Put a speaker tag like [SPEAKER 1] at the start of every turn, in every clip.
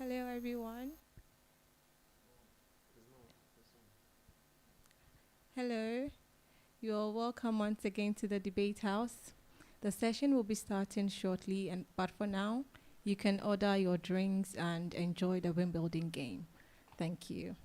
[SPEAKER 1] Hello, everyone. Hello. You are welcome once again to the debate house. The session will be starting shortly, but for now, you can order your drinks and enjoy the Wimbledon game. Thank you.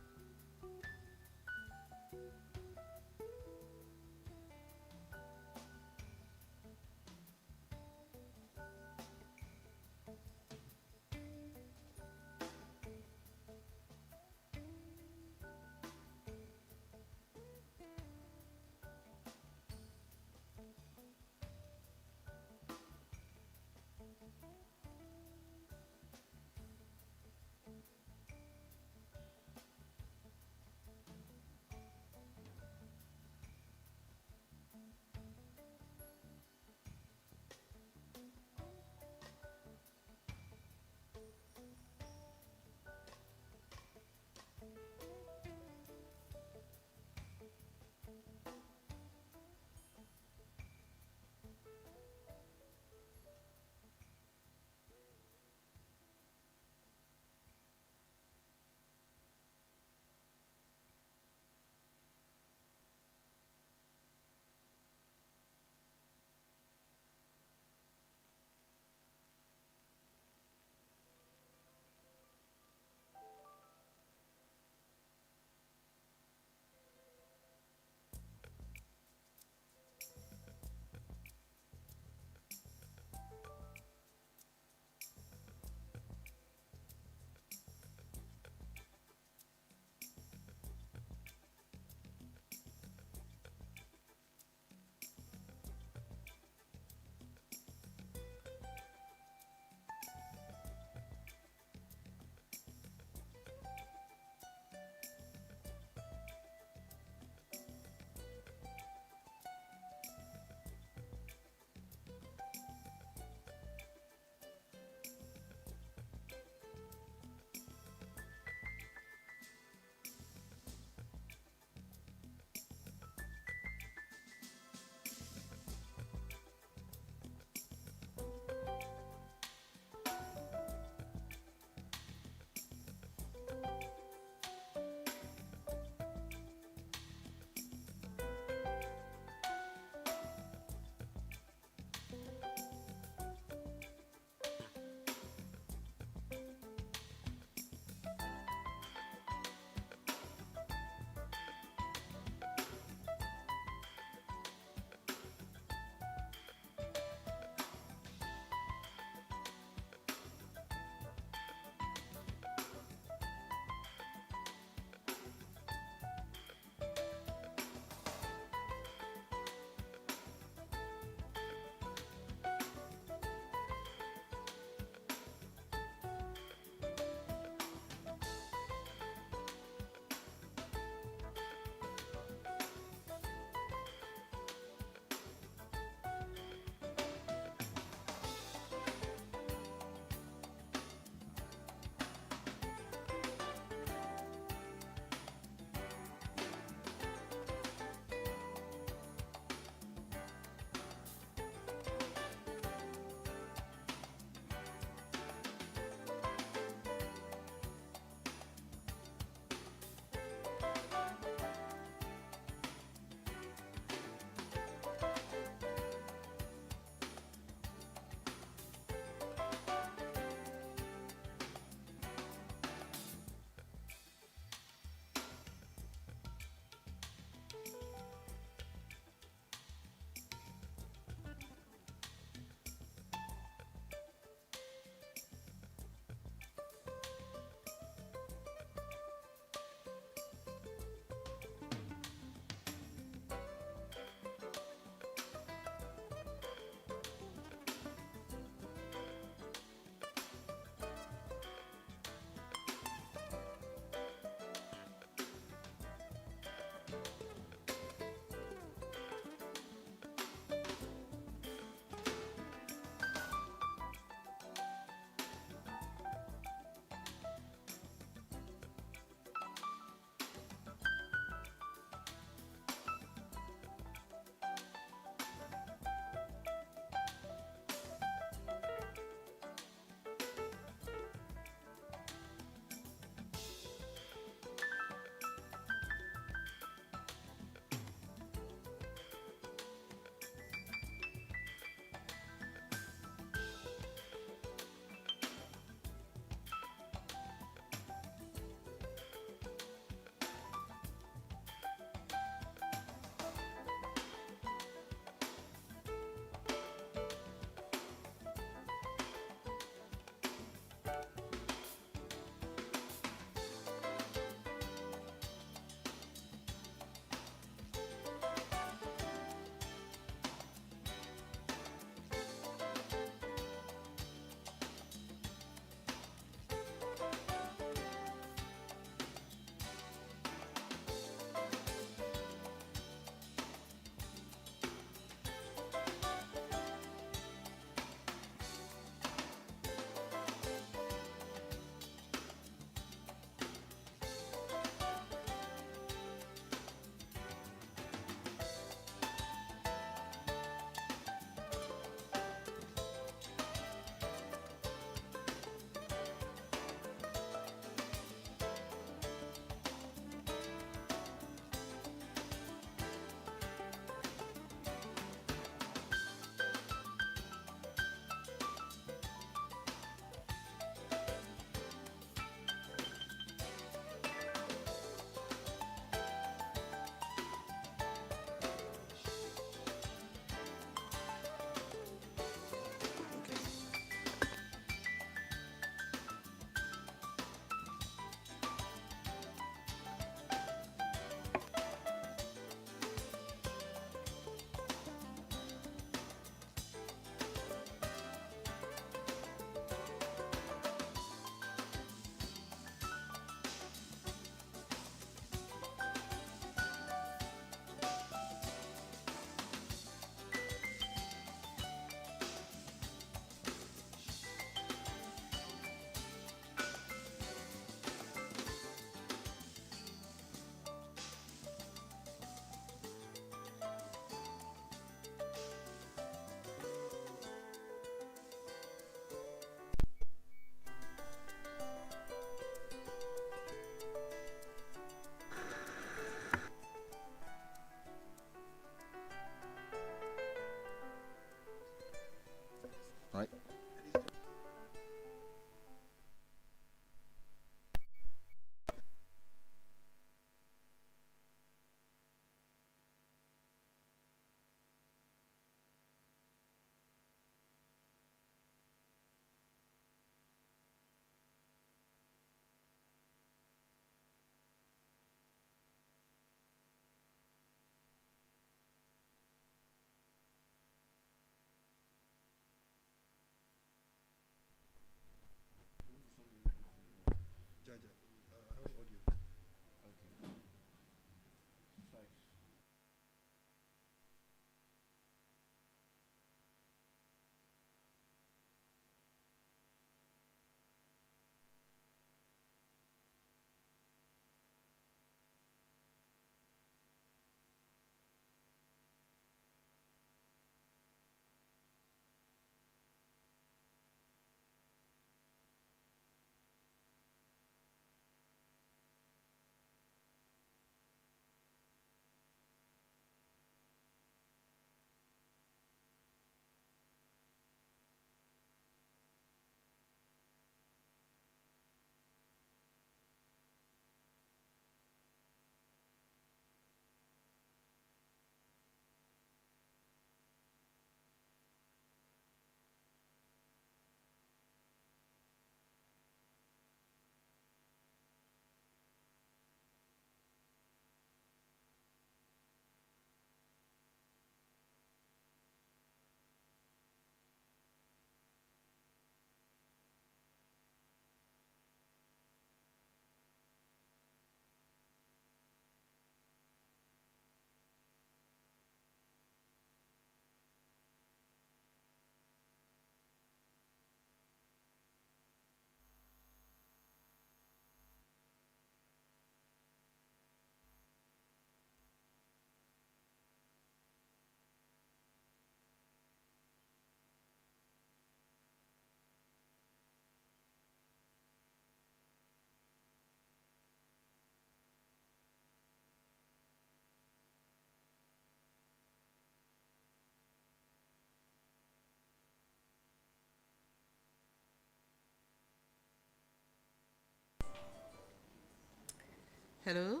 [SPEAKER 2] Hello?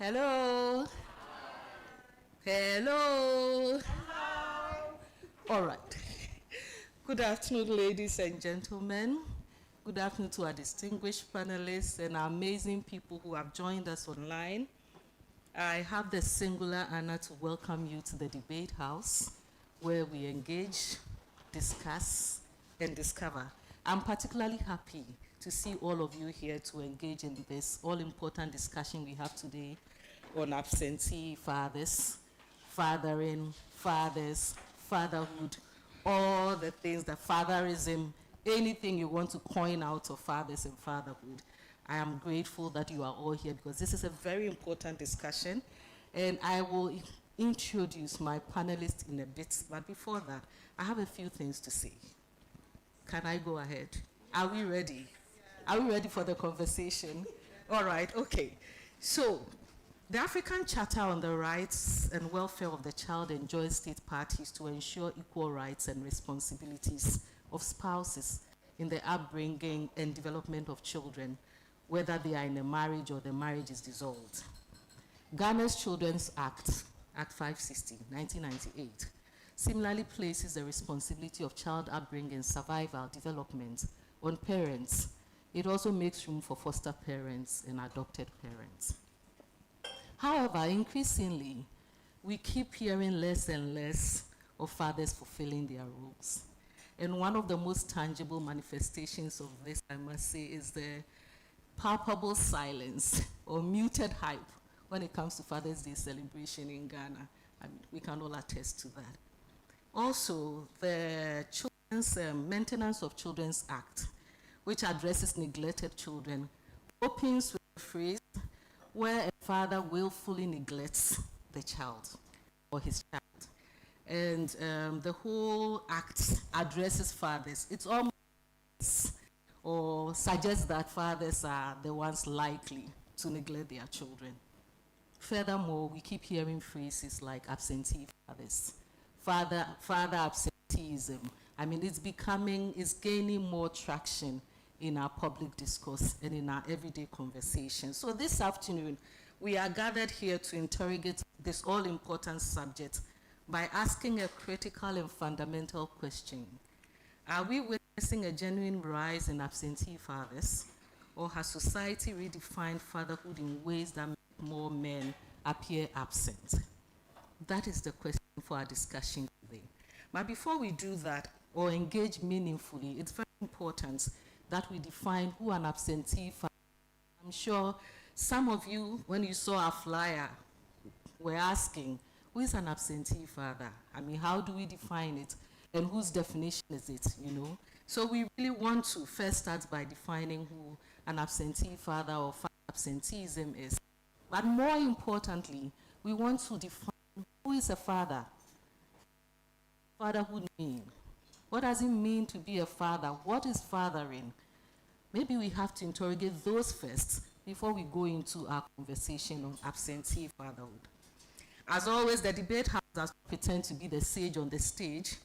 [SPEAKER 2] Hello? Hello? All right. Good afternoon, ladies and gentlemen. Good afternoon to our distinguished panelists and our amazing people who have joined us online. I have the singular honor to welcome you to the Debate House, where we engage, discuss, and discover. I'm particularly happy to see all of you here to engage in this all-important discussion we have today on absentee fathers, fathering, fathers, fatherhood, all the things, the fatherism, anything you want to coin out of fathers and fatherhood. I am grateful that you are all here because this is a very important discussion, and I will introduce my panelists in a bit, but before that, I have a few things to say. Can I go ahead? Are we ready? Are we ready for the conversation? All right, okay. So, the African Charter on the Rights and Welfare of the Child enjoins state parties to ensure equal rights and responsibilities of spouses in the upbringing and development of children, whether they are in a marriage or the marriage is dissolved. Ghana's Children's Act, Act 560, 1998, similarly places the responsibility of child upbringing, survival, development on parents. It also makes room for foster parents and adopted parents. However, increasingly, we keep hearing less and less of fathers fulfilling their roles. And one of the most tangible manifestations of this, I must say, is the palpable silence or muted hype when it comes to Father's Day celebration in Ghana. I mean, we can all attest to that. Also, the Maintenance of Children's Act, which addresses neglected children, opens with a phrase where a father willfully neglects the child or his child. And the whole act addresses fathers. It's almost or suggests that fathers are the ones likely to neglect their children. Furthermore, we keep hearing phrases like absentee fathers, father absenteeism. I mean, it's gaining more traction in our public discourse and in our everyday conversation. So this afternoon, we are gathered here to interrogate this all-important subject by asking a critical and fundamental question. Are we witnessing a genuine rise in absentee fathers, or has society redefined fatherhood in ways that make more men appear absent? That is the question for our discussion today. But before we do that, or engage meaningfully, it's very important that we define who an absentee father is. I'm sure some of you, when you saw our flyer, were asking, who is an absentee father? I mean, how do we define it? And whose definition is it, you know? So we really want to first start by defining who an absentee father or absenteeism is. But more importantly, we want to define who is a father. Fatherhood mean? What does it mean to be a father? What is fathering? Maybe we have to interrogate those first before we go into our conversation on absentee fatherhood. As always, the debate house does not pretend to be the sage on the stage.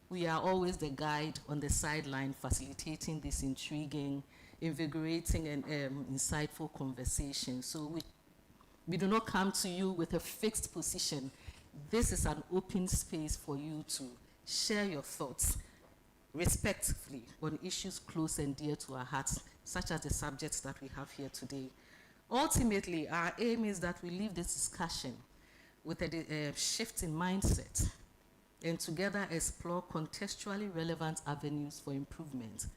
[SPEAKER 2] We are always the guide on the sideline facilitating this intriguing, invigorating, and insightful conversation. So we do not come to you with a fixed position. This is an open space for you to share your thoughts respectfully on issues close and dear to our hearts, such as the subjects that we have here today. Ultimately, our aim is that we leave this discussion with a shift in mindset and together explore contextually relevant avenues for improvement.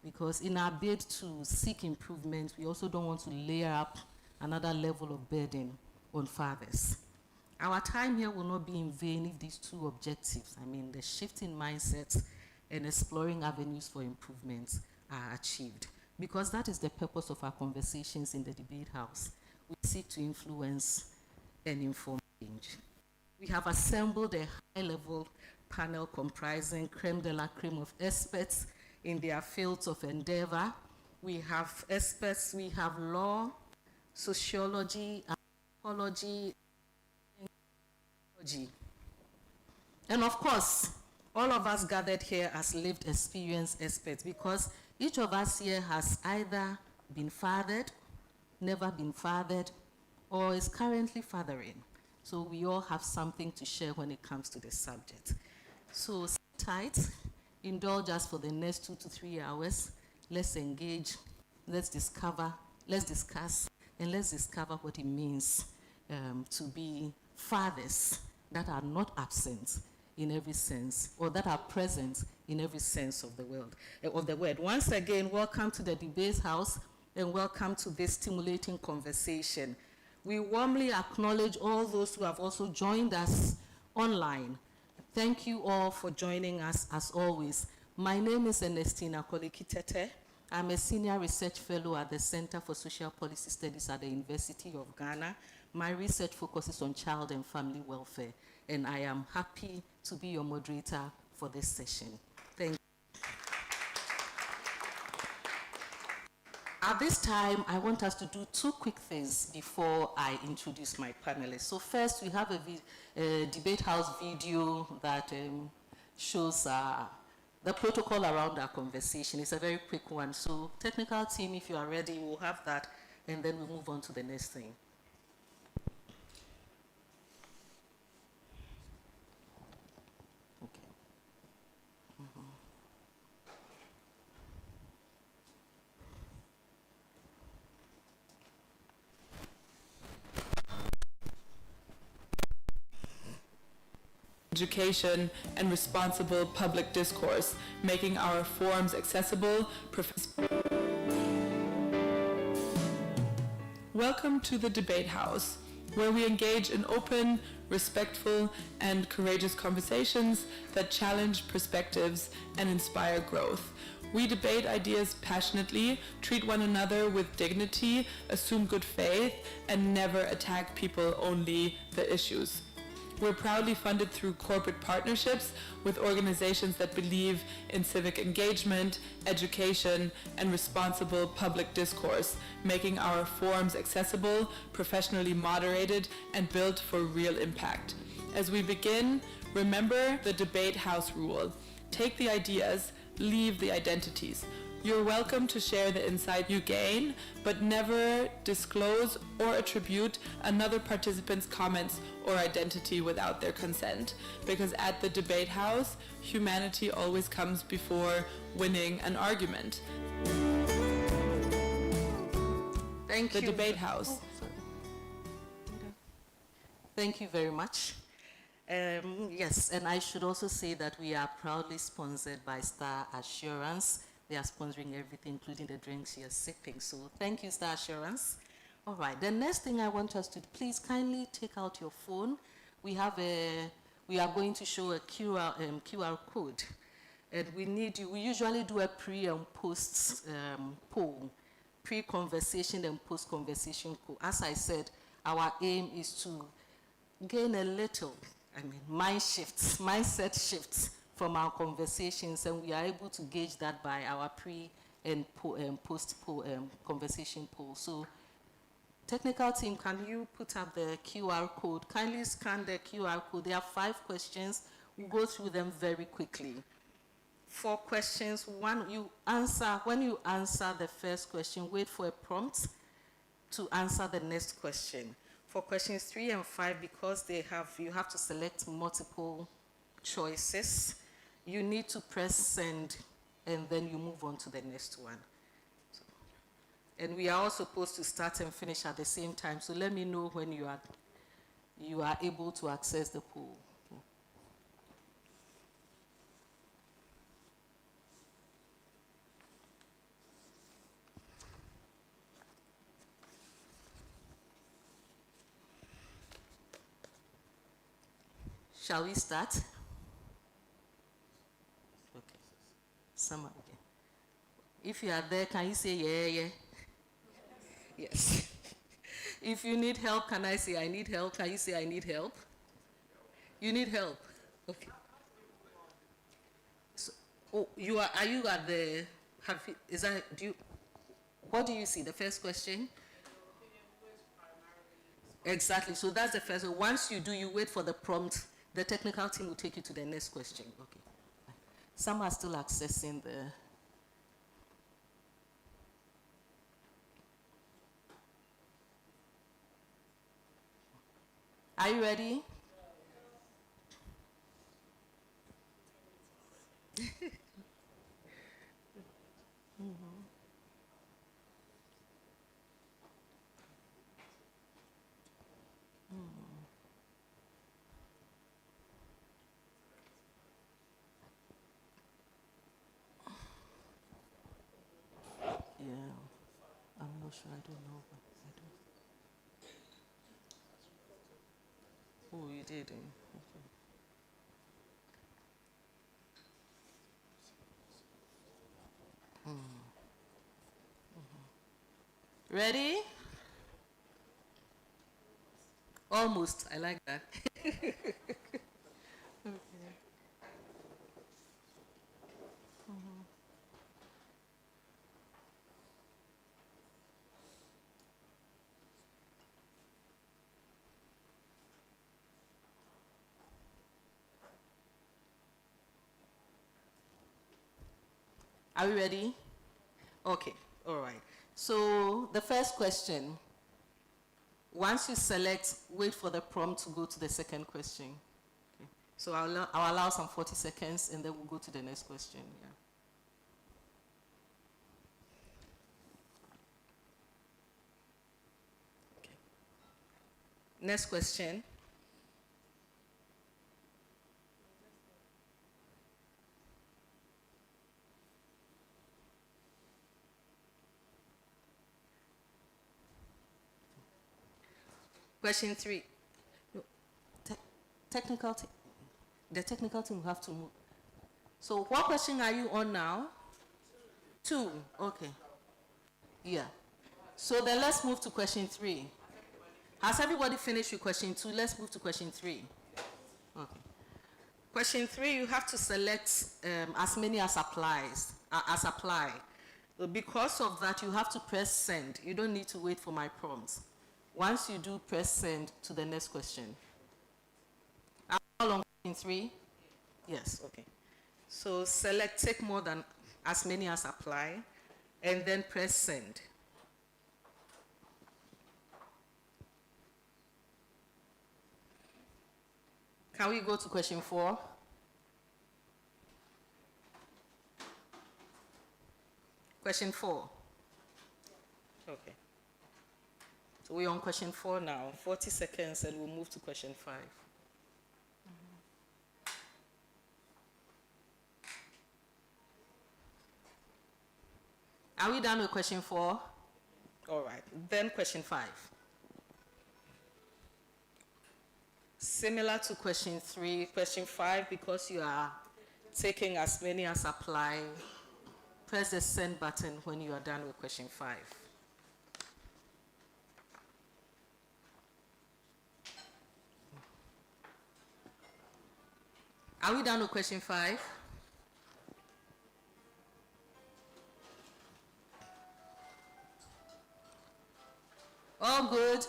[SPEAKER 2] Because in our bid to seek improvement, we also don't want to layer up another level of burden on fathers. Our time here will not be in vain if these two objectives, I mean the shift in mindset and exploring avenues for improvement, are achieved. Because that is the purpose of our conversations in the debate house. We seek to influence and inform change. We have assembled a high-level panel comprising creme de la creme of experts in their fields of endeavor. We have experts, we have law, sociology, anthropology, and of course, all of us gathered here as lived experience experts because each of us here has either been fathered never been fathered, or is currently fathering. So we all have something to share when it comes to the subject. So sit tight, indulge us for the next 2 to 3 hours. Let's engage, let's discuss, and let's discover what it means to be fathers that are not absent in every sense, or that are present in every sense of the word. Once again, welcome to the Debate House, and welcome to this stimulating conversation. We warmly acknowledge all those who have also joined us online. Thank you all for joining us as always. My name is Ernestina Kolikitete. I'm a senior research fellow at the Center for Social Policy Studies at the University of Ghana. My research focuses on child and family welfare, and I am happy to be your moderator for this session. Thank you. At this time, I want us to do 2 quick things before I introduce my panelists. So first, we have a Debate House video that shows the protocol around our conversation. It's a very quick one. So technical team, if you are ready, we'll have that, and then we'll move on to the next thing.
[SPEAKER 3] Education and responsible public discourse, making our forums accessible. Welcome to the Debate House, where we engage in open, respectful, and courageous conversations that challenge perspectives and inspire growth. We debate ideas passionately, treat one another with dignity, assume good faith, and never attack people, only the issues. We're proudly funded through corporate partnerships with organizations that believe in civic engagement, education, and responsible public discourse, making our forums accessible, professionally moderated, and built for real impact. As we begin, remember the Debate House rule. Take the ideas, leave the identities. You're welcome to share the insight you gain, but never disclose or attribute another participant's comments or identity without their consent. Because at the Debate House, humanity always comes before winning an argument.
[SPEAKER 2] Thank you.
[SPEAKER 3] The Debate House.
[SPEAKER 2] Oh, sorry. Thank you very much. Yes, and I should also say that we are proudly sponsored by Star Assurance. They are sponsoring everything, including the drinks you're sipping. So thank you, Star Assurance. All right, the next thing I want us to please kindly take out your phone. We are going to show a QR code. And we usually do a pre and post poll, pre-conversation and post-conversation poll. As I said, our aim is to gain a little, mindset shifts from our conversations, and we are able to gauge that by our pre and post conversation poll. So technical team, can you put up the QR code? Kindly scan the QR code. There are 5 questions. We'll go through them very quickly. 4 questions. When you answer the first question, wait for a prompt to answer the next question. For questions 3 and 5, because you have to select multiple choices, you need to press send, and then you move on to the next one. And we are all supposed to start and finish at the same time, so let me know when you are able to access the poll. Shall we start? Okay. Summer again. If you are there, can you say yeah? Yes. If you need help, can I say I need help? Can you say I need help? You need help. Okay. So, are you at the? What do you see? The first question. Exactly. So that's the first one. Once you do, you wait for the prompt. The technical team will take you to the next question. Okay. Some are still accessing the. Are you ready? Yeah, I'm not sure. I don't know. But I don't. Oh, you did. Okay. Ready? Almost. I like that. Are we ready? Okay. All right. So the first question. Once you select, wait for the prompt to go to the second question. Okay. So I'll allow some 40 seconds and then we'll go to the next question. Yeah. Okay. Next question. Question 3. No, technical team. The technical team will have to move. So what question are you on now? 2. Okay. Yeah. So then let's move to question 3. Has everybody finished with question 2? Let's move to question 3. Okay. Question 3, you have to select as many as applies, as apply. So because of that, you have to press send. You don't need to wait for my prompts. Once you do, press send to the next question. How long? In 3? Yes, okay. So select, take more than as many as apply, and then press send. Can we go to question 4? Question 4. Okay. So we're on question 4 now. 40 seconds and we'll move to question 5. Are we done with question 4? All right. Then question 5. Similar to question 3, question 5, because you are taking as many as apply, press the send button when you are done with question 5. Are we done with question 5? All good?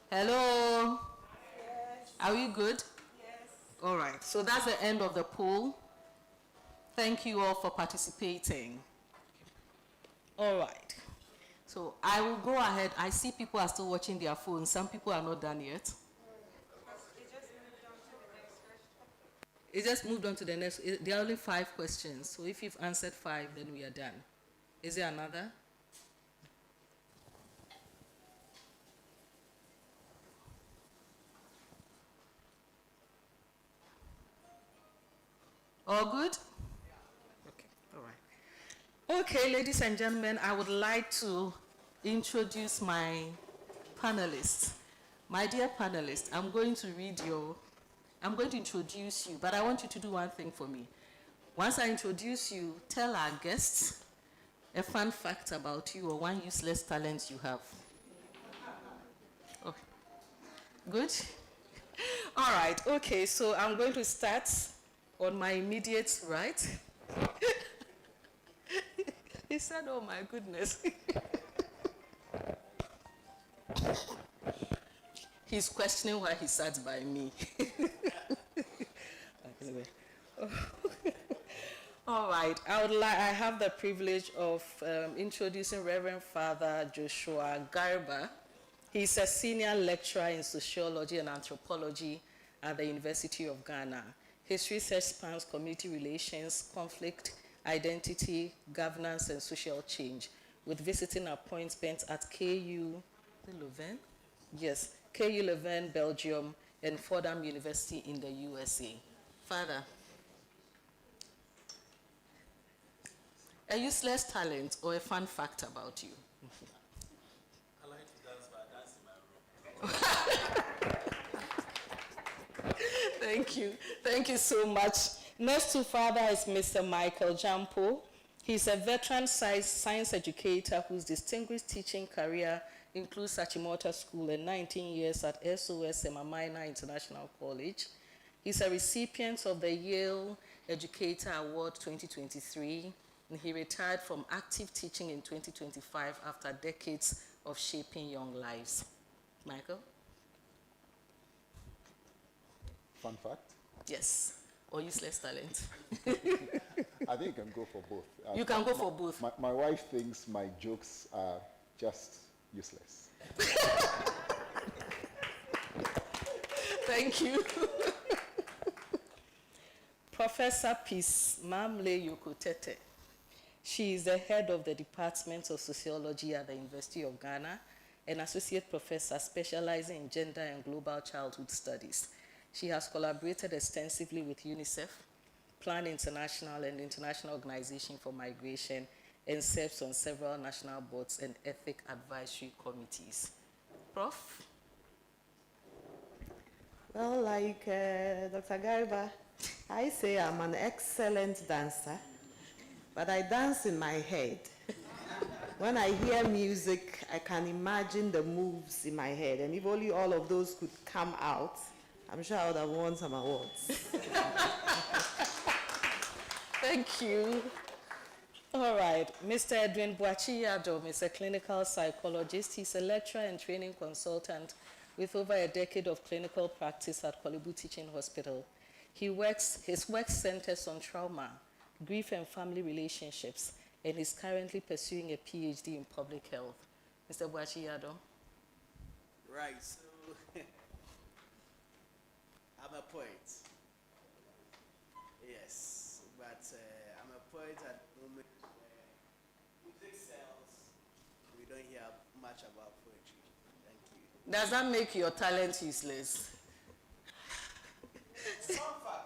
[SPEAKER 2] Hello? Yes. Are we good? Yes. All right. So that's the end of the poll. Thank you all for participating. All right. So I will go ahead. I see people are still watching their phones. Some people are not done yet. It just moved on to the next. There are only 5 questions. So if you've answered 5, then we are done. Is there another? All good? Okay, all right. Okay, ladies and gentlemen, I would like to introduce my panelists. My dear panelists, I'm going to introduce you, but I want you to do one thing for me. Once I introduce you, tell our guests a fun fact about you or one useless talent you have. Okay. Good? All right, okay, so I'm going to start on my immediate right. He said, oh my goodness. He's questioning why he sat by me. Anyway. All All right, I have the privilege of introducing Reverend Father Joshua Garba. He's a senior lecturer in sociology and anthropology at the University of Ghana. His research spans community relations, conflict, identity, governance, and social change, with visiting appointments at KU Leuven? Yes, KU Leuven, Belgium, and Fordham University in the USA. Father, a useless talent or a fun fact about you?
[SPEAKER 4] I like to dance, but I dance in my room.
[SPEAKER 2] Thank you. Thank you so much. Next to Father is Mr. Michael Jampo. He's a veteran science educator whose distinguished teaching career includes Achimota School and 19 years at SOS Minor International College. He's a recipient of the Yale Educator Award 2023, and he retired from active teaching in 2025 after decades of shaping young lives. Michael?
[SPEAKER 5] Fun fact?
[SPEAKER 2] Yes. Or useless talent?
[SPEAKER 5] I think you can go for both.
[SPEAKER 2] You can go for both.
[SPEAKER 5] My wife thinks my jokes are just useless.
[SPEAKER 2] Thank you. Professor Peace Mamle Yokotete. She is the head of the Department of Sociology at the University of Ghana, an associate professor specializing in gender and global childhood studies. She has collaborated extensively with UNICEF, Plan International, and International Organization for Migration, and serves on several national boards and ethic advisory committees. Prof?
[SPEAKER 6] Well, like Dr. Garba, I say I'm an excellent dancer, but I dance in my head. When I hear music, I can imagine the moves in my head, and if only all of those could come out, I'm sure I would have won some awards.
[SPEAKER 2] Thank you. All right, Mr. Edwin Boachi-Yadom is a clinical psychologist. He's a lecturer and training consultant with over a decade of clinical practice at Kolebu Teaching Hospital. His work centers on trauma, grief and family relationships, and is currently pursuing a PhD in public health. Mr. Boachi-Yadom.
[SPEAKER 4] Right, so I'm a poet. Yes, but I'm a poet at the moment where music sells. We don't hear much about poetry. Thank you.
[SPEAKER 2] Does that make your talent useless?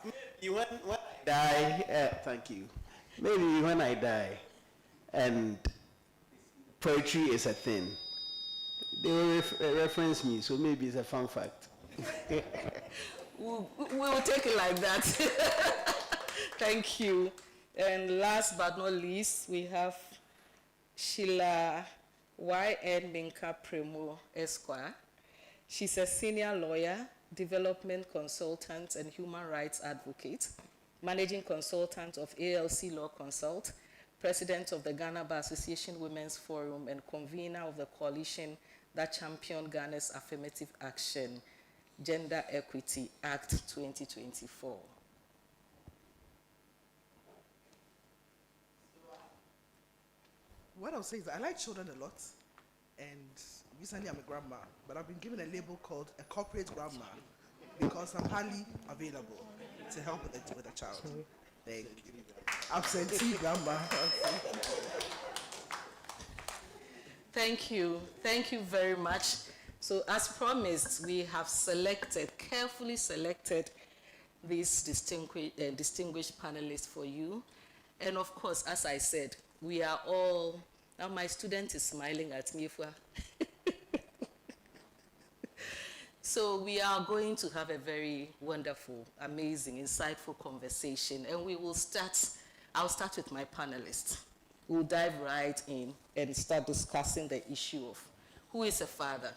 [SPEAKER 4] Maybe when I die, thank you. Maybe when I die and poetry is a thing, they will reference me, so maybe it's a fun fact.
[SPEAKER 2] We'll take it like that. Thank you. And last but not least, we have Sheila Y.N. Minka Premo Esquire. She's a senior lawyer, development consultant, and human rights advocate, managing consultant of ALC Law Consult, president of the Ghana Bar Association Women's Forum, and convener of the coalition that championed Ghana's Affirmative Action Gender Equity Act 2024.
[SPEAKER 7] What I'll say is that I like children a lot, and recently I'm a grandma, but I've been given a label called a corporate grandma because I'm highly available to help with a child. Thank you. Absentee grandma.
[SPEAKER 2] Thank you. Thank you very much. So as promised, we have carefully selected these distinguished panelists for you. And of course, as I said, we are all, now my student is smiling at me. So we are going to have a very wonderful, amazing, insightful conversation. And I'll start with my panelists. We'll dive right in and start discussing the issue of who is a father?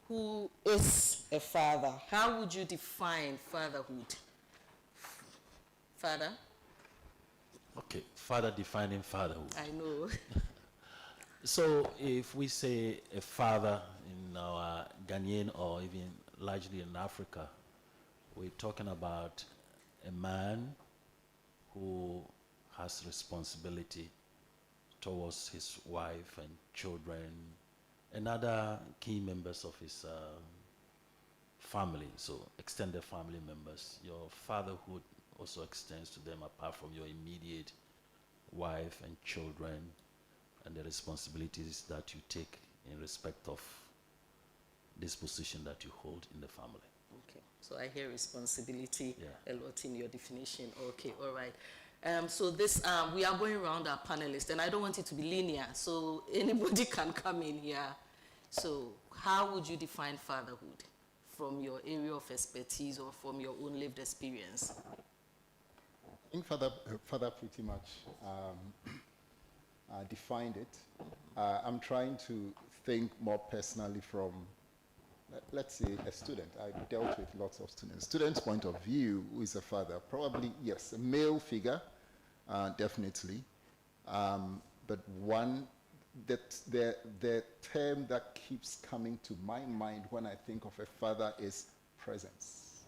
[SPEAKER 2] Who is a father? How would you define fatherhood? Father?
[SPEAKER 4] Okay, father defining fatherhood.
[SPEAKER 2] I know.
[SPEAKER 4] So if we say a father in our Ghanaian or even largely in Africa, we're talking about a man
[SPEAKER 8] who has responsibility towards his wife and children and other key members of his family, so extended family members. Your fatherhood also extends to them apart from your immediate wife and children and the responsibilities that you take in respect of this position that you hold in the family.
[SPEAKER 2] Okay, so I hear responsibility
[SPEAKER 8] Yeah.
[SPEAKER 2] a lot in your definition. Okay, all right. So this, we are going around our panelists, and I don't want it to be linear, so anybody can come in here. So how would you define fatherhood from your area of expertise or from your own lived experience?
[SPEAKER 5] I think Father pretty much defined it. I'm trying to think more personally from, let's say, a student. I dealt with lots of students. Student's point of view, who is a father? Probably, yes, a male figure, definitely. But one, the term that keeps coming to my mind when I think of a father is presence.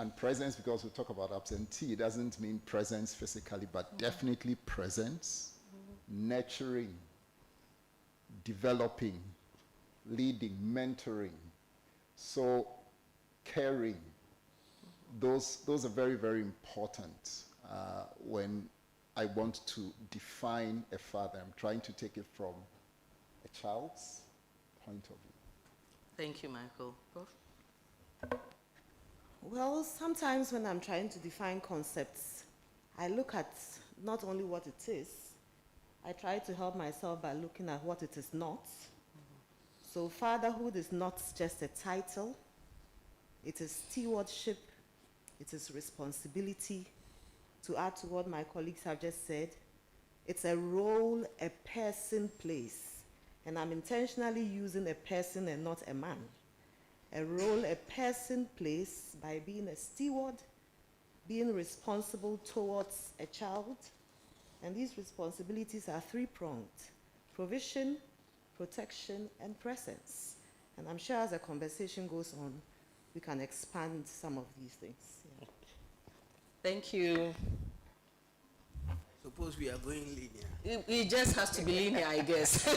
[SPEAKER 5] And presence, because we talk about absentee, doesn't mean presence physically, but definitely presence, nurturing, developing, leading, mentoring, so caring. Those are very, very important when I want to define a father. I'm trying to take it from a child's point of view.
[SPEAKER 2] Thank you, Michael. Prof?
[SPEAKER 6] Well, sometimes when I'm trying to define concepts, I look at not only what it is, I try to help myself by looking at what it is not. So fatherhood is not just a title, it is stewardship, it is responsibility. To add to what my colleagues have just said, it's a role a person plays. And I'm intentionally using a person and not a man. A role a person plays by being a steward, being responsible towards a child. And these responsibilities are three-pronged: provision, protection, and presence. And I'm sure as the conversation goes on, we can expand some of these things. Yeah.
[SPEAKER 2] Thank you.
[SPEAKER 4] Suppose we are going linear.
[SPEAKER 2] It just has to be linear, I guess.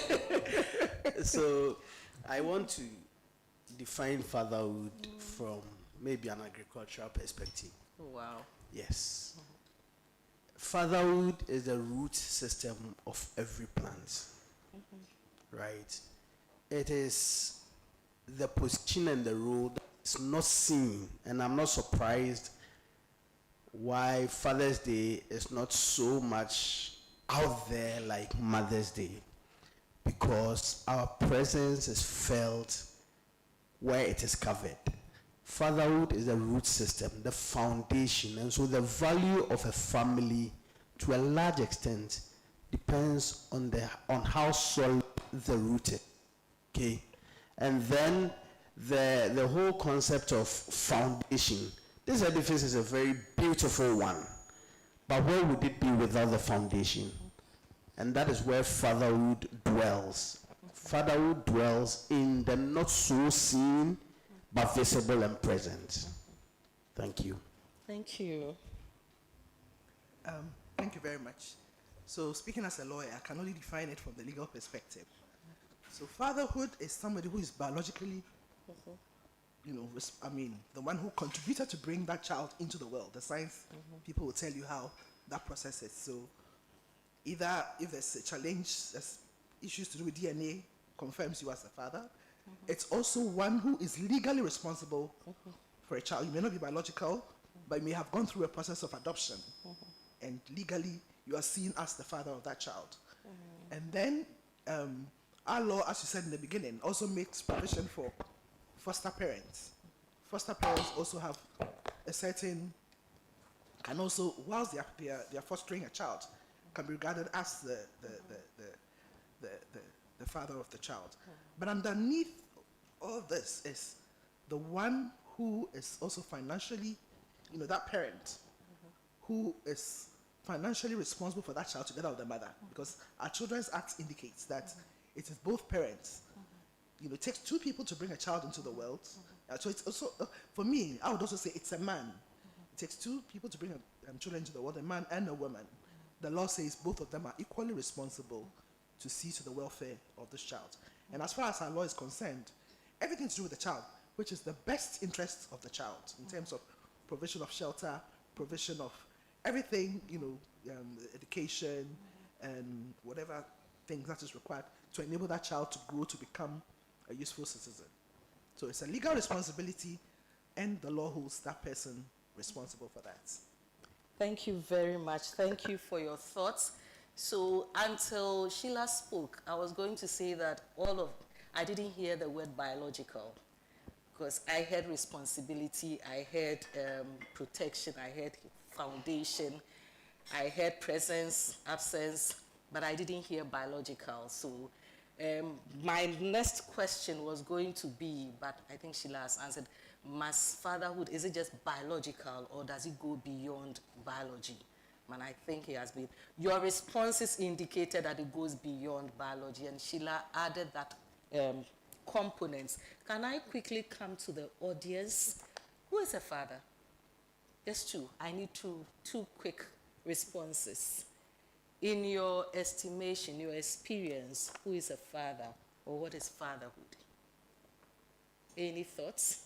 [SPEAKER 4] So I want to define fatherhood from maybe an agricultural perspective.
[SPEAKER 2] Wow.
[SPEAKER 4] Yes. Fatherhood is the root system of every plant. Right? It is the position and the role that is not seen, and I'm not surprised why Father's Day is not so much out there like Mother's Day, because our presence is felt where it is covered. Fatherhood is the root system, the foundation, and so the value of a family to a large extent depends on how solid the root is. Okay? And then the whole concept of foundation. This edifice is a very beautiful one, but where would it be without the foundation? And that is where fatherhood dwells. Fatherhood dwells in the not so seen, but visible and present. Thank you.
[SPEAKER 2] Thank you.
[SPEAKER 7] Thank you very much. So speaking as a lawyer, I can only define it from the legal perspective. So fatherhood is somebody who is biologically, the one who contributed to bring that child into the world. The science people will tell you how that process is. So either if there's a challenge, there's issues to do with DNA, confirms you as a father. It's also one who is legally responsible for a child. You may not be biological, but you may have gone through a process of adoption. And legally, you are seen as the father of that child. And then our law, as you said in the beginning, also makes provision for foster parents. Foster parents also have a certain, can also, whilst they are fostering a child, can be regarded as the father of the child. But underneath all this is the one who is also financially, that parent who is financially responsible for that child together with the mother. Because our Children's Act indicates that it is both parents. It takes two people to bring a child into the world. So it's also, for me, I would also say it's a man it takes two people to bring children into the world, a man and a woman. The law says both of them are equally responsible to see to the welfare of this child. And as far as our law is concerned, everything to do with the child, which is the best interest of the child in terms of provision of shelter, provision of everything, education and whatever things that is required to enable that child to grow to become a useful citizen. So it's a legal responsibility, and the law holds that person responsible for that.
[SPEAKER 2] Thank you very much. Thank you for your thoughts. So until Sheila spoke, I was going to say that I didn't hear the word biological, because I heard responsibility, I heard protection, I heard foundation, I heard presence, absence, but I didn't hear biological. So my next question was going to be, but I think Sheila has answered, fatherhood, is it just biological or does it go beyond biology? And I think it has been. Your responses indicated that it goes beyond biology, and Sheila added that components. Can I quickly come to the audience? Who is a father? Just two. I need two quick responses. In your estimation, your experience, who is a father, or what is fatherhood? Any thoughts?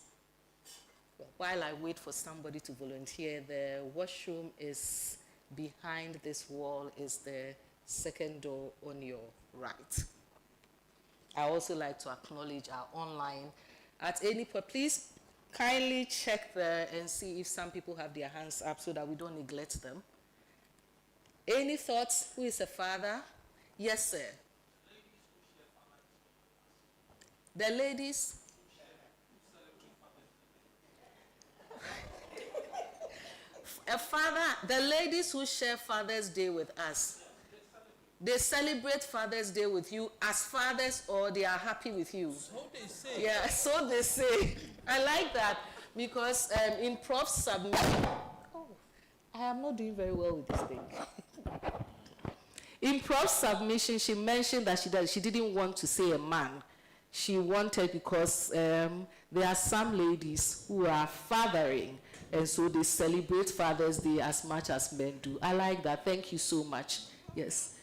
[SPEAKER 2] Well, while I wait for somebody to volunteer, the washroom is behind this wall, is the second door on your right. I also like to acknowledge our online. At any point, please kindly check there and see if some people have their hands up so that we don't neglect them. Any thoughts? Who is a father? Yes, sir. The ladies? A father, the ladies who share Father's Day with us, they celebrate Father's Day with you as fathers, or they are happy with you?
[SPEAKER 9] So they say.
[SPEAKER 2] Yeah, so they say. I like that, because in Prof submission, I am not doing very well with this thing. In Prof submission, she mentioned that she didn't want to say a man. She wanted, because there are some ladies who are fathering, and so they celebrate Father's Day as much as men do. I like that. Thank you so much. Yes.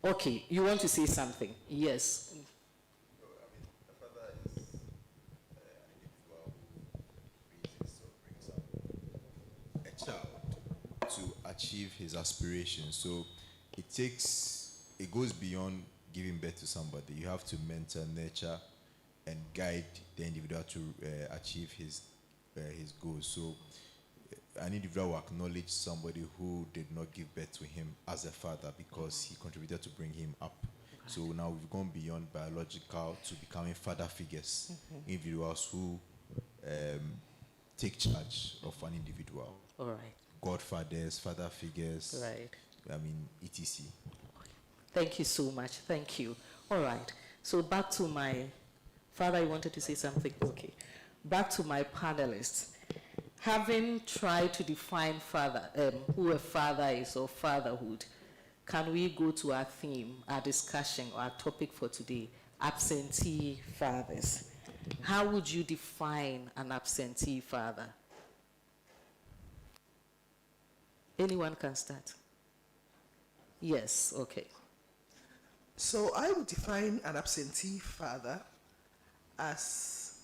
[SPEAKER 2] Okay, you want to say something? Yes.
[SPEAKER 10] No, a father is an individual who raises or brings up a child to achieve his aspirations. So it goes beyond giving birth to somebody. You have to mentor, nurture, and guide the individual to achieve his goals. So an individual will acknowledge somebody who did not give birth to him as a father because he contributed to bring him up. Right. So now we've gone beyond biological to becoming father figures, individuals who take charge of an individual.
[SPEAKER 2] All right.
[SPEAKER 10] Godfathers, father figures.
[SPEAKER 2] Right.
[SPEAKER 10] etc.
[SPEAKER 2] Thank you so much. Thank you. All right. So back to my father. You wanted to say something? Okay. Back to my panelists. Having tried to define who a father is or fatherhood, can we go to our theme, our discussion, our topic for today, absentee fathers? How would you define an absentee father? Anyone can start. Yes, okay.
[SPEAKER 7] So I would define an absentee father as,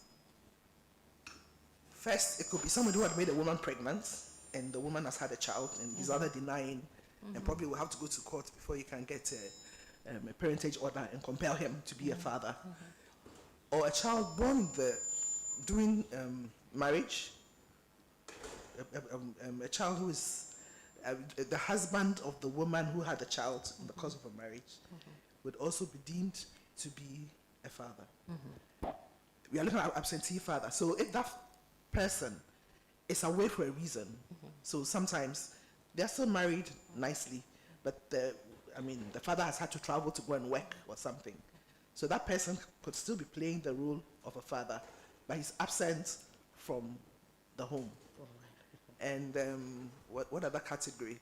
[SPEAKER 7] first, it could be somebody who had made a woman pregnant and the woman has had a child and he's either denying and probably will have to go to court before you can get a parentage order and compel him to be a father. Or a child born during marriage, a child who is the husband of the woman who had a child in the course of a marriage would also be deemed to be a father. We are looking at absentee father. So if that person is away for a reason, so sometimes they're still married nicely, but the father has had to travel to go and work or something. So that person could still be playing the role of a father, but he's absent from the home. And what other category?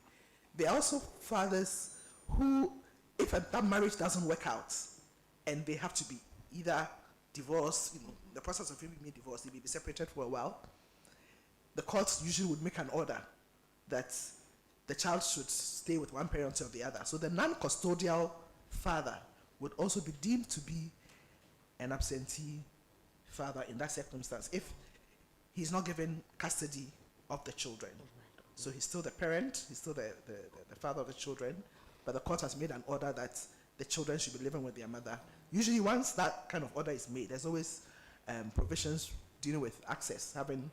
[SPEAKER 7] There are also fathers who, if that marriage doesn't work out, and they have to be either divorced, the process of him being divorced, they may be separated for a while. The courts usually would make an order that the child should stay with one parent or the other. So the non-custodial father would also be deemed to be an absentee father in that circumstance if he's not given custody of the children. So he's still the parent, he's still the father of the children, but the court has made an order that the children should be living with their mother. Usually once that kind of order is made, there's always provisions dealing with access, having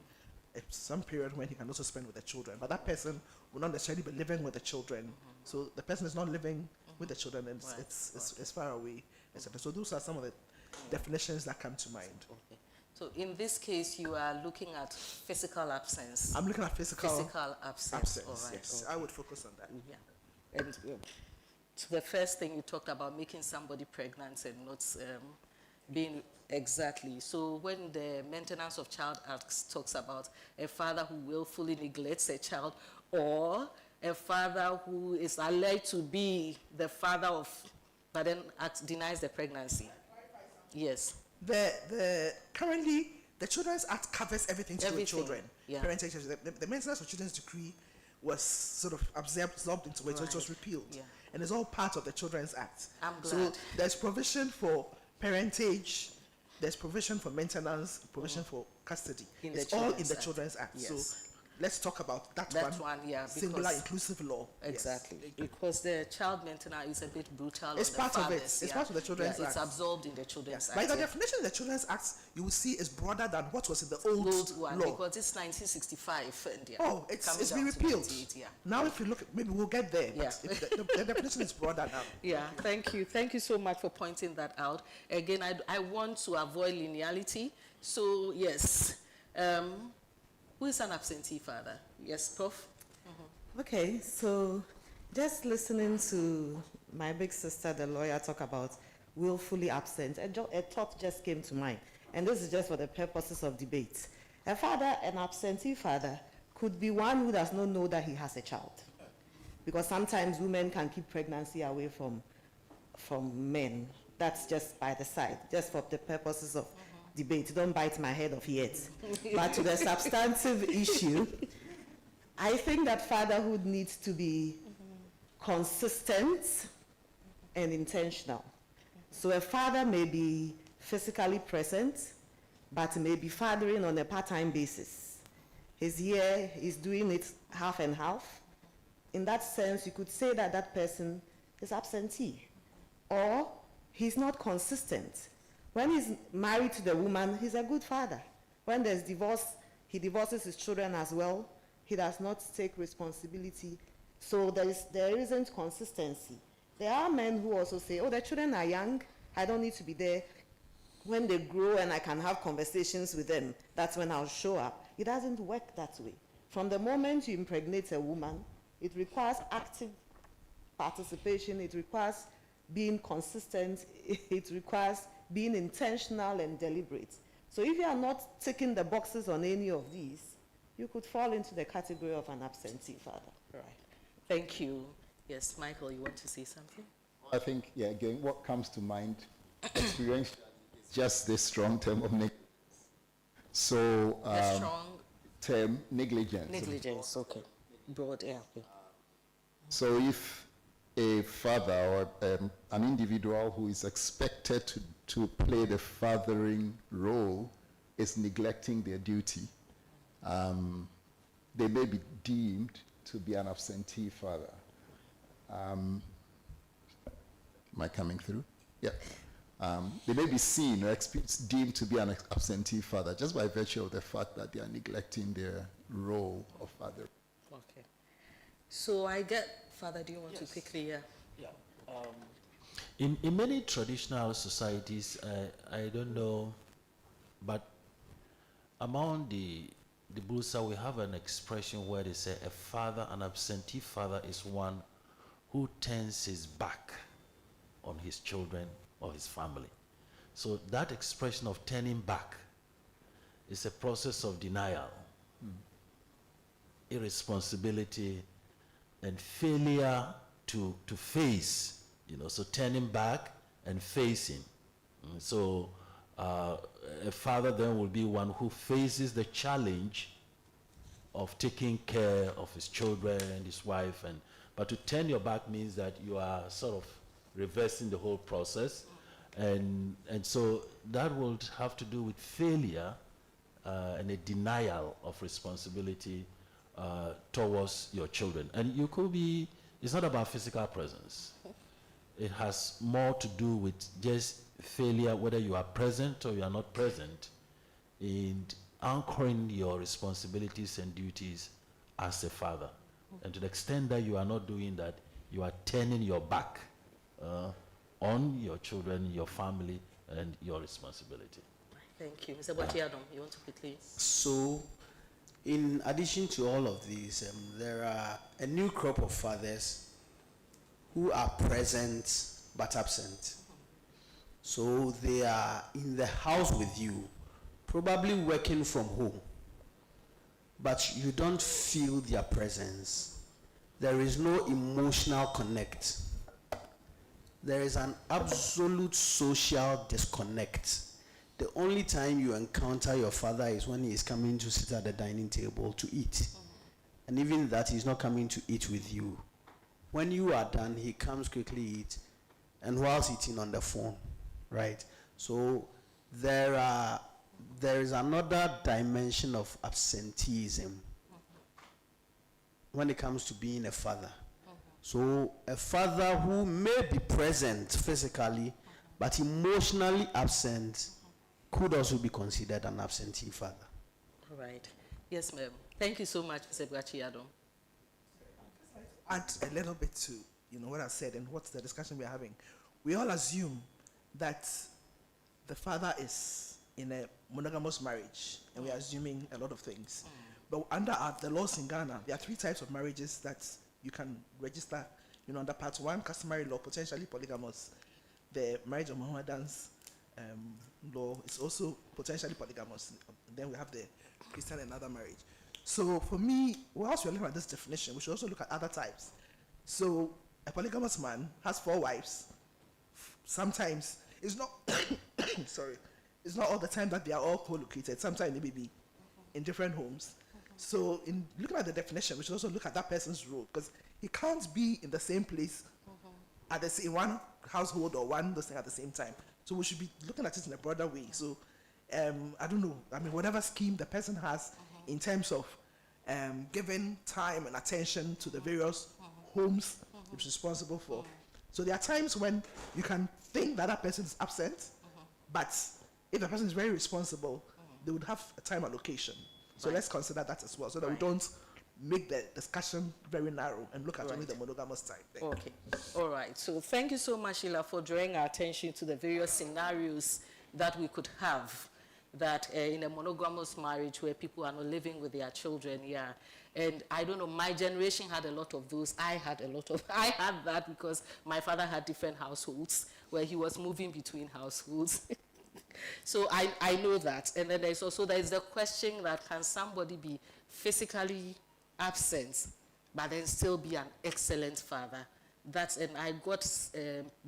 [SPEAKER 7] some period when he can also spend with the children. But that person will not necessarily be living with the children. So the person is not living with the children, and it's far away, etc. So those are some of the definitions that come to mind.
[SPEAKER 2] Okay. So in this case, you are looking at physical absence.
[SPEAKER 7] I'm looking at physical
[SPEAKER 2] absence. All right.
[SPEAKER 7] Yes,
[SPEAKER 2] okay.
[SPEAKER 7] I would focus on that.
[SPEAKER 2] Yeah. And so the first thing you talked about, making somebody pregnant and not being exactly. So when the Maintenance of Child Act talks about a father who willfully neglects a child, or a father who is alleged to be the father of, but then denies the pregnancy. Yes.
[SPEAKER 7] Currently, the Children's Act covers everything to do with children.
[SPEAKER 2] Yeah.
[SPEAKER 7] Parental the Maintenance of Children's Decree was sort of absorbed into it, so it was repealed.
[SPEAKER 2] Yeah.
[SPEAKER 7] And it's all part of the Children's Act.
[SPEAKER 2] I'm glad.
[SPEAKER 7] So there's provision for parentage, there's provision for maintenance, provision for custody. It's all in the Children's Act.
[SPEAKER 2] Yes.
[SPEAKER 7] So let's talk about that one.
[SPEAKER 2] Yeah,
[SPEAKER 7] singular inclusive law.
[SPEAKER 2] Exactly.
[SPEAKER 7] Yes.
[SPEAKER 2] Because the child maintenance is a bit brutal.
[SPEAKER 7] It's part of it. It's part of the Children's Act.
[SPEAKER 2] It's absorbed in the Children's Act.
[SPEAKER 7] By the definition in the Children's Act, you will see is broader than what was in the old
[SPEAKER 2] one,
[SPEAKER 7] law.
[SPEAKER 2] Because it's 1965. And
[SPEAKER 7] oh, it's been repealed. Now, if you look, maybe we'll get there.
[SPEAKER 2] Yeah.
[SPEAKER 7] But the definition is broader now.
[SPEAKER 2] Yeah, thank you. Thank you so much for pointing that out. Again, I want to avoid lineality. So, yes. Who is an absentee father? Yes, Prof?
[SPEAKER 6] Okay, so just listening to my big sister, the lawyer, talk about willfully absent, a thought just came to mind. And this is just for the purposes of debate. A father, an absentee father, could be one who does not know that he has a child. Because sometimes women can keep pregnancy away from men. That's just by the side, just for the purposes of debate. Don't bite my head off yet. But to the substantive issue, I think that fatherhood needs to be consistent and intentional. So a father may be physically present, but may be fathering on a part-time basis. He's here, he's doing it half and half. In that sense, you could say that that person is absentee, or he's not consistent. When he's married to the woman, he's a good father. When there's divorce, he divorces his children as well. He does not take responsibility. So there isn't consistency. There are men who also say, oh, the children are young, I don't need to be there. When they grow and I can have conversations with them, that's when I'll show up. It doesn't work that way. From the moment you impregnate a woman, it requires active participation, it requires being consistent, it requires being intentional and deliberate. So if you are not ticking the boxes on any of these, you could fall into the category of an absentee father.
[SPEAKER 2] Right. Thank you. Yes, Michael, you want to say something?
[SPEAKER 5] I think, yeah, again, what comes to mind, experience, is just this strong term of negligence. So,
[SPEAKER 2] the strong
[SPEAKER 5] term, negligence.
[SPEAKER 2] Negligence, okay. Broad, yeah.
[SPEAKER 5] So if a father or an individual who is expected to play the fathering role is neglecting their duty, they may be deemed to be an absentee father. Am I coming through? Yeah. They may be seen or deemed to be an absentee father just by virtue of the fact that they are neglecting their role of father.
[SPEAKER 2] Okay. So I get, Father, do you want to quickly,
[SPEAKER 8] Yeah. In many traditional societies, I don't know, but among the Busa, we have an expression where they say a father, an absentee father, is one who turns his back on his children or his family. So that expression of turning back is a process of denial, irresponsibility, and failure to face, so turning back and facing. So a father then will be one who faces the challenge of taking care of his children, his wife, but to turn your back means that you are sort of reversing the whole process, and so that will have to do with failure and a denial of responsibility towards your children. And you could be, it's not about physical presence. It has more to do with just failure, whether you are present or you are not present, in anchoring your responsibilities and duties as a father. And to the extent that you are not doing that, you are turning your back on your children, your family, and your responsibility.
[SPEAKER 2] Thank you. Mr. Botiadom, you want to quickly?
[SPEAKER 4] So, in addition to all of these, there are a new crop of fathers who are present but absent. So they are in the house with you, probably working from home, but you don't feel their presence. There is no emotional connect. There is an absolute social disconnect. The only time you encounter your father is when he is coming to sit at the dining table to eat. And even that, he's not coming to eat with you. When you are done, he comes quickly eat, and whilst eating on the phone, right? So there is another dimension of absenteeism when it comes to being a father. So a father who may be present physically, but emotionally absent, could also be considered an absentee father.
[SPEAKER 2] All right. Yes, ma'am. Thank you so much, Mr. Botiadom.
[SPEAKER 7] Add a little bit to what I said and what's the discussion we're having. We all assume that the father is in a monogamous marriage, and we're assuming a lot of things. But under the laws in Ghana, there are 3 types of marriages that you can register. Under Part 1, customary law, potentially polygamous. The marriage of Mohammedans law is also potentially polygamous. Then we have the Christian and other marriage. So for me, whilst we're looking at this definition, we should also look at other types. So a polygamous man has 4 wives. Sometimes it's not sorry, it's not all the time that they are all co-located. Sometimes they may be in different homes. So in looking at the definition, we should also look at that person's role, because he can't be in the same place in one household or one thing at the same time. So we should be looking at it in a broader way. So I don't know. I mean, whatever scheme the person has in terms of giving time and attention to the various homes he's responsible for. So there are times when you can think that person is absent, but if the person is very responsible, they would have a time allocation. So let's consider that as well, so that we don't make the discussion very narrow and look at only the monogamous type thing.
[SPEAKER 2] Okay. All right. So thank you so much, Sheila, for drawing our attention to the various scenarios that we could have that in a monogamous marriage where people are not living with their children. Yeah. And I don't know, my generation had a lot of those. I had that because my father had different households where he was moving between households. So I know that. And then there's the question that can somebody be physically absent but then still be an excellent father? And I got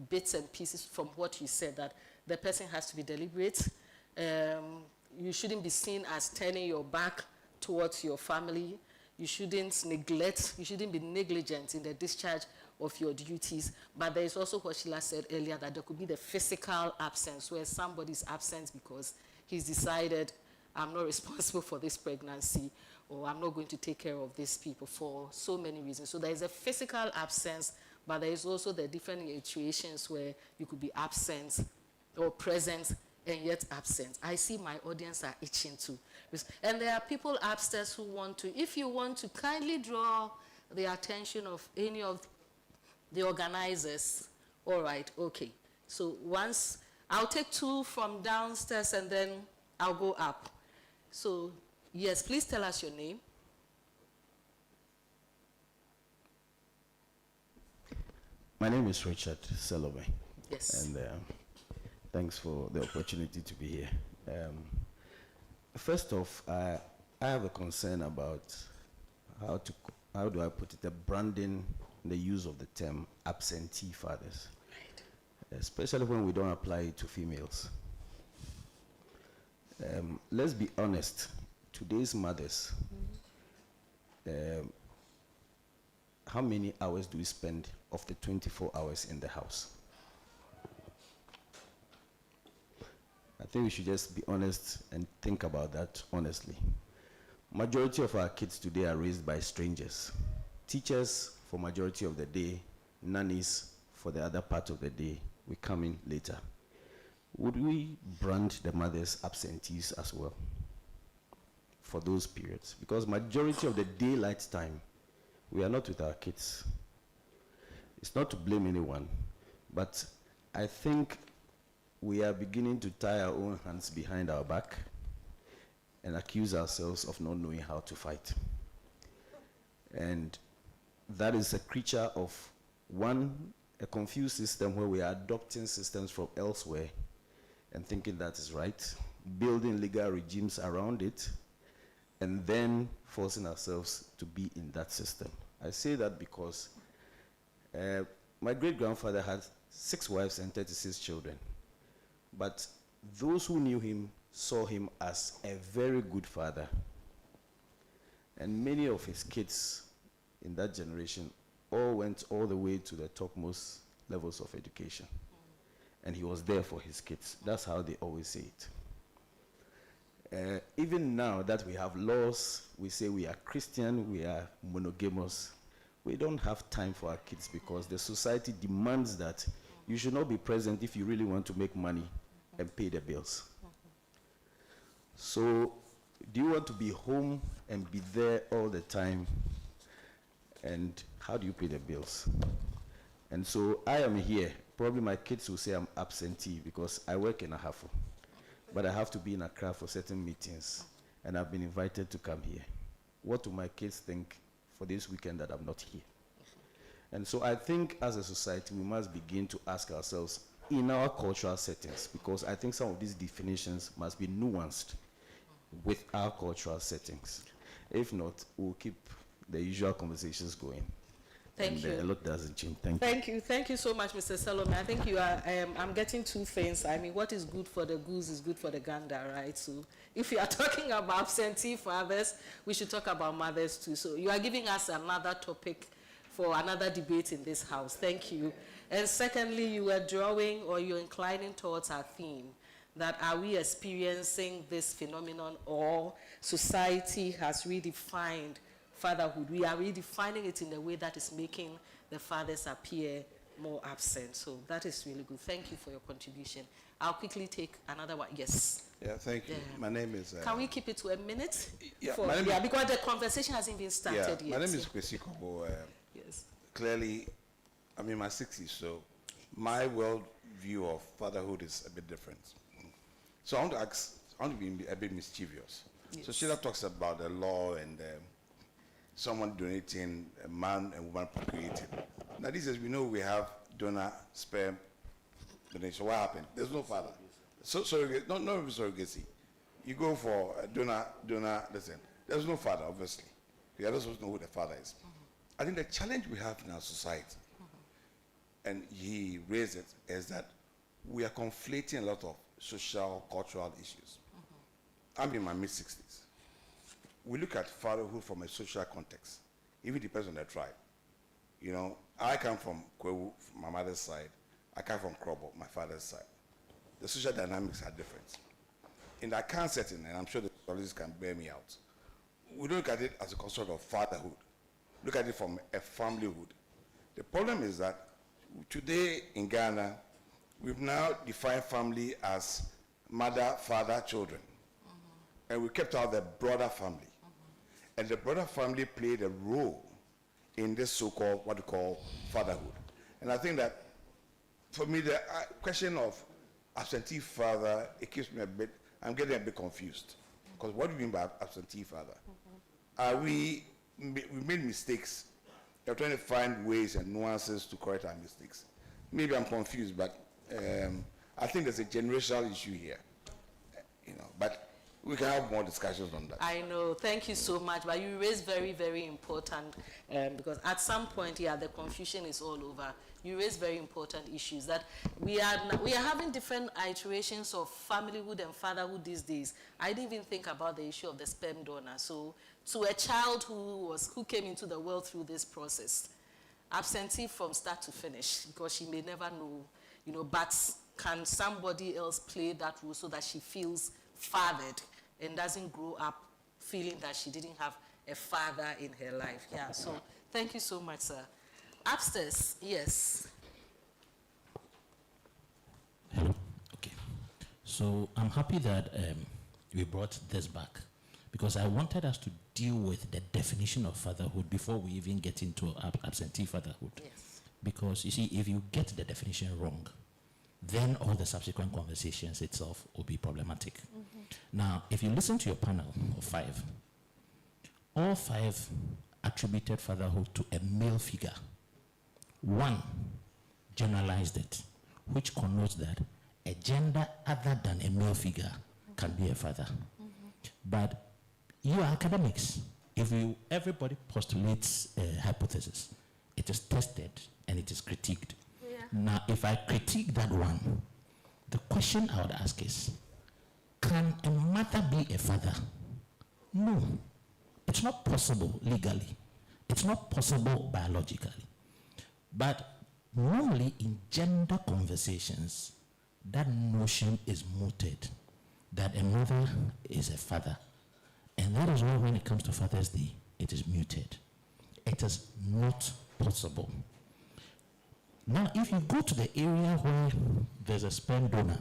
[SPEAKER 2] bits and pieces from what you said, that the person has to be deliberate. You shouldn't be seen as turning your back towards your family. You shouldn't be negligent in the discharge of your duties. But there is also what Sheila said earlier, that there could be the physical absence, where somebody is absent because he's decided, I'm not responsible for this pregnancy, or I'm not going to take care of these people for so many reasons. So there is a physical absence, but there is also the different situations where you could be absent or present and yet absent. I see my audience are itching too. And there are people upstairs who want to, if you want to kindly draw the attention of any of the organizers. All right, okay. So once, I'll take 2 from downstairs and then I'll go up. So, yes, please tell us your name.
[SPEAKER 9] My name is Richard Selome.
[SPEAKER 2] Yes.
[SPEAKER 9] And thanks for the opportunity to be here. First off, I have a concern about how do I put it, the branding, the use of the term absentee fathers, right, especially when we don't apply it to females. Let's be honest, today's mothers um, how many hours do we spend of the 24 hours in the house? I think we should just be honest and think about that honestly. Majority of our kids today are raised by strangers. Teachers for majority of the day, nannies for the other part of the day. We come in later. Would we brand the mothers absentees as well for those periods? Because majority of the daylight time, we are not with our kids. It's not to blame anyone, but I think we are beginning to tie our own hands behind our back and accuse ourselves of not knowing how to fight. And that is a creature of, one, a confused system where we are adopting systems from elsewhere and thinking that is right, building legal regimes around it, and then forcing ourselves to be in that system. I say that because my great-grandfather had 6 wives and 36 children. But those who knew him saw him as a very good father. And many of his kids in that generation all went all the way to the topmost levels of education. And he was there for his kids. That's how they always say it. Even now that we have laws, we say we are Christian, we are monogamous, we don't have time for our kids because the society demands that you should not be present if you really want to make money and pay the bills. So, do you want to be home and be there all the time? And how do you pay the bills? And so I am here. Probably my kids will say I'm absentee because I work in Ahafo. But I have to be in Accra for certain meetings. And I've been invited to come here. What do my kids think for this weekend that I'm not here? And so I think as a society, we must begin to ask ourselves in our cultural settings, because I think some of these definitions must be nuanced with our cultural settings. If not, we'll keep the usual conversations going.
[SPEAKER 2] Thank you.
[SPEAKER 9] A lot doesn't change.
[SPEAKER 2] Thank you so much, Mr. Salome. I think you are, I'm getting 2 things. I mean, what is good for the goose is good for the gander, right? So if you are talking about absentee fathers, we should talk about mothers too. So you are giving us another topic for another debate in this house. Thank you. And secondly, you were drawing or you're inclining towards our theme, that are we experiencing this phenomenon or society has redefined fatherhood? We are redefining it in a way that is making the fathers appear more absent. So that is really good. Thank you for your contribution. I'll quickly take another one. Yes.
[SPEAKER 11] Yeah, thank you. Yeah. My name is...
[SPEAKER 2] Can we keep it to a minute?
[SPEAKER 11] Yeah,
[SPEAKER 2] because the conversation hasn't been started yet.
[SPEAKER 11] My name is Kwesi Kobo.
[SPEAKER 2] Yes.
[SPEAKER 11] Clearly, I'm in my 60s, so my world view of fatherhood is a bit different. So I want to be a bit mischievous. Yes. So Sheila talks about the law and someone donating, a man and woman procreating. Now these days we know we have donor, sperm, donation. What happened? There's no father. So surrogate, not surrogacy. You go for a donor, listen, there's no father, obviously. You are not supposed to know who the father is. I think the challenge we have in our society, and he raised it, is that we are conflating a lot of social, cultural issues. I'm in my mid-60s. We look at fatherhood from a social context. Even depends on the tribe. You know, I come from Kwewu, from my mother's side. I come from Krobo, my father's side. The social dynamics are different. In that Akan setting, and I'm sure the sociologists can bear me out, we don't look at it as a construct of fatherhood. Look at it from a familyhood. The problem is that today in Ghana, we've now defined family as mother, father, children. And we kept out the broader family. And the broader family played a role in this so-called, what we call fatherhood. And I think that, for me, the question of absentee father, it keeps me a bit, I'm getting a bit confused. Because what do you mean by absentee father? Are we made mistakes. We're trying to find ways and nuances to correct our mistakes. Maybe I'm confused, but I think there's a generational issue here. You know, but we can have more discussions on that.
[SPEAKER 2] I know. Thank you so much. But you raised very, very important, because at some point, yeah, the confusion is all over. You raised very important issues that we are having different iterations of familyhood and fatherhood these days. I didn't even think about the issue of the sperm donor. So to a child who came into the world through this process, absentee from start to finish, because she may never know, but can somebody else play that role so that she feels fathered and doesn't grow up feeling that she didn't have a father in her life? Yeah, so thank you so much, sir. Upstairs, yes.
[SPEAKER 12] Hello. Okay. So I'm happy that we brought this back, because I wanted us to deal with the definition of fatherhood before we even get into absentee fatherhood.
[SPEAKER 2] Yes.
[SPEAKER 12] Because you see, if you get the definition wrong, then all the subsequent conversations itself will be problematic. Mm-hmm. Now, if you listen to your panel of 5, all 5 attributed fatherhood to a male figure. 1 generalized it, which connotes that a gender other than a male figure can be a father. Mm-hmm. But you are academics. If everybody postulates a hypothesis, it is tested and it is critiqued. Yeah. Now, if I critique that one, the question I would ask is, can a mother be a father? No. It's not possible legally. It's not possible biologically. But normally in gender conversations, that notion is mooted, that a mother is a father. And that is why when it comes to Father's Day, it is muted. It is not possible. Now, if you go to the area where there's a sperm donor,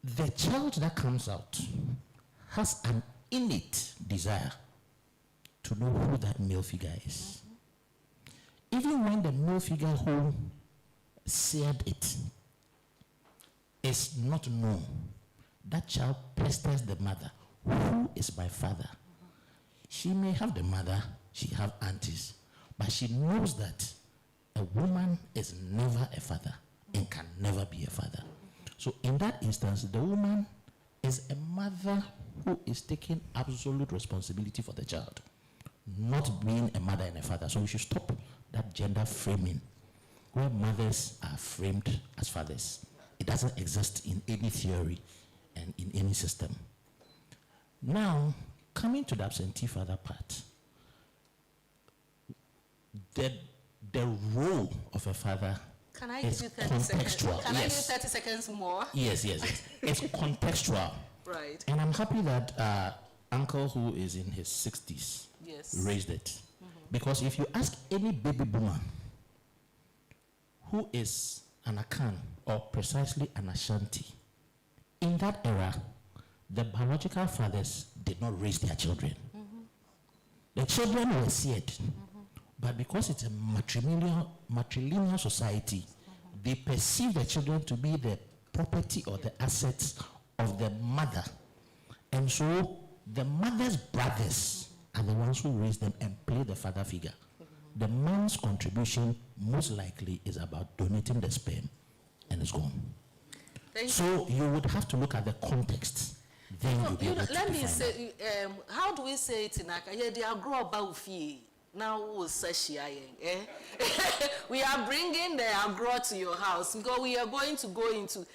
[SPEAKER 12] the child that comes out has an innate desire to know who that male figure is. Mm-hmm. Even when the male figure who said it is not known, that child pesters the mother. Who is my father? Mm-hmm. She may have the mother, she have aunties, but she knows that a woman is never a father and can never be a father. Mm-hmm. So in that instance, the woman is a mother who is taking absolute responsibility for the child, not being a mother and a father. So we should stop that gender framing where mothers are framed as fathers. It doesn't exist in any theory and in any system. Now, coming to the absentee father part, the role of a father
[SPEAKER 2] Can I
[SPEAKER 12] is
[SPEAKER 2] give you 30 seconds?
[SPEAKER 12] contextual.
[SPEAKER 2] Can
[SPEAKER 12] Yes.
[SPEAKER 2] I give 30 seconds more?
[SPEAKER 12] Yes. It's contextual.
[SPEAKER 2] Right.
[SPEAKER 12] And I'm happy that uncle who is in his 60s
[SPEAKER 2] Yes.
[SPEAKER 12] raised it. Mm-hmm. Because if you ask any baby boomer who is an Akan or precisely an Ashanti, in that era, the biological fathers did not raise their children. Mm-hmm. The children were seared. Mm-hmm. But because it's a matrilineal society, mm-hmm. they perceive the children to be the property or the assets of the mother. And so the mother's brothers are the ones who raise them and play the father figure. Mm-hmm. The man's contribution most likely is about donating the sperm and it's gone. So you would have to look at the context. Then you'll be able to
[SPEAKER 2] let me say, how do we say it in Aka? Yeah, they are grow about fee. Now we are bringing the agro to your house because we are going to go into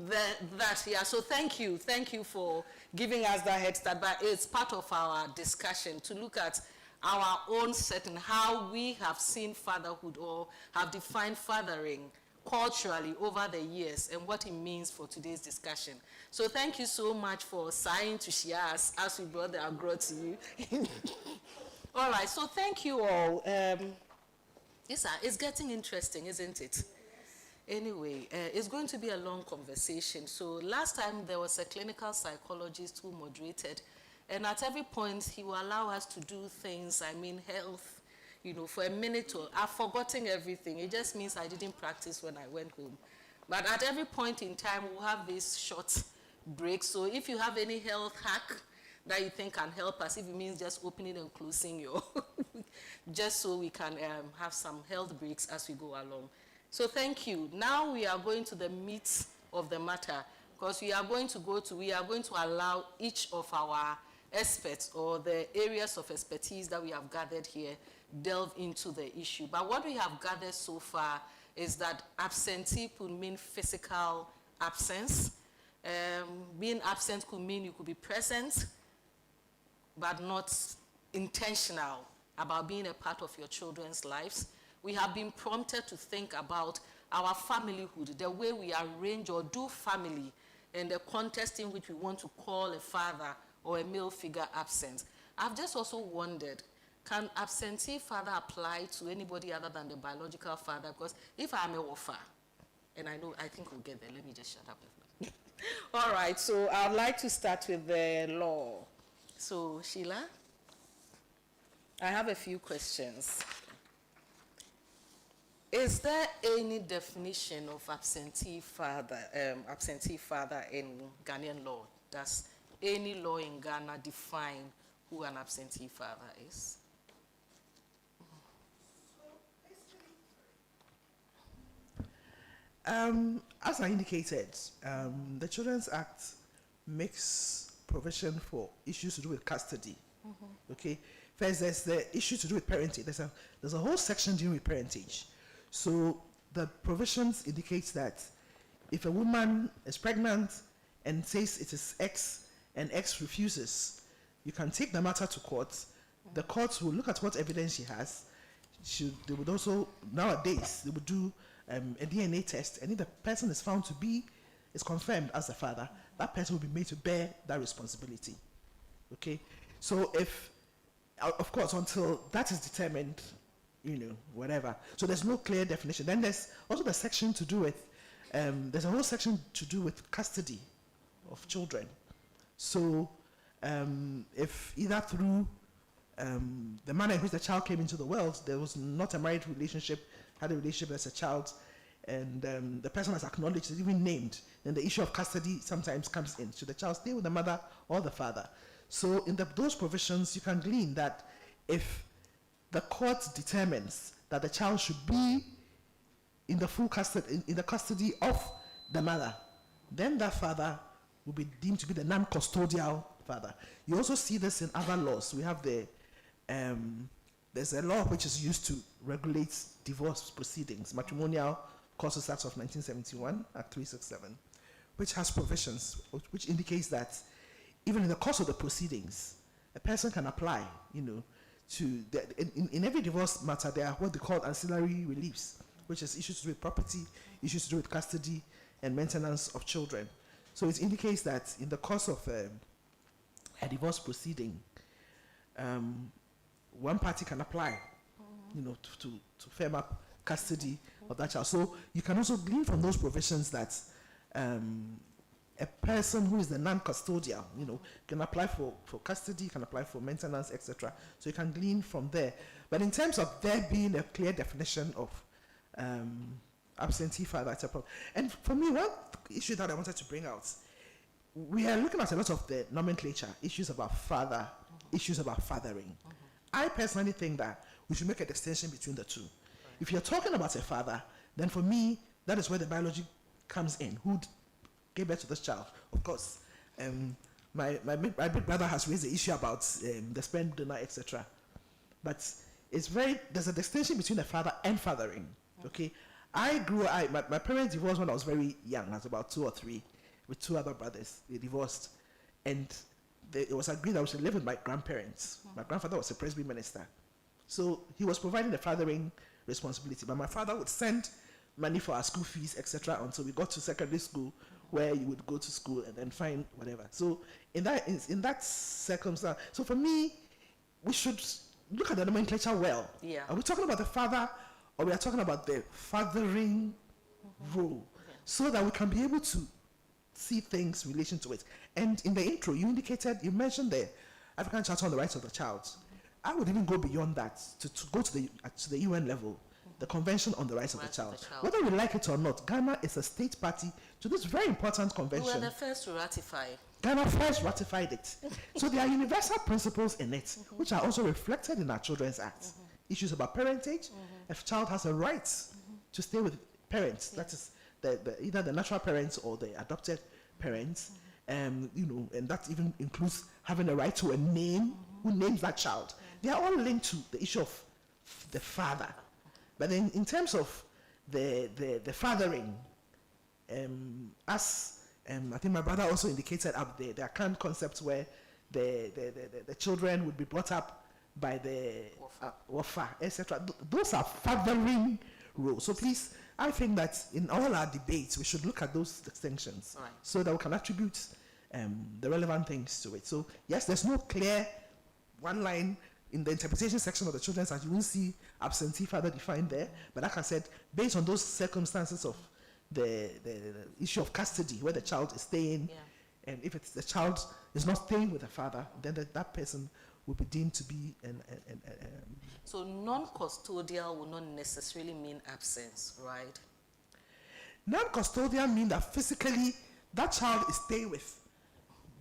[SPEAKER 2] that here. So thank you for giving us that head start. But it's part of our discussion to look at our own setting, how we have seen fatherhood or have defined fathering culturally over the years and what it means for today's discussion. So thank you so much for sighing to share us as we brought the agro to you. All right, so thank you all. It's getting interesting, isn't it? Anyway, it's going to be a long conversation. So last time there was a clinical psychologist who moderated, and at every point he will allow us to do things, health, for a minute or I've forgotten everything. It just means I didn't practice when I went home. But at every point in time, we'll have this short break. So if you have any health hack that you think can help us, if it means just opening and closing your, just so we can have some health breaks as we go along. So thank you. Now we are going to the meat of the matter, because we are going to allow each of our experts or the areas of expertise that we have gathered here delve into the issue. But what we have gathered so far is that absentee could mean physical absence. Being absent could mean you could be present, but not intentional about being a part of your children's lives. We have been prompted to think about our familyhood, the way we arrange or do family, and the context in which we want to call a father or a male figure absent. I've just also wondered, can absentee father apply to anybody other than the biological father? Because if I'm a wafa, and I think we'll get there. Let me just shut up. All right, so I'd like to start with the law. So, Sheila, I have a few questions. Is there any definition of absentee father in Ghanaian law? Does any law in Ghana define who an absentee father is?
[SPEAKER 7] As I indicated, the Children's Act makes provision for issues to do with custody. Okay, first there's the issue to do with parentage. There's a whole section dealing with parentage. So the provisions indicates that if a woman is pregnant and says it is X and X refuses, you can take the matter to court. The courts will look at what evidence she has. They would also, nowadays, they would do a DNA test, and if the person is found to be, is confirmed as the father, that person will be made to bear that responsibility. Okay? So if, of course, until that is determined, whatever. So there's no clear definition. Then there's also the section to do with, there's a whole section to do with custody of children. So if either through the manner in which the child came into the world, there was not a married relationship, had a relationship as a child, and the person has acknowledged, is even named, then the issue of custody sometimes comes in. Should the child stay with the mother or the father? So in those provisions, you can glean that if the court determines that the child should be in the full custody, in the custody of the mother, then that father will be deemed to be the non-custodial father. You also see this in other laws. We have there's a law which is used to regulate divorce proceedings, Matrimonial Causes Act of 1971, Act 367, which has provisions which indicates that even in the course of the proceedings, a person can apply, in every divorce matter, there are what they call ancillary reliefs, which is issues to do with property, issues to do with custody and maintenance of children. So it indicates that in the course of a divorce proceeding, one party can apply, to firm up custody of that child. So you can also glean from those provisions that a person who is the non-custodial, can apply for custody, can apply for maintenance, etc. So you can glean from there. But in terms of there being a clear definition of absentee father, it's a problem. And for me, one issue that I wanted to bring out, we are looking at a lot of the nomenclature, issues about father, issues about fathering. I personally think that we should make a distinction between the two. If you're talking about a father, then for me, that is where the biology comes in. Who gave birth to this child? Of course, my big brother has raised the issue about the sperm donor, etc. But there's a distinction between a father and fathering. Okay, my parents divorced when I was very young. I was about 2 or 3, with 2 other brothers. They divorced, and it was agreed that I should live with my grandparents. My grandfather was a Presby minister, so he was providing the fathering responsibility. But my father would send money for our school fees, etc., until we got to secondary school, where you would go to school and then find whatever. So in that circumstance, so for me, we should look at the nomenclature well.
[SPEAKER 2] Yeah.
[SPEAKER 7] Are we talking about the father, or we are talking about the fathering role, so that we can be able to see things in relation to it? And in the intro, you mentioned the African Charter on the Rights of the Child. I would even go beyond that to go to the UN level, the Convention on the Rights of the Child. Whether we like it or not, Ghana is a state party to this very important convention.
[SPEAKER 2] We were the first to ratify.
[SPEAKER 7] Ghana first ratified it. So there are universal principles in it, which are also reflected in our Children's Act. Issues about parentage. If a child has a right to stay with parents, that is either the natural parents or the adopted parents, you know, and that even includes having a right to a name, who names that child. They are all linked to the issue of the father. But then in terms of the fathering, as I think my brother also indicated up there, there are kind of concepts where the children would be brought up by the wafa, etc. Those are fathering roles. So please, I think that in all our debates, we should look at those distinctions,
[SPEAKER 2] Right.
[SPEAKER 7] so that we can attribute the relevant things to it. So yes, there's no clear one line in the interpretation section of the Children's Act. You won't see absentee father defined there. But like I said, based on those circumstances of the issue of custody, where the child is staying, and if it's the child is not staying with the father, then that person will be deemed to be
[SPEAKER 2] So non-custodial will not necessarily mean absence, right?
[SPEAKER 7] non-custodial mean that physically that child is staying with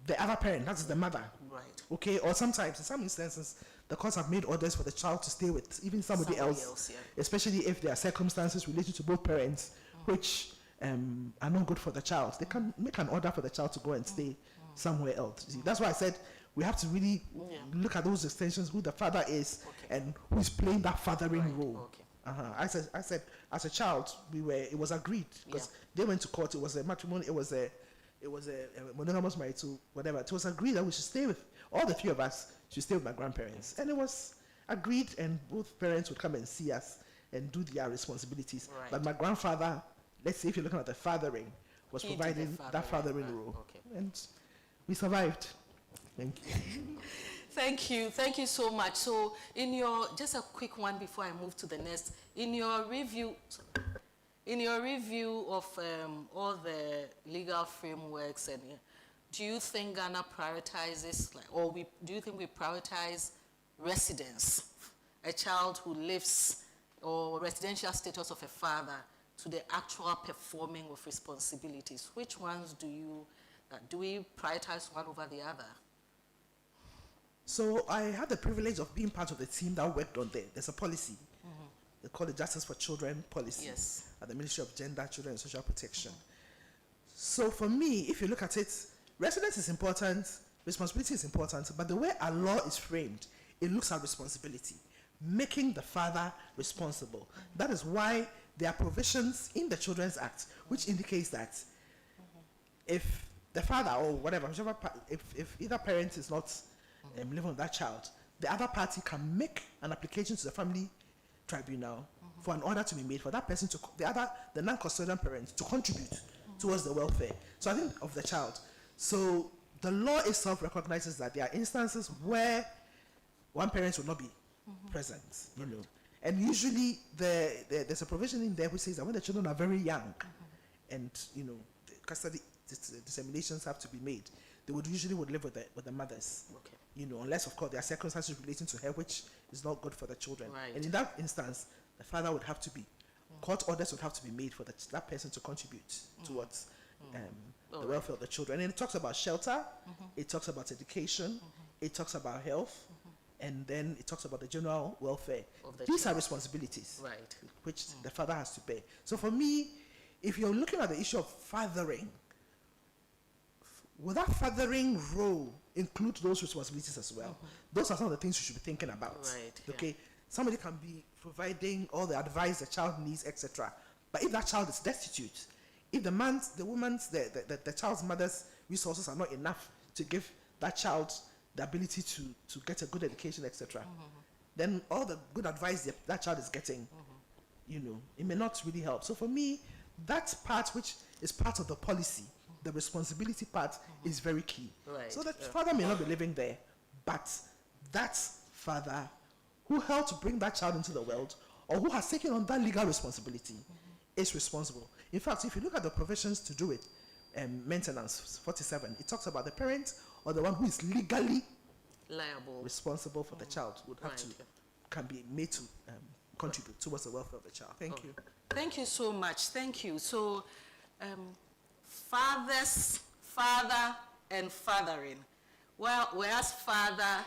[SPEAKER 7] the other parent, that is the mother.
[SPEAKER 2] Right.
[SPEAKER 7] Okay, or sometimes, in some instances, the courts have made orders for the child to stay with even somebody else, especially if there are circumstances related to both parents, which are not good for the child. They can make an order for the child to go and stay somewhere else. You see, that's why I said we have to really look at those distinctions, who the father is and who is playing that fathering role. I said, as a child, it was agreed, because they went to court. It was a matrimony. It was a monogamous marriage to whatever. It was agreed that we should stay with, all the three of us should stay with my grandparents, and it was agreed, and both parents would come and see us and do their responsibilities.
[SPEAKER 2] Right.
[SPEAKER 7] But my grandfather, let's say if you're looking at the fathering, was providing that fathering role, and we survived. Thank you.
[SPEAKER 2] Thank you so much. So just a quick one before I move to the next. In your review of all the legal frameworks, and do you think Ghana prioritizes, do you think we prioritize residence, a child who lives, or residential status of a father, to the actual performing of responsibilities? Which ones do we prioritize one over the other?
[SPEAKER 7] So I had the privilege of being part of the team that worked on there's a policy. They call it Justice for Children policy at the Ministry of Gender, Children and Social Protection. So for me, if you look at it, residence is important, responsibility is important, but the way our law is framed, it looks at responsibility, making the father responsible. That is why there are provisions in the Children's Act which indicates that if the father or whatever, if either parent is not living with that child, the other party can make an application to the family tribunal for an order to be made for that person the non-custodial parent to contribute towards the welfare. So I think of the child. So the law itself recognizes that there are instances where one parent will not be present, you know. And usually there's a provision in there which says that when the children are very young and, you know, the custody disseminations have to be made, they would usually live with the mothers. You know, unless of course there are circumstances relating to her which is not good for the children.
[SPEAKER 2] Right.
[SPEAKER 7] And in that instance, the father would have to be, court orders would have to be made for that person to contribute towards the welfare of the children. And it talks about shelter, it talks about education, it talks about health, and then it talks about the general welfare. These are responsibilities which the father has to pay. So for me, if you're looking at the issue of fathering, will that fathering role include those responsibilities as well? Those are some of the things you should be thinking about. Okay, somebody can be providing all the advice the child needs, etc. But if that child is destitute, if the child's mother's resources are not enough to give that child the ability to get a good education, etc., then all the good advice that child is getting, you know, it may not really help. So for me, that part which is part of the policy, the responsibility part, is very key. So that father may not be living there, but that father who helped to bring that child into the world, or who has taken on that legal responsibility, is responsible. In fact, if you look at the provisions to do it, maintenance 47, it talks about the parent or the one who is legally
[SPEAKER 2] liable,
[SPEAKER 7] responsible for the child would have can be made to contribute towards the welfare of the child. Thank you.
[SPEAKER 2] Thank you so much. Thank you. So, father and fathering. Well, whereas father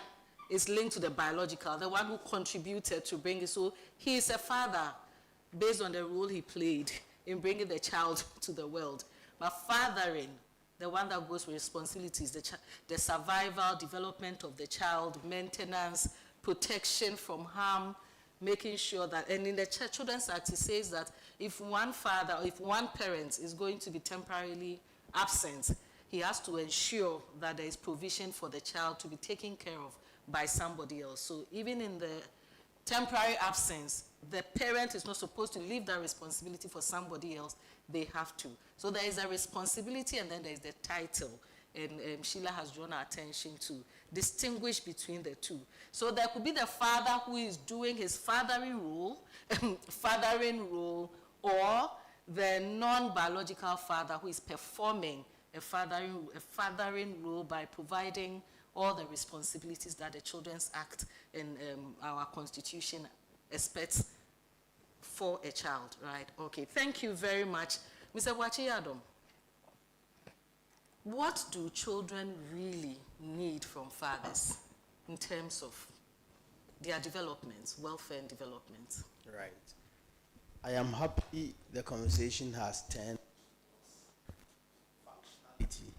[SPEAKER 2] is linked to the biological, the one who contributed to bring it. So he is a father based on the role he played in bringing the child to the world. But fathering, the one that goes with responsibilities, the survival, development of the child, maintenance, protection from harm, making sure that, and in the Children's Act, it says that if one father or if one parent is going to be temporarily absent, he has to ensure that there is provision for the child to be taken care of by somebody else. So even in the temporary absence, the parent is not supposed to leave that responsibility for somebody else. They have to. So there is a responsibility, and then there is the title. And Sheila has drawn our attention to distinguish between the two. So there could be the father who is doing his fathering role, or the non-biological father who is performing a fathering role by providing all the responsibilities that the Children's Act and our Constitution expects for a child, right? Okay, thank you very much. Mr. Wachiyadom, what do children really need from fathers in terms of their development, welfare and development?
[SPEAKER 4] Right. I am happy the conversation has turned functionality.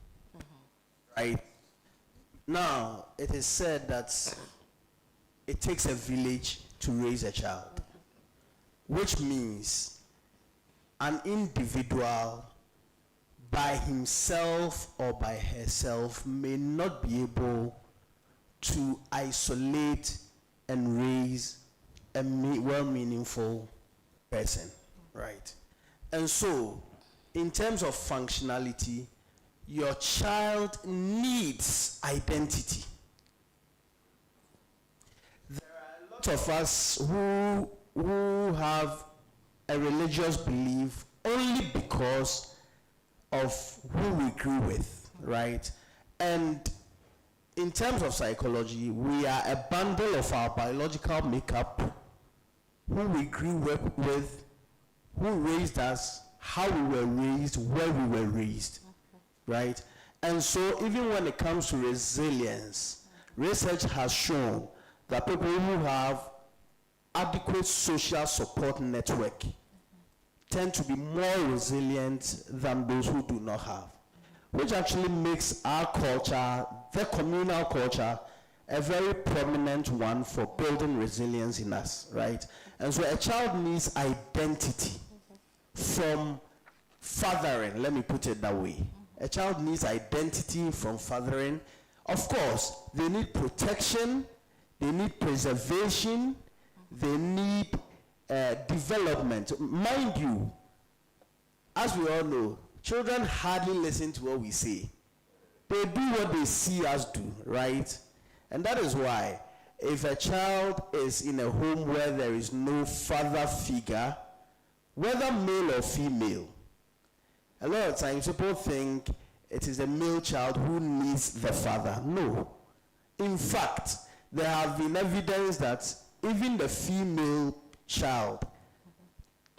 [SPEAKER 4] Right. Now, it is said that it takes a village to raise a child, which means an individual by himself or by herself may not be able to isolate and raise a well-meaningful person, right? And so, in terms of functionality, your child needs identity. There are a lot of us who have a religious belief only because of who we grew with, right? And in terms of psychology, we are a bundle of our biological makeup, who we grew up with, who raised us, how we were raised, where we were raised, right? And so even when it comes to resilience, research has shown that people who have adequate social support network tend to be more resilient than those who do not have, which actually makes our culture, the communal culture, a very prominent one for building resilience in us, right? And so a child needs identity from fathering, let me put it that way. A child needs identity from fathering. Of course, they need protection, they need preservation, they need development. Mind you, as we all know, children hardly listen to what we say. They do what they see us do, right? And that is why if a child is in a home where there is no father figure, whether male or female, a lot of times people think it is the male child who needs the father. No. In fact, there have been evidence that even the female child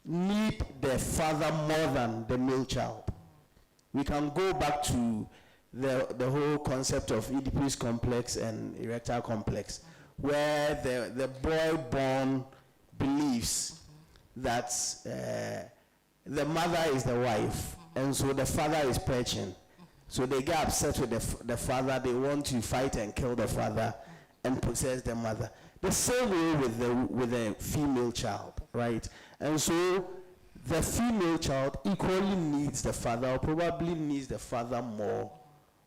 [SPEAKER 4] need the father more than the male child. We can go back to the whole concept of Oedipus complex and erectile complex, where the boy born believes that the mother is the wife, and so the father is perching. So they get upset with the father, they want to fight and kill the father and possess the mother. The same way with the female child, right? And so the female child equally needs the father, or probably needs the father more,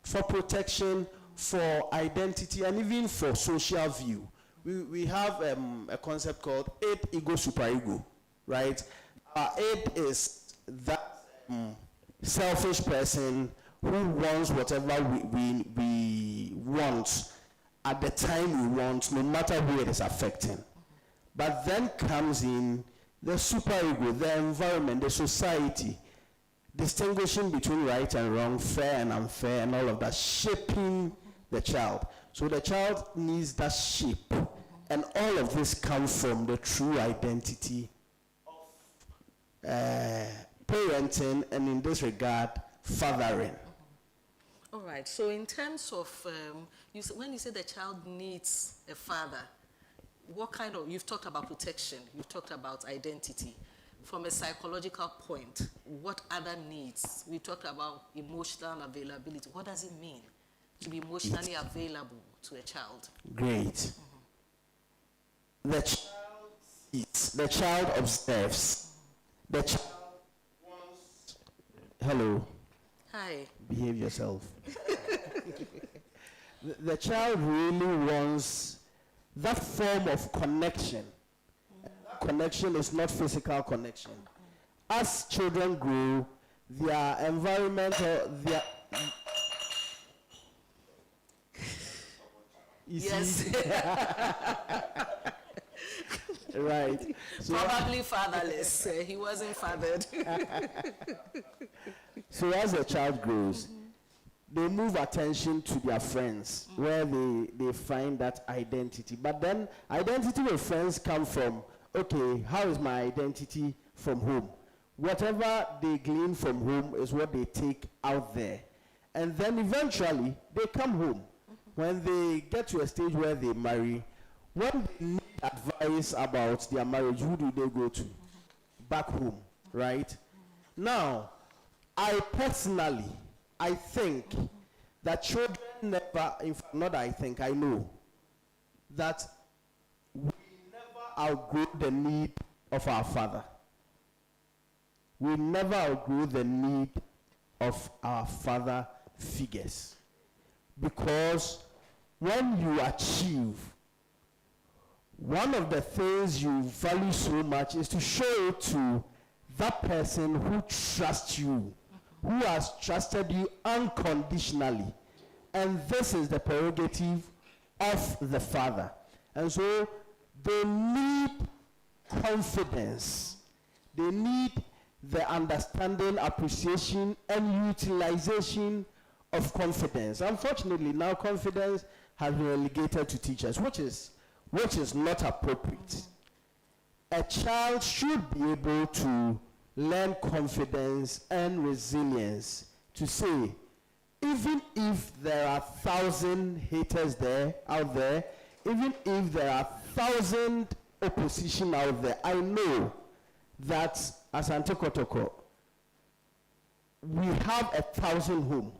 [SPEAKER 4] for protection, for identity, and even for social view. We have a concept called id, ego, superego, right? Id is that selfish person who wants whatever we want at the time we want, no matter who it is affecting. But then comes in the superego, the environment, the society, distinguishing between right and wrong, fair and unfair, and all of that, shaping the child. So the child needs that shape, and all of this comes from the true identity of parenting, and in this regard, fathering.
[SPEAKER 2] All right, so in terms of, when you say the child needs a father, what kind of, you've talked about protection, you've talked about identity. from a psychological point, what other needs? We talked about emotional availability. What does it mean to be emotionally available to a child?
[SPEAKER 4] Great. The child sees, the child observes, the child wants. Hello.
[SPEAKER 2] Hi.
[SPEAKER 4] Behave yourself. The child really wants that form of connection. That connection is not physical connection. As children grow, their environment or their
[SPEAKER 2] yes.
[SPEAKER 4] Right. So
[SPEAKER 2] probably fatherless. He wasn't fathered.
[SPEAKER 4] So as a child grows, they move attention to their friends, where they find that identity. But then identity with friends come from, okay, how is my identity from home? Whatever they glean from home is what they take out there. And then eventually, they come home. When they get to a stage where they marry, when they need advice about their marriage, who do they go to? Back home, right? Now, I personally, I think that children never, in fact, not I think, I know, that we never outgrow the need of our father. We never outgrow the need of our father figures. Because when you achieve, one of the things you value so much is to show it to that person who trusts you, who has trusted you unconditionally. And this is the prerogative of the father. And so they need confidence. They need the understanding, appreciation, and utilization of confidence. Unfortunately, now confidence has been relegated to teachers, which is not appropriate. A child should be able to learn confidence and resilience to say, even if there are 1,000 haters out there, even if there are 1,000 opposition out there, I know that as Antekotoko, we have 1,000 home.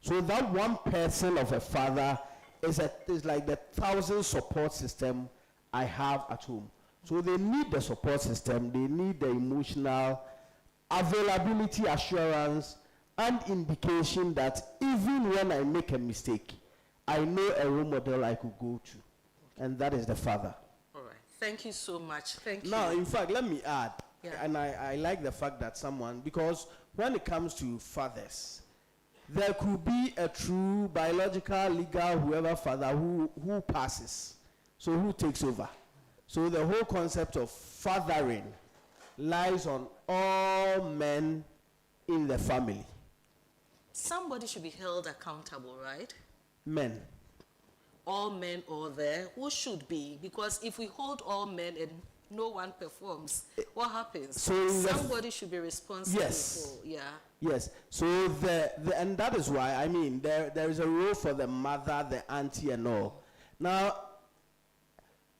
[SPEAKER 4] So that one person of a father is like the 1,000 support system I have at home. So they need the support system, they need the emotional availability, assurance, and indication that even when I make a mistake, I know a role model I could go to. And that is the father.
[SPEAKER 2] All right. Thank you so much. Thank you.
[SPEAKER 4] Now, in fact, let me add,
[SPEAKER 2] Yeah.
[SPEAKER 4] and I like the fact that someone, because when it comes to fathers, there could be a true biological, legal, whoever father who passes. So who takes over? So the whole concept of fathering lies on all men in the family.
[SPEAKER 2] Somebody should be held accountable, right?
[SPEAKER 4] Men.
[SPEAKER 2] All men or there, who should be? Because if we hold all men and no one performs, what happens?
[SPEAKER 4] So
[SPEAKER 2] somebody should be responsible
[SPEAKER 4] yes.
[SPEAKER 2] for, yeah.
[SPEAKER 4] Yes. So and that is why, I mean, there is a role for the mother, the auntie, and all. Now,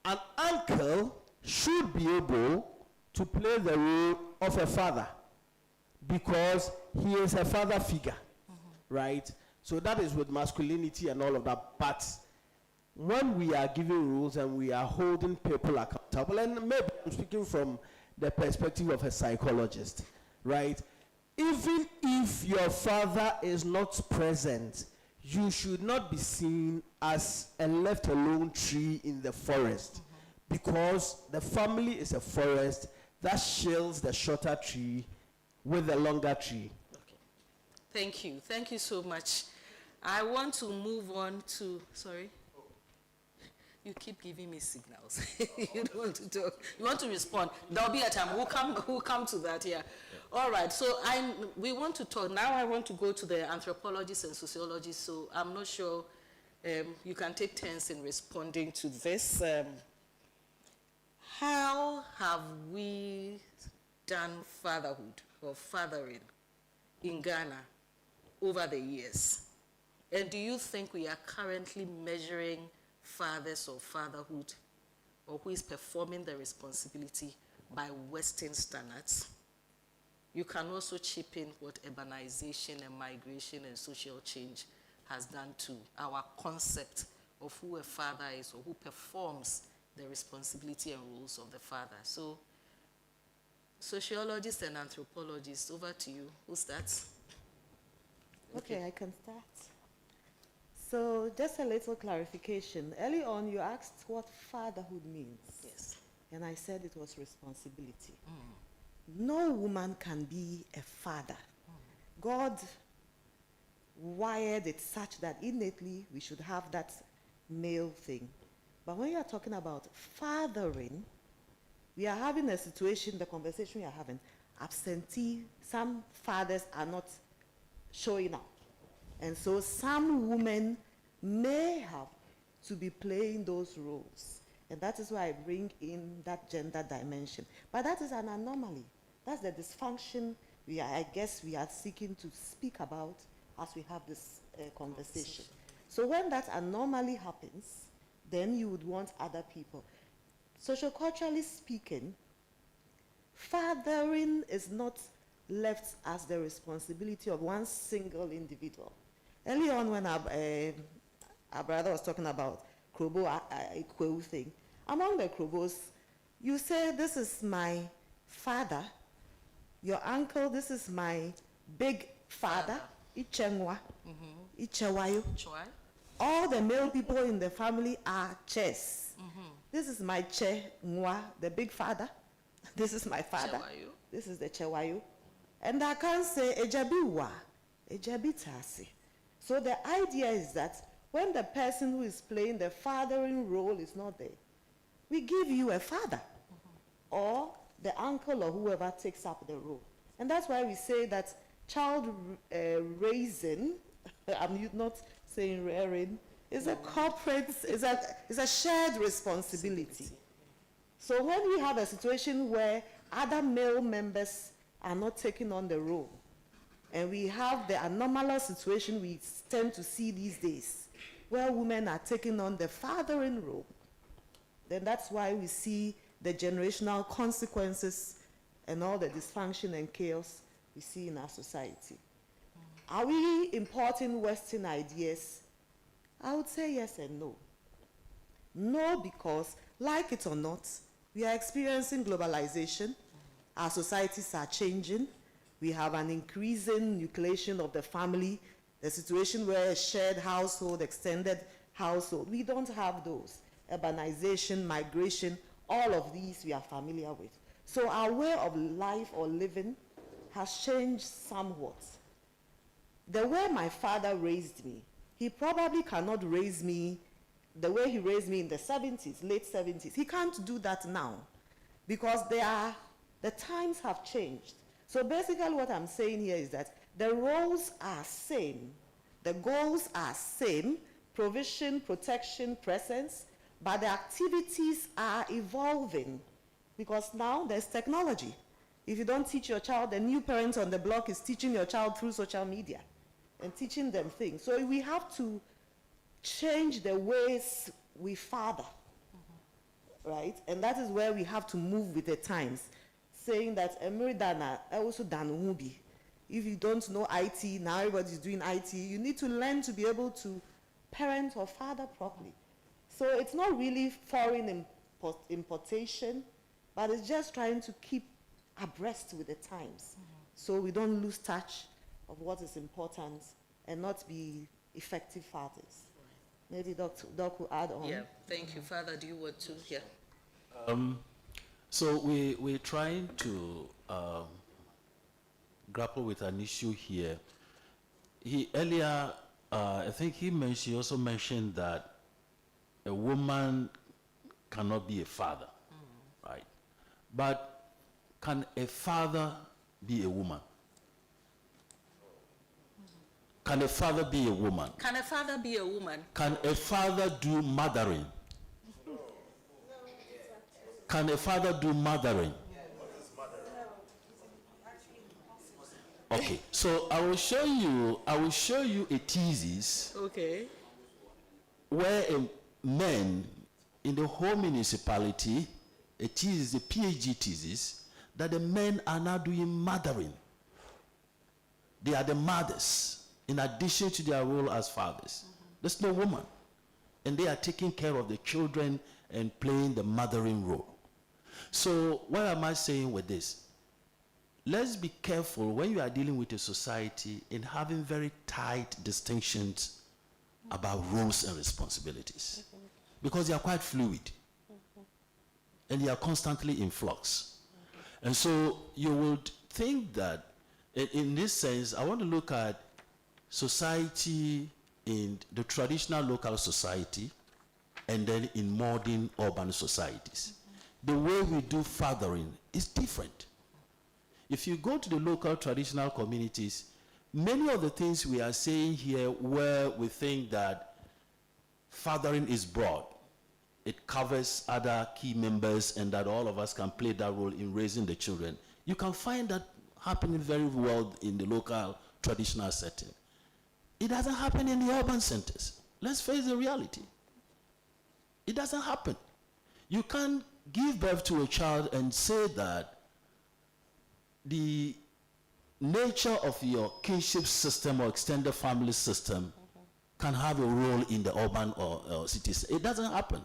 [SPEAKER 4] an uncle should be able to play the role of a father because he is a father figure, right? So that is with masculinity and all of that. But when we are giving rules and we are holding people accountable, and maybe I'm speaking from the perspective of a psychologist, right? Even if your father is not present, you should not be seen as a left alone tree in the forest, because the family is a forest that shields the shorter tree with the longer tree.
[SPEAKER 2] Okay. Thank you. Thank you so much. I want to move on to, sorry. You keep giving me signals. You don't want to talk. You want to respond. There'll be a time. We'll come to that here. Yeah. All right. So we want to talk. Now I want to go to the anthropologists and sociologists. So I'm not sure you can take turns in responding to this. How have we done fatherhood or fathering in Ghana over the years? And do you think we are currently measuring fathers or fatherhood, or who is performing the responsibility by Western standards. You can also chip in what urbanization and migration and social change has done to our concept of who a father is or who performs the responsibility and roles of the father. So, sociologists and anthropologists, over to you. Who starts?
[SPEAKER 6] Okay, I can start. So, just a little clarification. Early on, you asked what fatherhood means.
[SPEAKER 2] Yes.
[SPEAKER 6] And I said it was responsibility. No woman can be a father. God wired it such that innately we should have that male thing. But when you are talking about fathering, we are having a situation, the conversation we are having, absentee, some fathers are not showing up. And so some women may have to be playing those roles. And that is why I bring in that gender dimension. But that is an anomaly. That's the dysfunction I guess we are seeking to speak about as we have this conversation. So when that anomaly happens, then you would want other people. Socioculturally speaking, fathering is not left as the responsibility of one single individual. Early on when our brother was talking about Krobo Ikwewu thing, among the Krobos, you say, this is my father, your uncle, this is my big father, Ichengwa, Ichewayo. All the male people in the family are Ches. This is my Che Ngwa, the big father. This is my father.
[SPEAKER 2] Chewayo.
[SPEAKER 6] This is the Chewayo. And I can't say Ejabiwa, Ejabitasi. So the idea is that when the person who is playing the fathering role is not there, we give you a father or the uncle or whoever takes up the role. And that's why we say that child raising, I'm not saying rearing, is a corporate, is a shared responsibility. So when we have a situation where other male members are not taking on the role, and we have the anomalous situation we tend to see these days, where women are taking on the fathering role, then that's why we see the generational consequences and all the dysfunction and chaos we see in our society. Are we importing Western ideas? I would say yes and no. No, because like it or not, we are experiencing globalization. Our societies are changing. We have an increasing nucleation of the family, the situation where a shared household, extended household, we don't have those. Urbanization, migration, all of these we are familiar with. So our way of life or living has changed somewhat. The way my father raised me, he probably cannot raise me the way he raised me in the 70s, late 70s. He can't do that now because the times have changed. So basically what I'm saying here is that the roles are same, the goals are same, provision, protection, presence, but the activities are evolving because now there's technology. If you don't teach your child, the new parent on the block is teaching your child through social media and teaching them things. So we have to change the ways we father, right? And that is where we have to move with the times, saying that Emeridana also Danubi. If you don't know IT, now everybody's doing IT, you need to learn to be able to parent or father properly. So it's not really foreign importation, but it's just trying to keep abreast with the times so we don't lose touch of what is important and not be effective fathers. Maybe Doc will add on.
[SPEAKER 2] Yeah, thank you. Father, do you want to hear?
[SPEAKER 8] So we're trying to grapple with an issue here. He earlier, I think he also mentioned that a woman cannot be a father, right? But can a father be a woman? Can a father be a woman?
[SPEAKER 2] Can a father be a woman?
[SPEAKER 8] Can a father do mothering? Can a father do mothering? Okay, so I will show you a thesis.
[SPEAKER 2] Okay.
[SPEAKER 8] Where a man in the whole municipality, a thesis, a PhD thesis, that the men are now doing mothering. They are the mothers, in addition to their role as fathers. There's no woman. And they are taking care of the children and playing the mothering role. So what am I saying with this? Let's be careful when you are dealing with a society in having very tight distinctions about roles and responsibilities. Because they are quite fluid. And they are constantly in flux. And so you would think that in this sense, I want to look at society in the traditional local society and then in modern urban societies. The way we do fathering is different. If you go to the local traditional communities, many of the things we are saying here where we think that fathering is broad, it covers other key members and that all of us can play that role in raising the children, you can find that happening very well in the local traditional setting. It doesn't happen in the urban centers. Let's face the reality. It doesn't happen. You can't give birth to a child and say that the nature of your kinship system or extended family system can have a role in the urban or cities. It doesn't happen.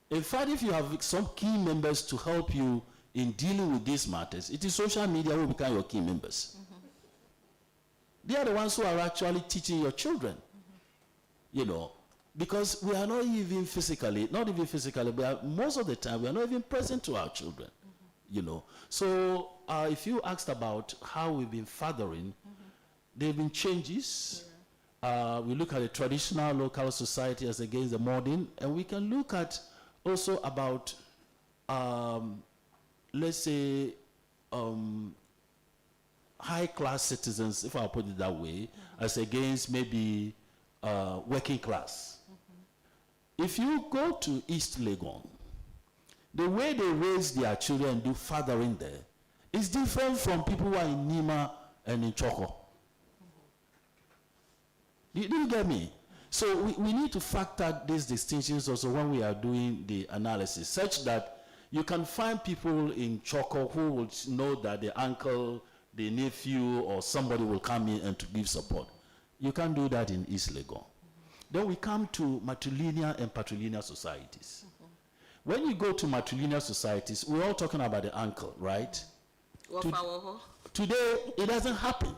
[SPEAKER 8] In fact, if you have some key members to help you in dealing with these matters, it is social media who become your key members. They are the ones who are actually teaching your children. You know, because we are not even physically, but most of the time we are not even present to our children. You know, so if you asked about how we've been fathering, there have been changes. We look at the traditional local society as against the modern, and we can look at also about, let's say, high-class citizens, if I put it that way, as against maybe working class. If you go to East Legon, the way they raise their children and do fathering there is different from people who are in Nima and in Choco. Do you get me? So we need to factor these distinctions also when we are doing the analysis, such that you can find people in Choco who would know that the uncle, the nephew, or somebody will come in and to give support. You can't do that in East Legon. Then we come to matrilineal and patrilineal societies. When you go to matrilineal societies, we're all talking about the uncle, right? Today, it doesn't happen.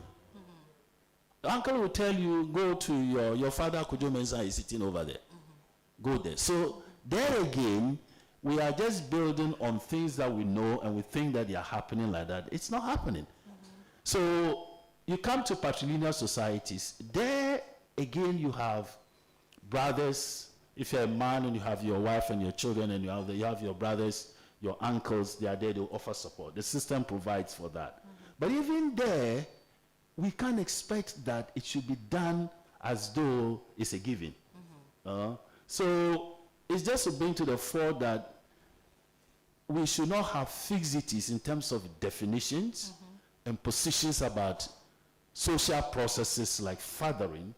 [SPEAKER 8] The uncle will tell you, go to your father, Kujo Mensah is sitting over there. Go there. So there again, we are just building on things that we know and we think that they are happening like that. It's not happening. So you come to patrilineal societies. There again, you have brothers. If you're a man and you have your wife and your children and you have your brothers, your uncles, they are there to offer support. The system provides for that. But even there, we can't expect that it should be done as though it's a given. So it's just to bring to the fore that we should not have fixities in terms of definitions and positions about social processes like fathering,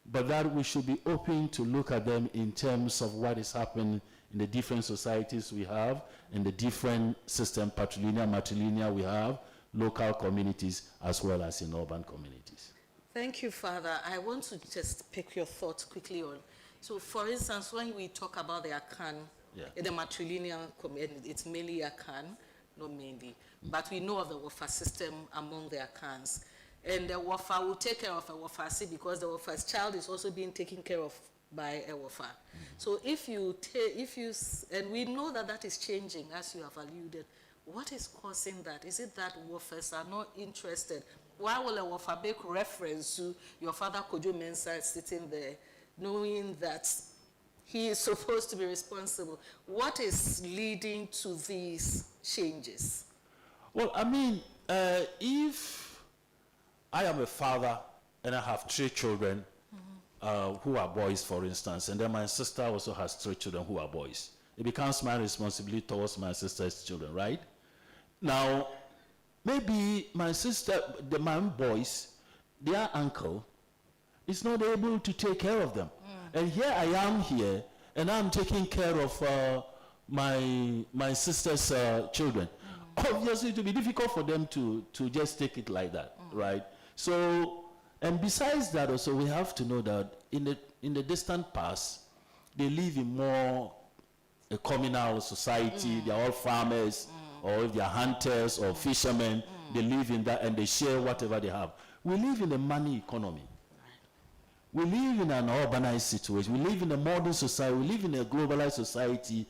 [SPEAKER 8] but that we should be open to look at them in terms of what is happening in the different societies we have, in the different system, patrilineal, matrilineal we have, local communities, as well as in urban communities.
[SPEAKER 2] Thank you, Father. I want to just pick your thoughts quickly on. So, for instance, when we talk about the Akan, in the matrilineal community, it's mainly Akan, not mainly. But we know of the Wafa system among the Akans. And the Wafa will take care of a Wafasi because the Wafa's child is also being taken care of by a Wafa. So and we know that that is changing, as you have alluded. What is causing that? Is it that Wafas are not interested? Why will a Wafa make reference to your father Kojo Mensah sitting there, knowing that he is supposed to be responsible? What is leading to these changes?
[SPEAKER 8] Well, I mean, if I am a father and I have 3 children who are boys, for instance, and then my sister also has 3 children who are boys, it becomes my responsibility towards my sister's children, right? Now, maybe my sister, my boys, their uncle is not able to take care of them. And here I am here, and I'm taking care of my sister's children. Obviously, it will be difficult for them to just take it like that, right? So, and besides that, also we have to know that in the distant past, they live in more a communal society. They are all farmers, or if they are hunters or fishermen, they live in that and they share whatever they have. We live in a money economy. We live in an urbanized situation. We live in a modern society. We live in a globalized society.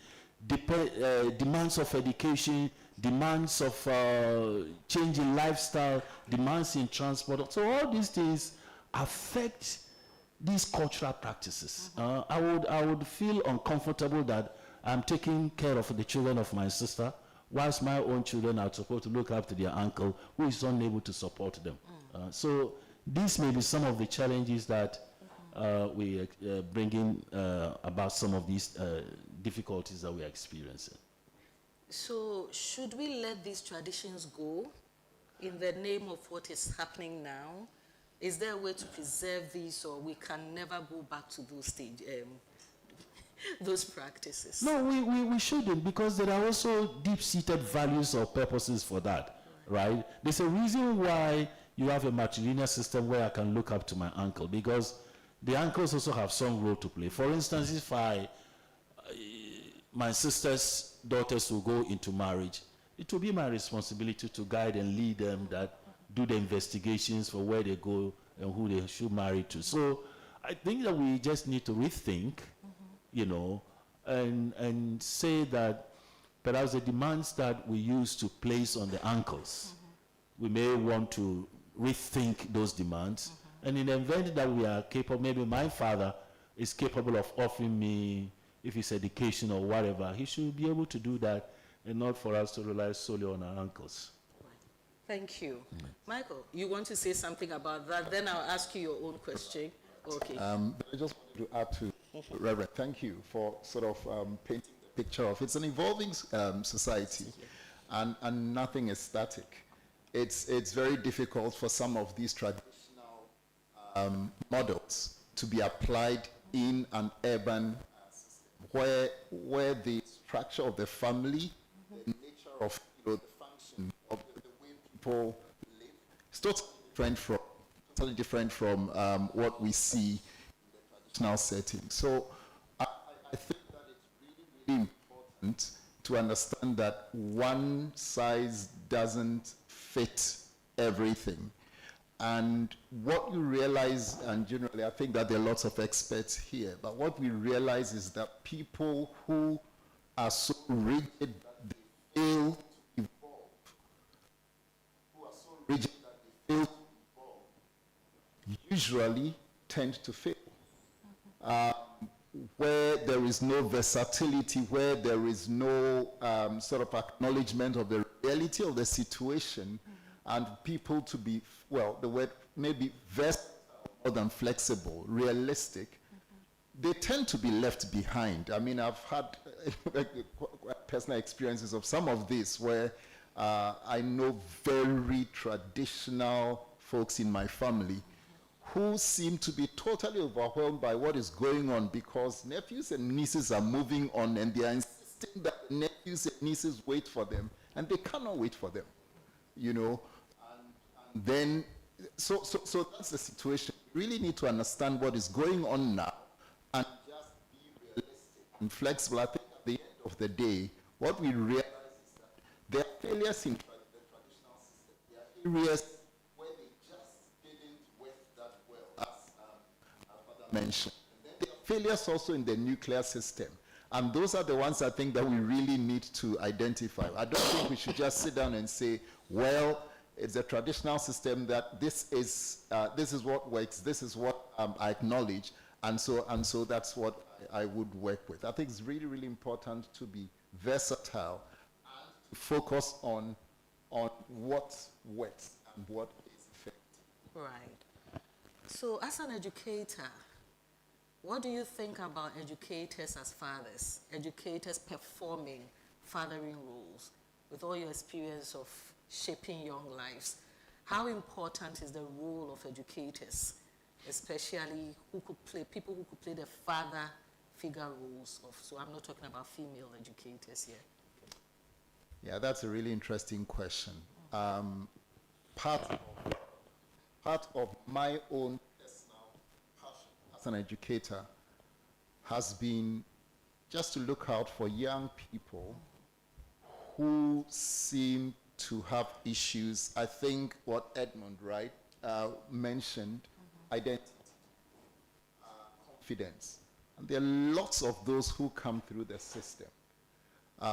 [SPEAKER 8] Demands of education, demands of changing lifestyle, demands in transport. So all these things affect these cultural practices. I would feel uncomfortable that I'm taking care of the children of my sister, whilst my own children are supposed to look after their uncle who is unable to support them. So these may be some of the challenges that we are bringing about some of these difficulties that we are experiencing.
[SPEAKER 2] So should we let these traditions go in the name of what is happening now? Is there a way to preserve these, or we can never go back to those those practices?
[SPEAKER 8] No, we shouldn't, because there are also deep-seated values or purposes for that, right? There's a reason why you have a matrilineal system where I can look up to my uncle, because the uncles also have some role to play. For instance, if my sister's daughters will go into marriage, it will be my responsibility to guide and lead them, that do the investigations for where they go and who they should marry to. So I think that we just need to rethink, you know, and say that perhaps the demands that we used to place on the uncles, we may want to rethink those demands. And in the event that we are capable, maybe my father is capable of offering me, if it's education or whatever, he should be able to do that, and not for us to rely solely on our uncles.
[SPEAKER 2] Thank you. Michael, you want to say something about that? Then I'll ask you your own question. Okay.
[SPEAKER 5] I just wanted to add to Reverend, thank you for sort of painting the picture of it's an evolving society, and nothing is static. It's very difficult for some of these traditional models to be applied in an urban system where the structure of the family, the nature of the function of the way people live, is totally different from what we see in the traditional setting. So I think that it's really important to understand that one size doesn't fit everything. And what you realize, and generally I think that there are lots of experts here, but what we realize is that people who are so rigid that they fail to evolve, usually tend to fail. Where there is no versatility, where there is no sort of acknowledgement of the reality of the situation, and people to be, well, the word maybe versatile more than flexible, realistic, they tend to be left behind. I mean, I've had personal experiences of some of this where I know very traditional folks in my family who seem to be totally overwhelmed by what is going on, because nephews and nieces are moving on and they are insisting that nephews and nieces wait for them, and they cannot wait for them, you know. And then, so that's the situation. You really need to understand what is going on now and just be realistic and flexible. I think at the end of the day, what we realize is that there are failures in the traditional system. There are areas where they just didn't work that well, as our father mentioned. And then there are failures also in the nuclear system. And those are the ones I think that we really need to identify. I don't think we should just sit down and say, well, it's a traditional system that this is what works, this is what I acknowledge, and so that's what I would work with. I think it's really, really important to be versatile and to focus on what works and what is effective.
[SPEAKER 2] Right. So as an educator, what do you think about educators as fathers, educators performing fathering roles, with all your experience of shaping young lives? How important is the role of educators, especially people who could play the father figure roles of, so I'm not talking about female educators here.
[SPEAKER 5] Yeah, that's a really interesting question. Part of my own personal passion as an educator has been just to look out for young people who seem to have issues. I think what Edmund, right, mentioned, identity, confidence. And there are lots of those who come through the system.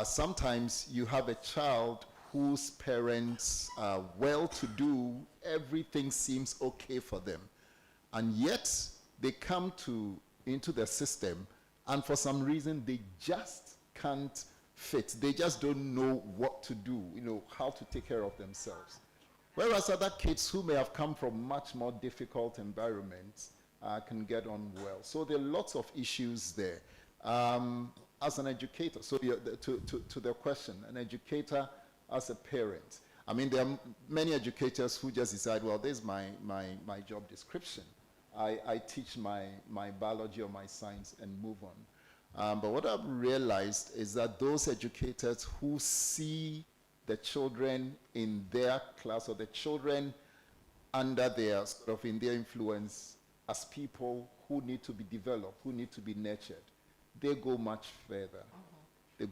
[SPEAKER 5] Sometimes you have a child whose parents are well-to-do, everything seems okay for them, and yet they come into the system, and for some reason they just can't fit. They just don't know what to do, how to take care of themselves. Whereas other kids who may have come from much more difficult environments can get on well. So there are lots of issues there. As an educator, so to the question, an educator as a parent. I mean, there are many educators who just decide, well, this is my job description. I teach my biology or my science and move on. But what I've realized is that those educators who see the children in their class or the children under their, in their influence as people who need to be developed, who need to be nurtured, they go much further. They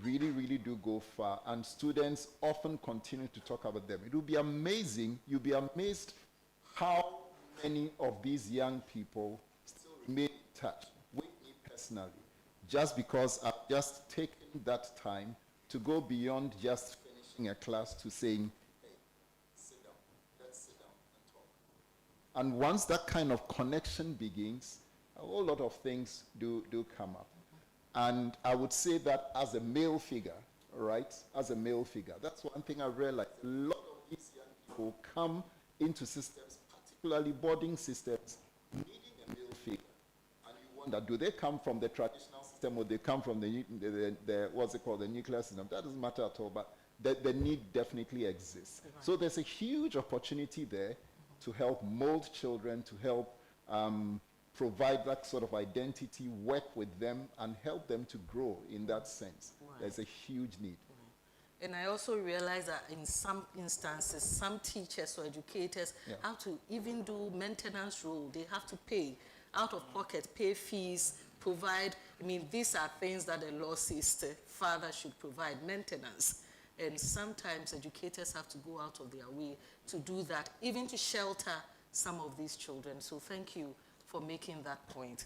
[SPEAKER 5] really, really do go far, and students often continue to talk about them. It will be amazing, you'll be amazed how many of these young people still remain in touch with me personally, just because I've just taken that time to go beyond just finishing a class to saying, hey, sit down, let's sit down and talk. And once that kind of connection begins, a whole lot of things do come up. And I would say that as a male figure, right, as a male figure, that's one thing I've realized. A lot of these young people come into systems, particularly boarding systems, needing a male figure. And you wonder, do they come from the traditional system or they come from the what's it called, the nuclear system? That doesn't matter at all, but the need definitely exists. Right. So there's a huge opportunity there to help mold children, to help provide that sort of identity, work with them, and help them to grow in that sense. Right. There's a huge need.
[SPEAKER 2] Right. And I also realize that in some instances, some teachers or educators have to even do maintenance role. They have to pay out of pocket, pay fees, provide. I mean, these are things that the law says the father should provide maintenance. And sometimes educators have to go out of their way to do that, even to shelter some of these children. So thank you for making that point.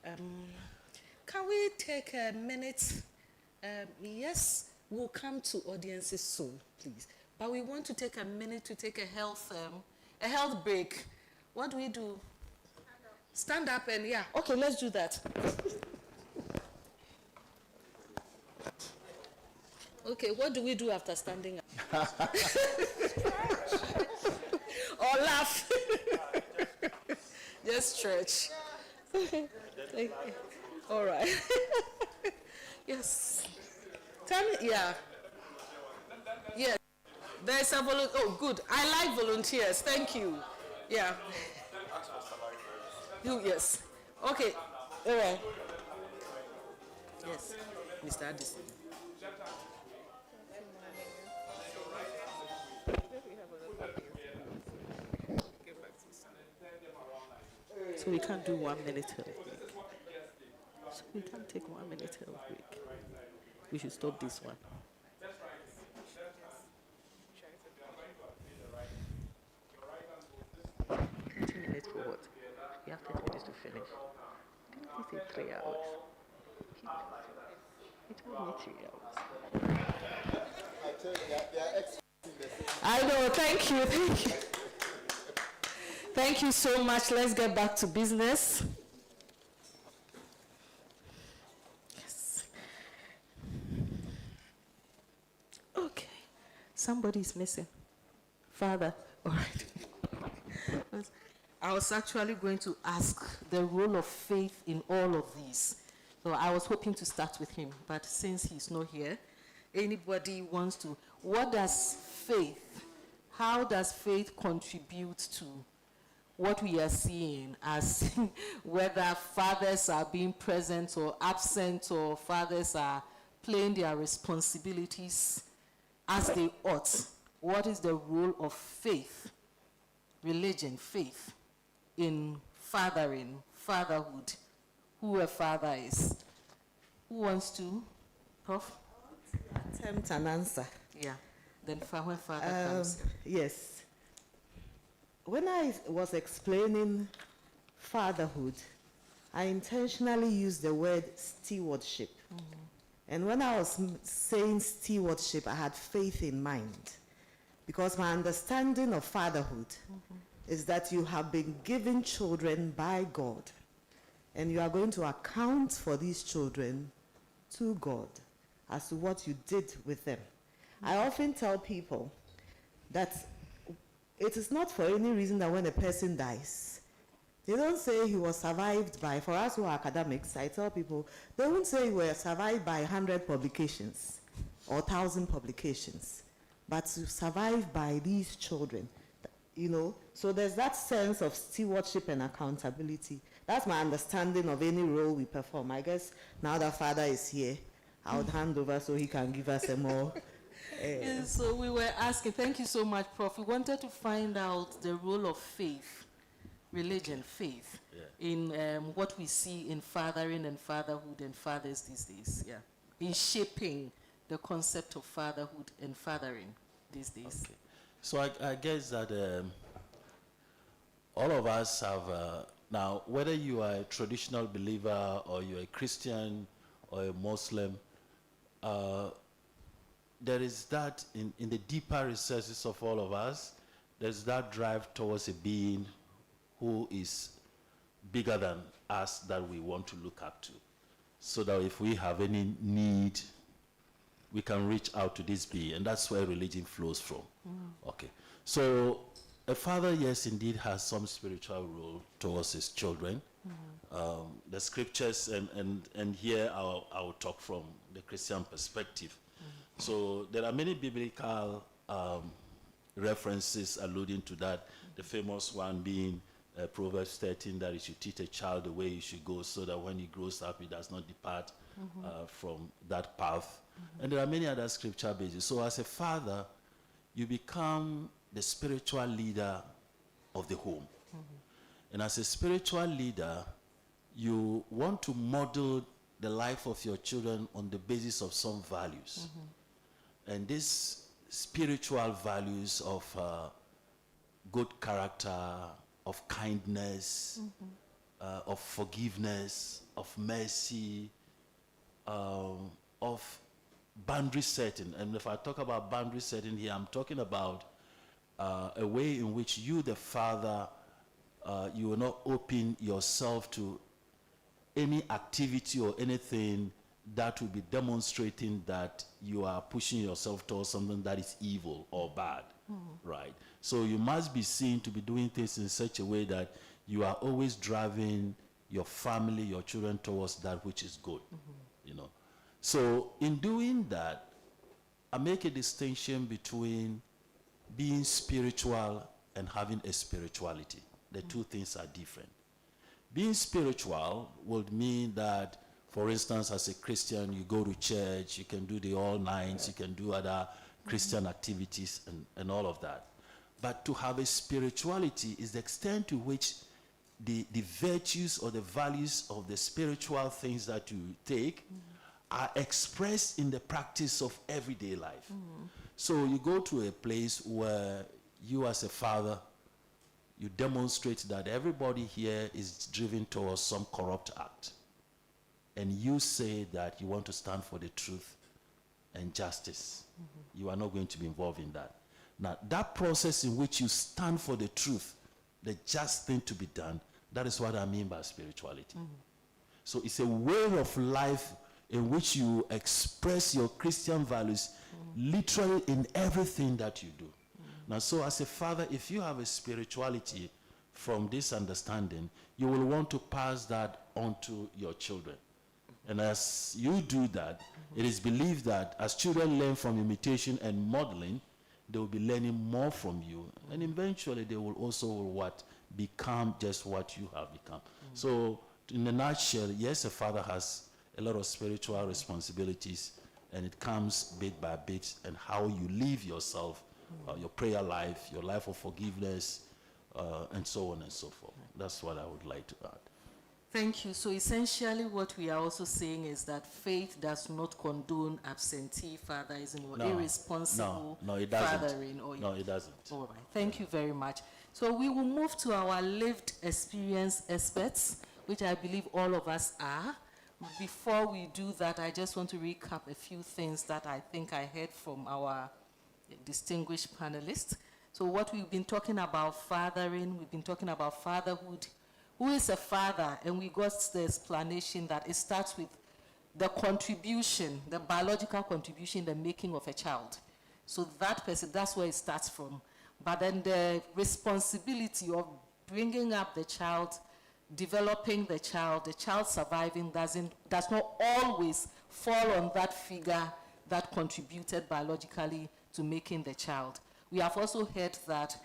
[SPEAKER 2] Can we take a minute? Yes, we'll come to audiences soon, please. But we want to take a minute to take a health break. What do we do? Stand up and okay, let's do that. Okay, what do we do after standing up? Or laugh. Just stretch. All right. Yes. Tell me, yeah. There's a volunteer. Oh, good. I like volunteers. Thank you. Yeah. Yes. Okay. All right. Yes. Mr. Addison. So we can't do 1 minute health break. So we can't take 1 minute health break. We should stop this one. 30 minutes for what? We have 30 minutes to finish. Didn't he say 3 hours? He told me 3 hours. I know, thank you. Thank you so much. Let's get back to business. Yes. Okay. Somebody's missing. Father. All right. I was actually going to ask the role of faith in all of these. So I was hoping to start with him, but since he's not here, anybody wants to, what does faith, how does faith contribute to what we are seeing as whether fathers are being present or absent, or fathers are playing their responsibilities as they ought. What is the role of faith, religion, faith, in fathering, fatherhood, who a father is? Who wants to? Prof?
[SPEAKER 6] Attempt an answer.
[SPEAKER 2] Yeah. Then when father comes.
[SPEAKER 6] Yes. When I was explaining fatherhood, I intentionally used the word stewardship. And when I was saying stewardship, I had faith in mind. Because my understanding of fatherhood is that you have been given children by God, and you are going to account for these children to God as to what you did with them. I often tell people that it is not for any reason that when a person dies, they don't say he was survived by, for us who are academics, I tell people, they won't say he was survived by 100 publications or 1,000 publications, but survived by these children, you know. So there's that sense of stewardship and accountability. That's my understanding of any role we perform. I guess now that Father is here, I would hand over so he can give us a more...
[SPEAKER 2] And so we were asking, thank you so much, Prof. We wanted to find out the role of faith, religion, faith, in what we see in fathering and fatherhood and fathers these days, in shaping the concept of fatherhood and fathering these days.
[SPEAKER 8] Okay. So I guess that all of us have, now, whether you are a traditional believer or you're a Christian or a Muslim, there is that in the deeper recesses of all of us, there's that drive towards a being who is bigger than us that we want to look up to. So that if we have any need, we can reach out to this being, and that's where religion flows from. Okay. So a father, yes, indeed has some spiritual role towards his children. The scriptures, and here I'll talk from the Christian perspective. So there are many biblical references alluding to that. The famous one being Proverbs 13, that you should teach a child the way he should go, so that when he grows up, he does not depart from that path. And there are many other scripture bases. So as a father, you become the spiritual leader of the home. And as a spiritual leader, you want to model the life of your children on the basis of some values. And these spiritual values of good character, of kindness, of forgiveness, of mercy, of boundary setting. And if I talk about boundary setting here, I'm talking about a way in which you, the father, you will not open yourself to any activity or anything that will be demonstrating that you are pushing yourself towards something that is evil or bad, right? So you must be seen to be doing things in such a way that you are always driving your family, your children towards that which is good, you know. So in doing that, I make a distinction between being spiritual and having a spirituality. The two things are different. Being spiritual would mean that, for instance, as a Christian, you go to church, you can do the all nines, you can do other Christian activities and all of that. But to have a spirituality is the extent to which the virtues or the values of the spiritual things that you take are expressed in the practice of everyday life. So you go to a place where you as a father, you demonstrate that everybody here is driven towards some corrupt act. And you say that you want to stand for the truth and justice. You are not going to be involved in that. Now, that process in which you stand for the truth, the just thing to be done, that is what I mean by spirituality. So it's a way of life in which you express your Christian values literally in everything that you do. Now, so as a father, if you have a spirituality from this understanding, you will want to pass that on to your children. And as you do that, it is believed that as children learn from imitation and modeling, they will be learning more from you, and eventually they will also become just what you have become. So in a nutshell, yes, a father has a lot of spiritual responsibilities, and it comes bit by bit, and how you live yourself, your prayer life, your life of forgiveness, and so on and so forth. That's what I would like to add.
[SPEAKER 2] Thank you. So essentially what we are also saying is that faith does not condone absentee fatherism or irresponsible
[SPEAKER 8] it doesn't.
[SPEAKER 2] fathering.
[SPEAKER 8] No, it doesn't.
[SPEAKER 2] All right. Thank you very much. So we will move to our lived experience experts, which I believe all of us are. Before we do that, I just want to recap a few things that I think I heard from our distinguished panelists. So what we've been talking about fathering, we've been talking about fatherhood. Who is a father? And we got the explanation that it starts with the contribution, the biological contribution, the making of a child. So that person, that's where it starts from. But then the responsibility of bringing up the child, developing the child surviving does not always fall on that figure that contributed biologically to making the child. We have also heard that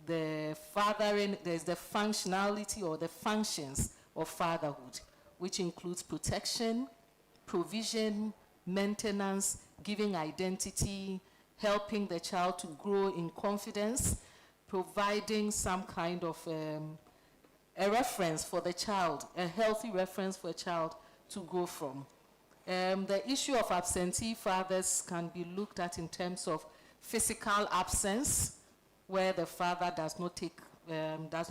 [SPEAKER 2] the fathering, there's the functionality or the functions of fatherhood, which includes protection, provision, maintenance, giving identity, helping the child to grow in confidence, providing some kind of a reference for the child, a healthy reference for a child to go from. The issue of absentee fathers can be looked at in terms of physical absence, where the father does not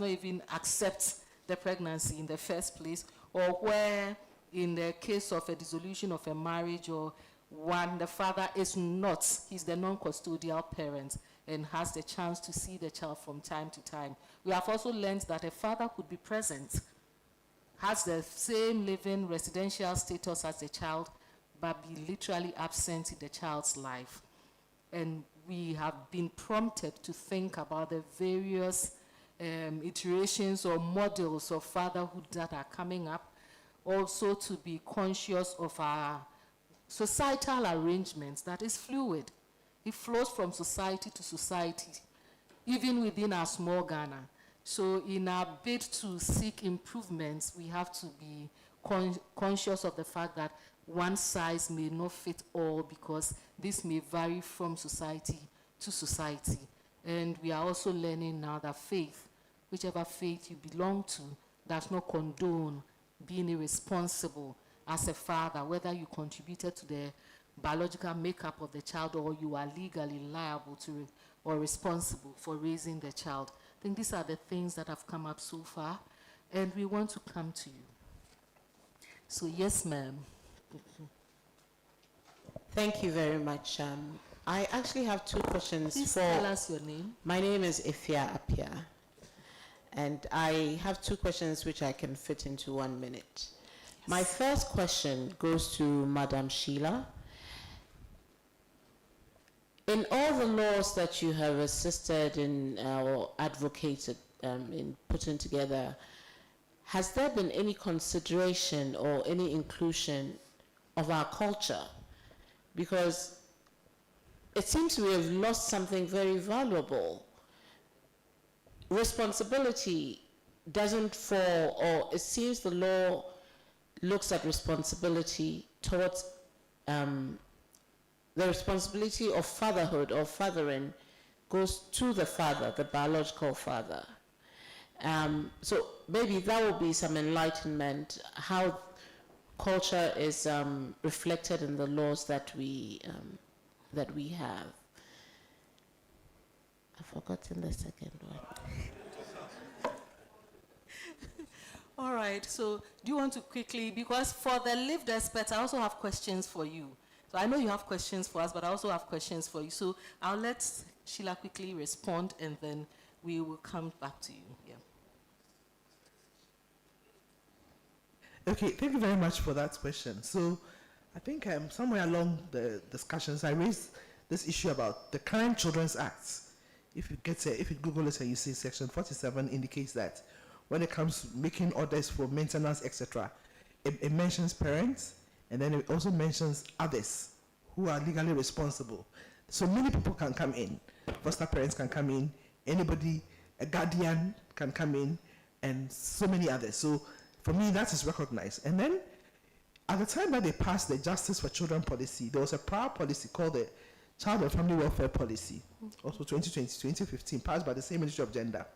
[SPEAKER 2] even accept the pregnancy in the first place, or where in the case of a dissolution of a marriage or one, the father is not, he's the non-custodial parent and has the chance to see the child from time to time. We have also learned that a father could be present, has the same living residential status as the child, but be literally absent in the child's life. And we have been prompted to think about the various iterations or models of fatherhood that are coming up, also to be conscious of our societal arrangements that is fluid. It flows from society to society, even within our small Ghana. So in our bid to seek improvements, we have to be conscious of the fact that one size may not fit all, because this may vary from society to society. And we are also learning now that faith, whichever faith you belong to, does not condone being irresponsible as a father, whether you contributed to the biological makeup of the child or you are legally liable to or responsible for raising the child. I think these are the things that have come up so far, and we want to come to you. So yes, ma'am.
[SPEAKER 6] Thank you very much. I actually have two questions.
[SPEAKER 2] Please tell us your name.
[SPEAKER 6] My name is Ifya Apia, and I have two questions which I can fit into 1 minute. Yes. My first question goes to Madam Sheila. In all the laws that you have assisted in or advocated in putting together, has there been any consideration or any inclusion of our culture? Because it seems we have lost something very valuable. Responsibility doesn't fall, or it seems the law looks at responsibility towards the responsibility of fatherhood or fathering goes to the father, the biological father. So maybe that will be some enlightenment, how culture is reflected in the laws that we have. I've forgotten the second one.
[SPEAKER 2] All right, so do you want to quickly, because for the lived experts, I also have questions for you. So I know you have questions for us, but I also have questions for you. So I'll let Sheila quickly respond, and then we will come back to you. Yeah.
[SPEAKER 7] Okay, thank you very much for that question. So I think somewhere along the discussions, I raised this issue about the current Children's Act. If you Google it and you see Section 47 indicates that when it comes to making orders for maintenance, etc., it mentions parents, and then it also mentions others who are legally responsible. So many people can come in. foster parents can come in, anybody, a guardian can come in, and so many others. So for me, that is recognized. And then at the time that they passed the Justice for Children policy, there was a prior policy called the Child and Family Welfare Policy, also 2015, passed by the same Ministry of Gender.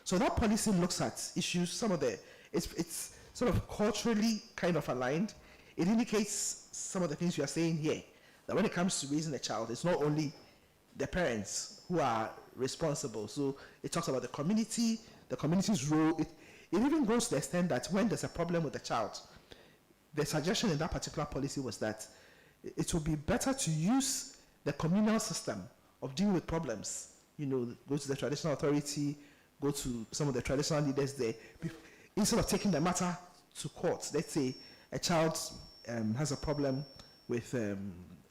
[SPEAKER 7] So that policy looks at issues, some of the, it's sort of culturally kind of aligned. It indicates some of the things we are saying here, that when it comes to raising a child, it's not only the parents who are responsible. So it talks about the community's role. It even goes to the extent that when there's a problem with the child, the suggestion in that particular policy was that it would be better to use the communal system of dealing with problems. You know, go to the traditional authority, go to some of the traditional leaders there, instead of taking the matter to court. Let's say a child has a problem with a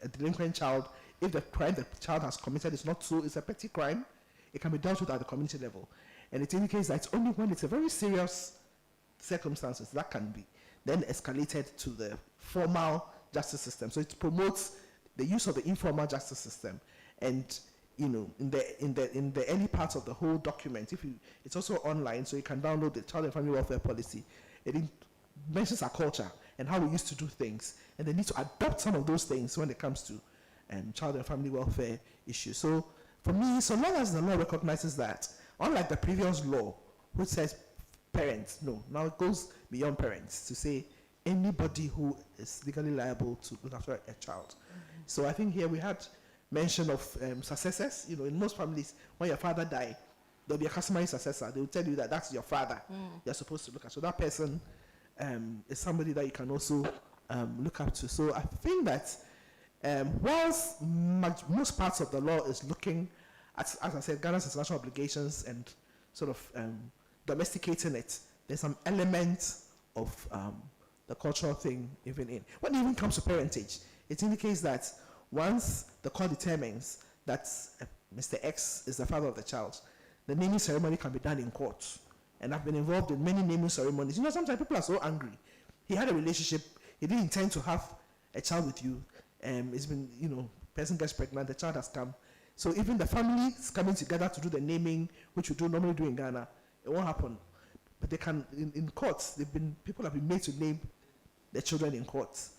[SPEAKER 7] delinquent child. If the crime the child has committed is not so, it's a petty crime, it can be dealt with at the community level. And it indicates that it's only when it's a very serious circumstances that can be then escalated to the formal justice system. So it promotes the use of the informal justice system. And you know, in the early parts of the whole document, it's also online, so you can download the Child and Family Welfare Policy. It mentions our culture and how we used to do things, and they need to adopt some of those things when it comes to child and family welfare issues. So for me, so long as the law recognizes that, unlike the previous law, which says parents, no, now it goes beyond parents to say anybody who is legally liable to look after a child. So I think here we had mention of successors. You know, in most families, when your father died, there'll be a customary successor. They will tell you that that's your father you're supposed to look at. So that person is somebody that you can also look up to. So I think that whilst most parts of the law is looking at, as I said, Ghana's international obligations and sort of domesticating it, there's some elements of the cultural thing even in. When it even comes to parentage, it indicates that once the court determines that Mr. X is the father of the child, the naming ceremony can be done in court. And I've been involved in many naming ceremonies. You know, sometimes people are so angry. He had a relationship, he didn't intend to have a child with you. It's been, you know, person gets pregnant, the child has come. So even the family is coming together to do the naming, which we do normally do in Ghana, it won't happen. But they can, in courts, people have been made to name their children in courts,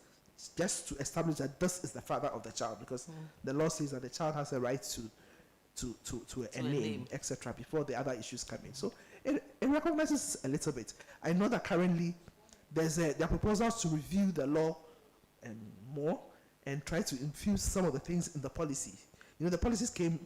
[SPEAKER 7] just to establish that this is the father of the child, because the law says that the child has a right to a name, etc., before the other issues come in. So it recognizes a little bit. I know that currently there are proposals to review the law more and try to infuse some of the things in the policy. You know, the policies came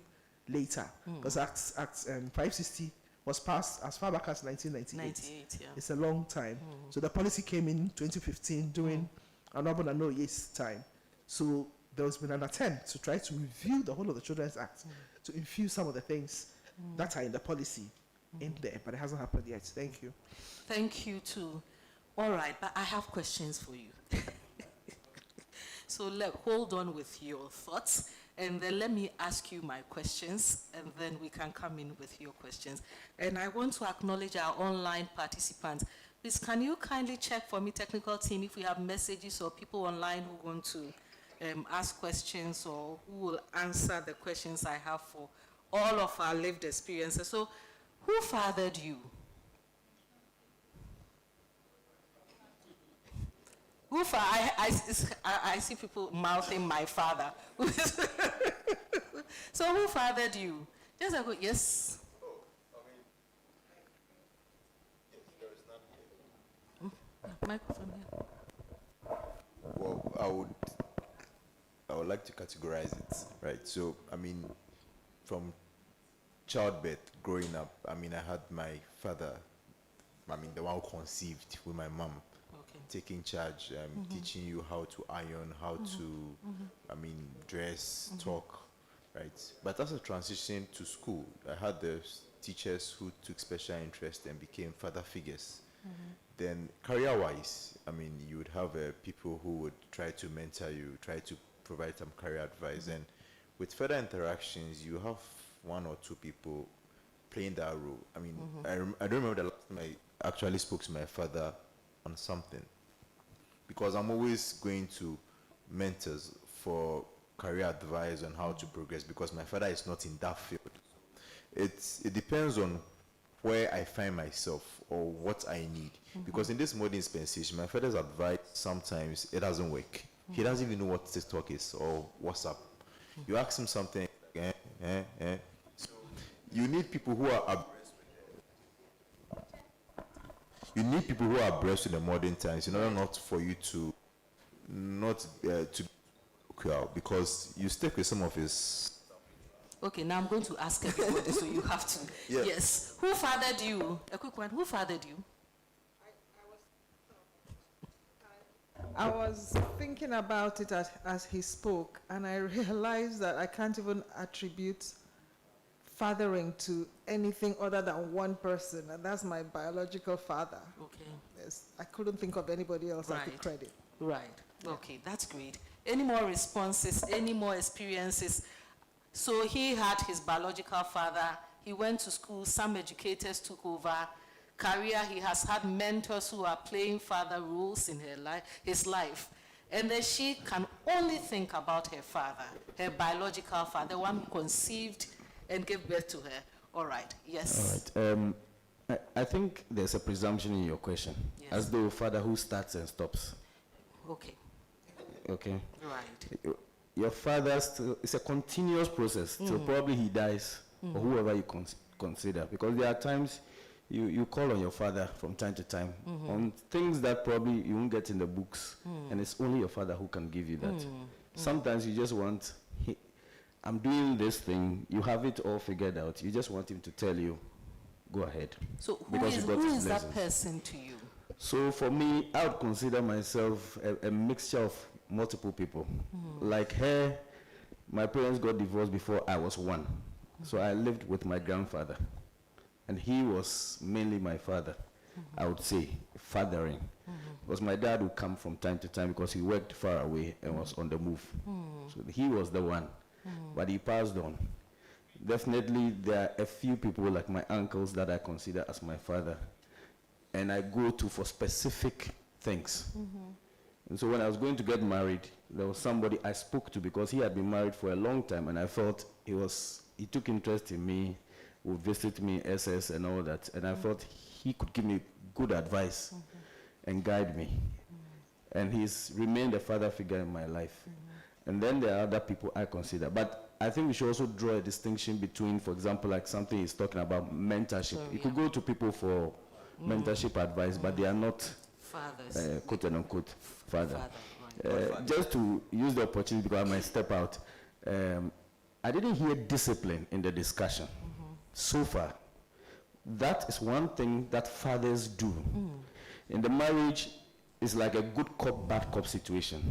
[SPEAKER 7] later, because Act 560 was passed as far back as 1998. Yeah. It's a long time. So the policy came in 2015 during Honorable Nanoye's time. So there's been an attempt to try to review the whole of the Children's Act to infuse some of the things that are in the policy in there, but it hasn't happened yet. Thank you.
[SPEAKER 2] Thank you too. All right, but I have questions for you. So hold on with your thoughts, and then let me ask you my questions, and then we can come in with your questions. And I want to acknowledge our online participants. Please, can you kindly check for me, technical team, if we have messages or people online who want to ask questions or who will answer the questions I have for all of our lived experiences. So, who fathered you? I see people mouthing my father. So who fathered you? Just like, yes. Microphone here.
[SPEAKER 10] Well, I would like to categorize it, right? So, I mean, from childbirth, growing up, I mean, I had my father, I mean, the one who conceived with my mom. Taking charge, teaching you how to iron, how to, I mean, dress, talk, right? But as a transition to school, I had the teachers who took special interest and became father figures. Then career-wise, I mean, you would have people who would try to mentor you, try to provide some career advice. And with further interactions, you have one or two people playing that role. I mean, I don't remember the last time I actually spoke to my father on something, because I'm always going to mentors for
[SPEAKER 13] career advice on how to progress because my father is not in that field. It depends on where I find myself or what I need. Because in this modern dispensation, my father's advice sometimes it doesn't work. He doesn't even know what TikTok is or WhatsApp. You ask him something, So you need people who are abreast with the modern times in order not for you to because you stick with some of his.
[SPEAKER 2] Okay, now I'm going to ask everybody, so you have to.
[SPEAKER 13] Yeah.
[SPEAKER 2] Yes. Who fathered you? A quick one. Who fathered you?
[SPEAKER 6] I was thinking about it as he spoke, and I realized that I can't even attribute fathering to anything other than one person, and that's my biological father.
[SPEAKER 2] Okay.
[SPEAKER 6] Yes, I couldn't think of anybody else I could credit.
[SPEAKER 2] Right. Okay, that's great. Any more responses? Any more experiences? So he had his biological father. He went to school. Some educators took over. Career, he has had mentors who are playing father roles in his life. And then she can only think about her father, her biological father, the one who conceived and gave birth to her. All right, yes.
[SPEAKER 9] All right. I think there's a presumption in your question, as though fatherhood starts and stops.
[SPEAKER 2] Okay.
[SPEAKER 9] Okay.
[SPEAKER 2] Right.
[SPEAKER 9] Your father it's a continuous process till probably he dies or whoever you consider, because there are times you call on your father from time to time on things that probably you won't get in the books, and it's only your father who can give you that. Sometimes you just want, I'm doing this thing, you have it all figured out, you just want him to tell you, go ahead.
[SPEAKER 2] So who is that person to you?
[SPEAKER 9] So for me, I would consider myself a mixture of multiple people. Like her, my parents got divorced before I was 1. So I lived with my grandfather. And he was mainly my father, I would say, fathering. Because my dad would come from time to time because he worked far away and was on the move. So he was the one, but he passed on. Definitely there are a few people like my uncles that I consider as my father. And I go to for specific things. And so when I was going to get married, there was somebody I spoke to because he had been married for a long time, and I felt he took interest in me, would visit me, SS and all that, and I thought he could give me good advice and guide me. And he's remained a father figure in my life. And then there are other people I consider. But I think we should also draw a distinction between, for example, like something he's talking about, mentorship. You could go to people for mentorship advice, but they are not quote and unquote father. Just to use the opportunity because I might step out, I didn't hear discipline in the discussion so far. That is one thing that fathers do. In the marriage, it's like a good cop, bad cop situation.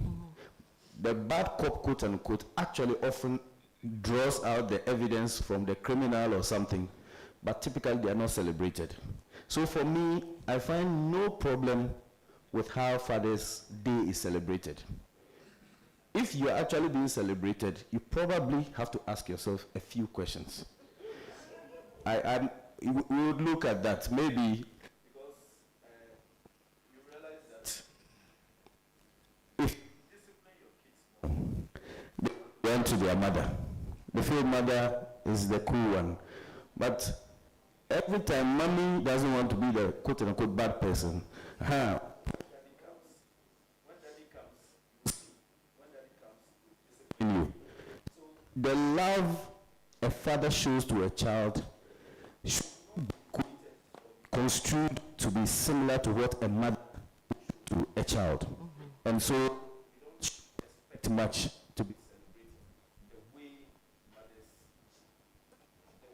[SPEAKER 9] The bad cop, quote unquote, actually often draws out the evidence from the criminal or something, but typically they are not celebrated. So for me, I find no problem with how Father's Day is celebrated. If you are actually being celebrated, you probably have to ask yourself a few questions. We would look at that. Maybe because you realize that if you discipline your kids more, they went to their mother. The feel mother is the cool one. But every time mommy doesn't want to be the quote-unquote bad person, you. So the love a father shows to a child should be construed to be similar to what a mother to a child. And so you don't expect much to be celebrated the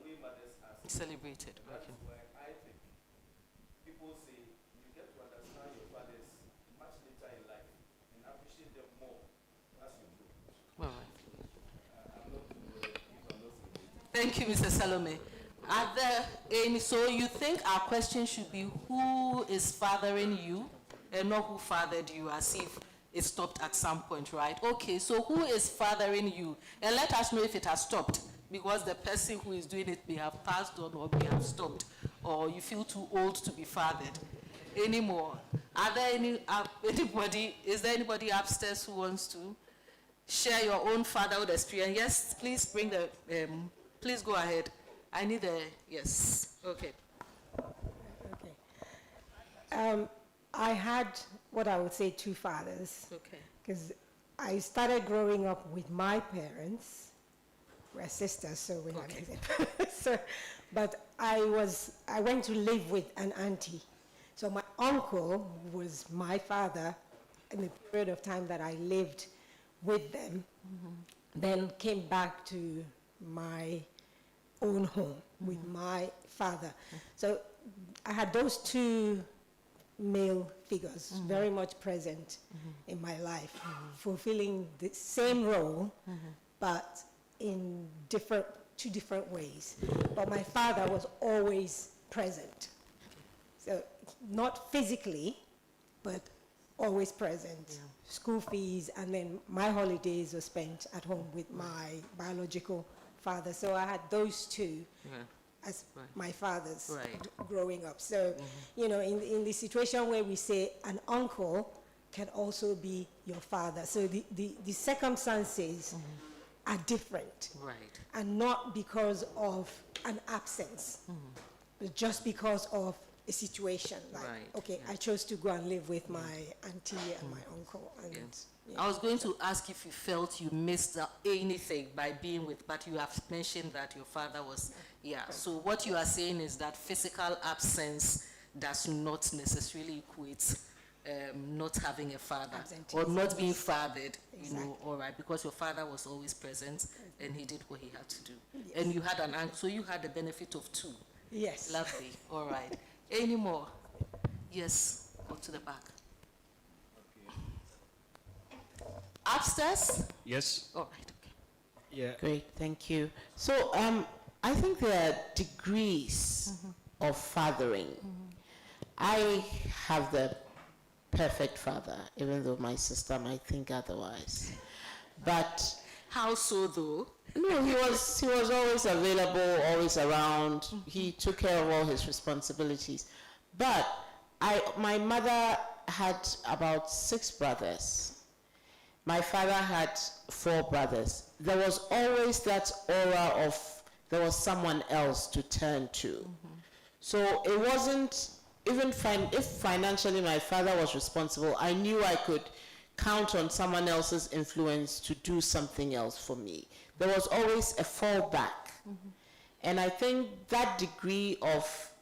[SPEAKER 9] way mothers are celebrated. That's why I think people say you get to understand your fathers much later in life and appreciate them more as you grow.
[SPEAKER 2] Thank you, Mr. Salome. Are there any, so you think our question should be who is fathering you and not who fathered you, as if it stopped at some point, right? Okay, so who is fathering you? And let us know if it has stopped, because the person who is doing it may have passed on or may have stopped, or you feel too old to be fathered anymore. Are there anybody, is there anybody upstairs who wants to share your own fatherhood experience. Yes, please bring the, please go ahead. I need a, yes, okay.
[SPEAKER 14] I had what I would say two fathers.
[SPEAKER 2] Okay.
[SPEAKER 14] Because I started growing up with my parents. We're sisters, so we have so, but I went to live with an auntie. So my uncle was my father in the period of time that I lived with them, then came back to my own home with my father. So I had those two male figures very much present in my life, fulfilling the same role, but in two different ways. But my father was always present. So not physically, but always present. Yeah. School fees, and then my holidays were spent at home with my biological father. So I had those two as my fathers growing up. So, you know, in the situation where we say an uncle can also be your father. So the circumstances are different.
[SPEAKER 2] Right.
[SPEAKER 14] And not because of an absence, but just because of a situation. Like, okay, I chose to go and live with my auntie and my uncle. And
[SPEAKER 2] I was going to ask if you felt you missed anything by being with, but you have mentioned that your father was, So what you are saying is that physical absence does not necessarily equate not having a father or not being fathered, you know, all right, because your father was always present and he did what he had to do. Yes. And you had an uncle, so you had the benefit of two.
[SPEAKER 14] Yes.
[SPEAKER 2] Lovely, all right. Any more? Yes, go to the back. Upstairs?
[SPEAKER 15] Yes.
[SPEAKER 2] All right, okay.
[SPEAKER 15] Yeah.
[SPEAKER 16] Great, thank you. So I think there are degrees of fathering. I have the perfect father, even though my sister might think otherwise. But
[SPEAKER 2] how so, though?
[SPEAKER 16] No, he was always available, always around. He took care of all his responsibilities. But my mother had about 6 brothers. My father had 4 brothers. There was always that aura of there was someone else to turn to. So it wasn't, even if financially my father was responsible, I knew I could count on someone else's influence to do something else for me. There was always a fallback. And I think that degree of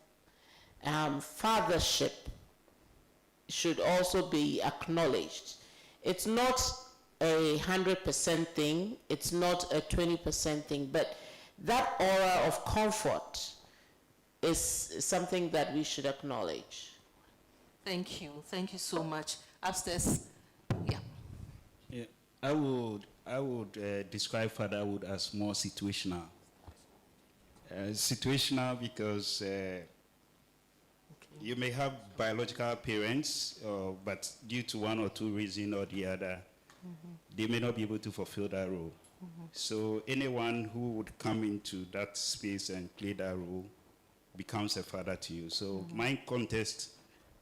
[SPEAKER 16] fathership should also be acknowledged. It's not a 100% thing, it's not a 20% thing, but that aura of comfort is something that we should acknowledge.
[SPEAKER 2] Thank you so much. Upstairs,
[SPEAKER 15] yeah. I would describe fatherhood as more situational. Situational because you may have biological parents, but due to one or two reasons or the other, they may not be able to fulfill that role. So anyone who would come into that space and play that role becomes a father to you. So my context,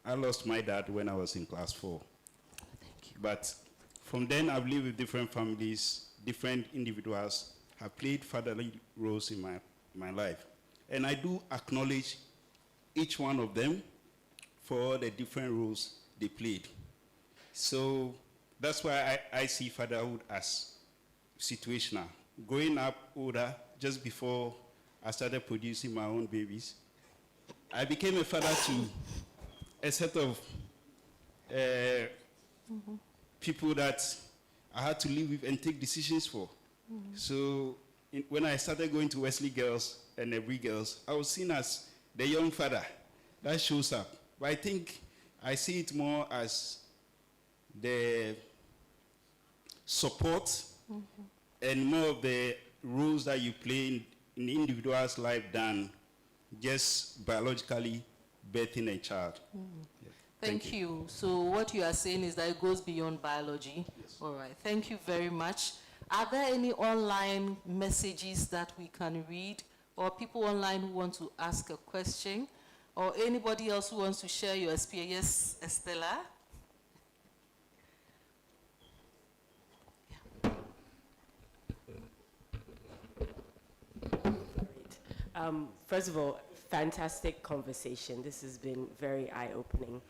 [SPEAKER 15] I lost my dad when I was in class 4.
[SPEAKER 2] Thank you.
[SPEAKER 15] But from then I've lived with different families, different individuals have played fatherly roles in my life. And I do acknowledge each one of them for the different roles they played. So that's why I see fatherhood as situational. Growing up older, just before I started producing my own babies, I became a father to a set of people that I had to live with and take decisions for. So when I started going to Wesley Girls and Every Girls, I was seen as the young father that shows up. But I think I see it more as the support and more of the roles that you play in the individual's life than just biologically birthing a child. Yeah.
[SPEAKER 2] Thank you. So what you are saying is that it goes beyond biology. Yes. All right. Thank you very much. Are there any online messages that we can read, or people online who want to ask a question, or anybody else who wants to share your experience? Yes, Estella?
[SPEAKER 17] First of all, fantastic conversation. This has been very eye-opening.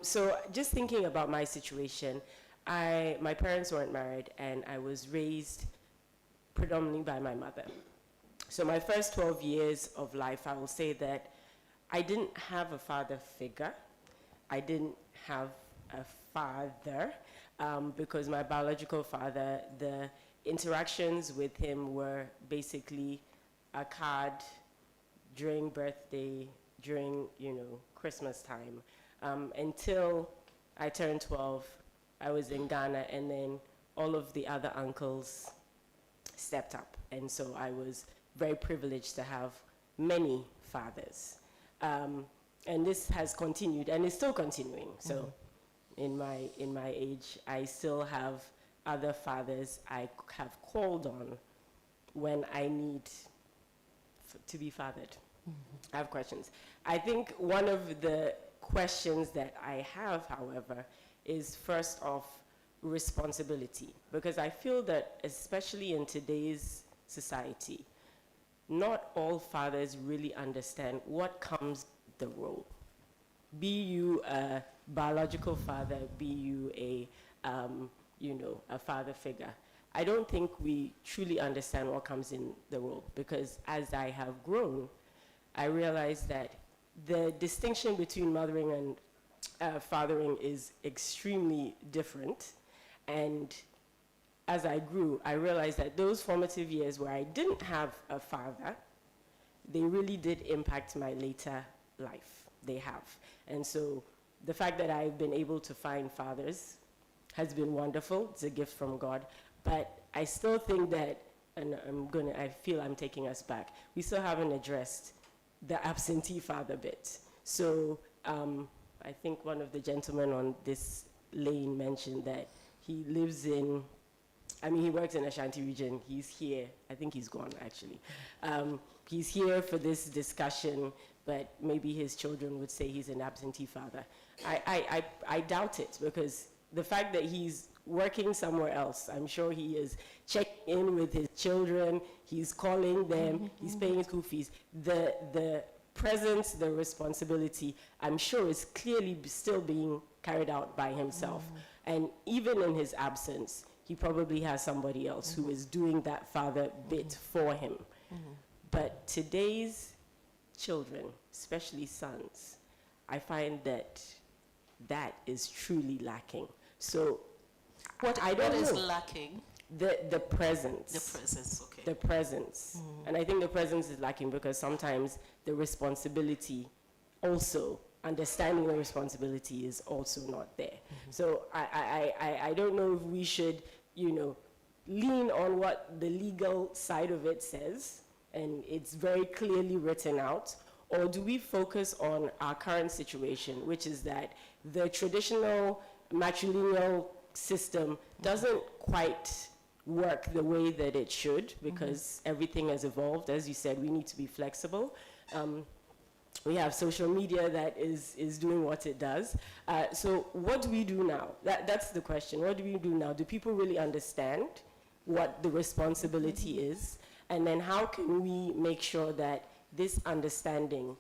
[SPEAKER 17] So just thinking about my situation, my parents weren't married, and I was raised predominantly by my mother. So my first 12 years of life, I will say that I didn't have a father figure. I didn't have a father because my biological father, the interactions with him were basically a card during birthday, during, Christmas time. Until I turned 12, I was in Ghana, and then all of the other uncles stepped up. And so I was very privileged to have many fathers. And this has continued, and it's still continuing. So in my age, I still have other fathers I have called on when I need to be fathered. I have questions. I think one of the questions that I have, however, is first off responsibility, because I feel that especially in today's society, not all fathers really understand what comes with the role. Be you a biological father, be you a father figure. I don't think we truly understand what comes in the role, because as I have grown, I realized that the distinction between mothering and fathering is extremely different. And as I grew, I realized that those formative years where I didn't have a father, they really did impact my later life. They have. And so the fact that I've been able to find fathers has been wonderful. It's a gift from God. But I still think that, and I feel I'm taking us back, we still haven't addressed the absentee father bit. So I think one of the gentlemen on this lane mentioned that he lives in, he works in Ashanti region. He's here. I think he's gone, actually. He's here for this discussion, but maybe his children would say he's an absentee father. I doubt it, because the fact that he's working somewhere else, I'm sure he is checking in with his children, he's calling them, he's paying school fees. The presence, the responsibility, I'm sure is clearly still being carried out by himself. And even in his absence, he probably has somebody else who is doing that father bit for him. But today's children, especially sons, I find that that is truly lacking. So
[SPEAKER 2] what is lacking?
[SPEAKER 17] The presence.
[SPEAKER 2] The presence, okay.
[SPEAKER 17] The presence. And I think the presence is lacking because sometimes the responsibility also, understanding the responsibility is also not there. So I don't know if we should, lean on what the legal side of it says, and it's very clearly written out, or do we focus on our current situation, which is that the traditional matrilineal system doesn't quite work the way that it should, because everything has evolved. As you said, we need to be flexible. We have social media that is doing what it does. So what do we do now? That's the question. What do we do now? Do people really understand what the responsibility is? And then how can we make sure that this understanding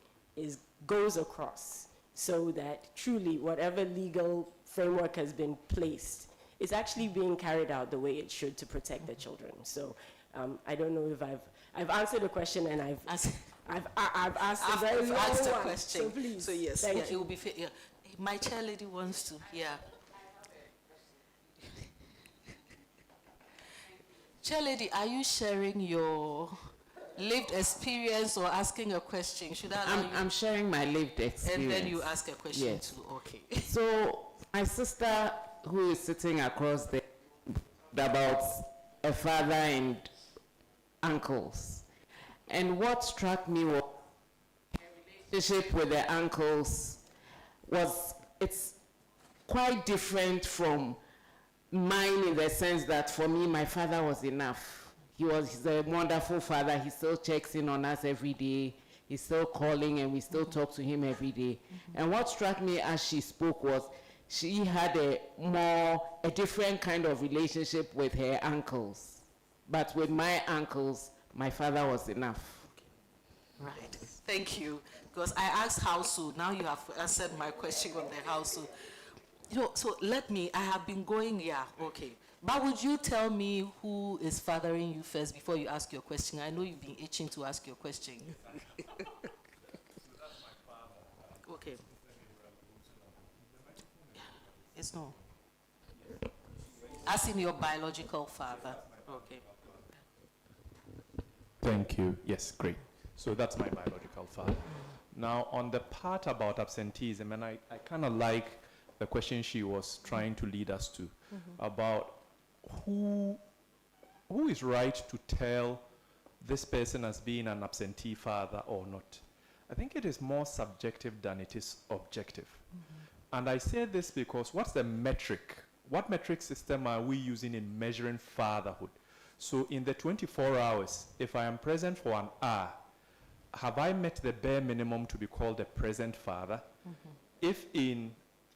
[SPEAKER 17] goes across, so that truly whatever legal framework has been placed is actually being carried out the way it should to protect the children? So I don't know if I've answered the question, and I've asked a very long one.
[SPEAKER 2] Question.
[SPEAKER 17] So please,
[SPEAKER 2] so yes,
[SPEAKER 17] thank you.
[SPEAKER 2] It will be fair. Yeah. My chair lady wants to. Yeah. Chair lady, are you sharing your lived experience or asking a question? Should I allow you?
[SPEAKER 16] I'm sharing my lived experience.
[SPEAKER 2] And then you ask a question
[SPEAKER 16] yes.
[SPEAKER 2] too. Okay.
[SPEAKER 16] So my sister, who is sitting across there, about a father and uncles. And what struck me was her relationship with the uncles it's quite different from mine, in the sense that for me, my father was enough. He's a wonderful father. He still checks in on us every day. He's still calling, and we still talk to him every day. And what struck me as she spoke was she had a different kind of relationship with her uncles. But with my uncles, my father was enough.
[SPEAKER 2] Right. Thank you. Because I asked how so. Now you have answered my question on the how so. So I have been going, yeah, okay. But would you tell me who is fathering you first before you ask your question? I know you've been itching to ask your question. Okay. It's no. As in your biological father. Okay.
[SPEAKER 18] Thank you. Yes, great. So that's my biological father. Now, on the part about absenteeism, and I kind of like the question she was trying to lead us to about who is right to tell this person as being an absentee father or not. I think it is more subjective than it is objective. And I say this because what's the metric? What metric system are we using in measuring fatherhood? So in the 24 hours, if I am present for an hour, have I met the bare minimum to be called a present father? If in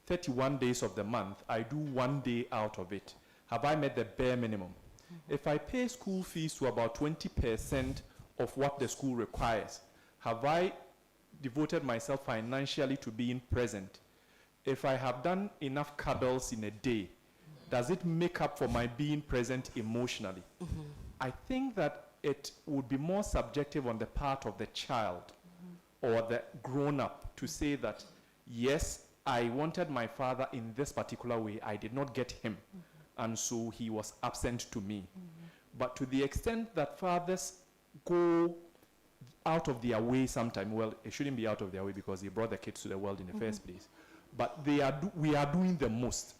[SPEAKER 18] 31 days of the month, I do 1 day out of it, have I met the bare minimum? If I pay school fees to about 20% of what the school requires, have I devoted myself financially to being present? If I have done enough cuddles in a day, does it make up for my being present emotionally? I think that it would be more subjective on the part of the child or the grown-up to say that, yes, I wanted my father in this particular way, I did not get him, and so he was absent to me. But to the extent that fathers go out of their way sometime, well, it shouldn't be out of their way because they brought the kids to the world in the first place, but we are doing the most.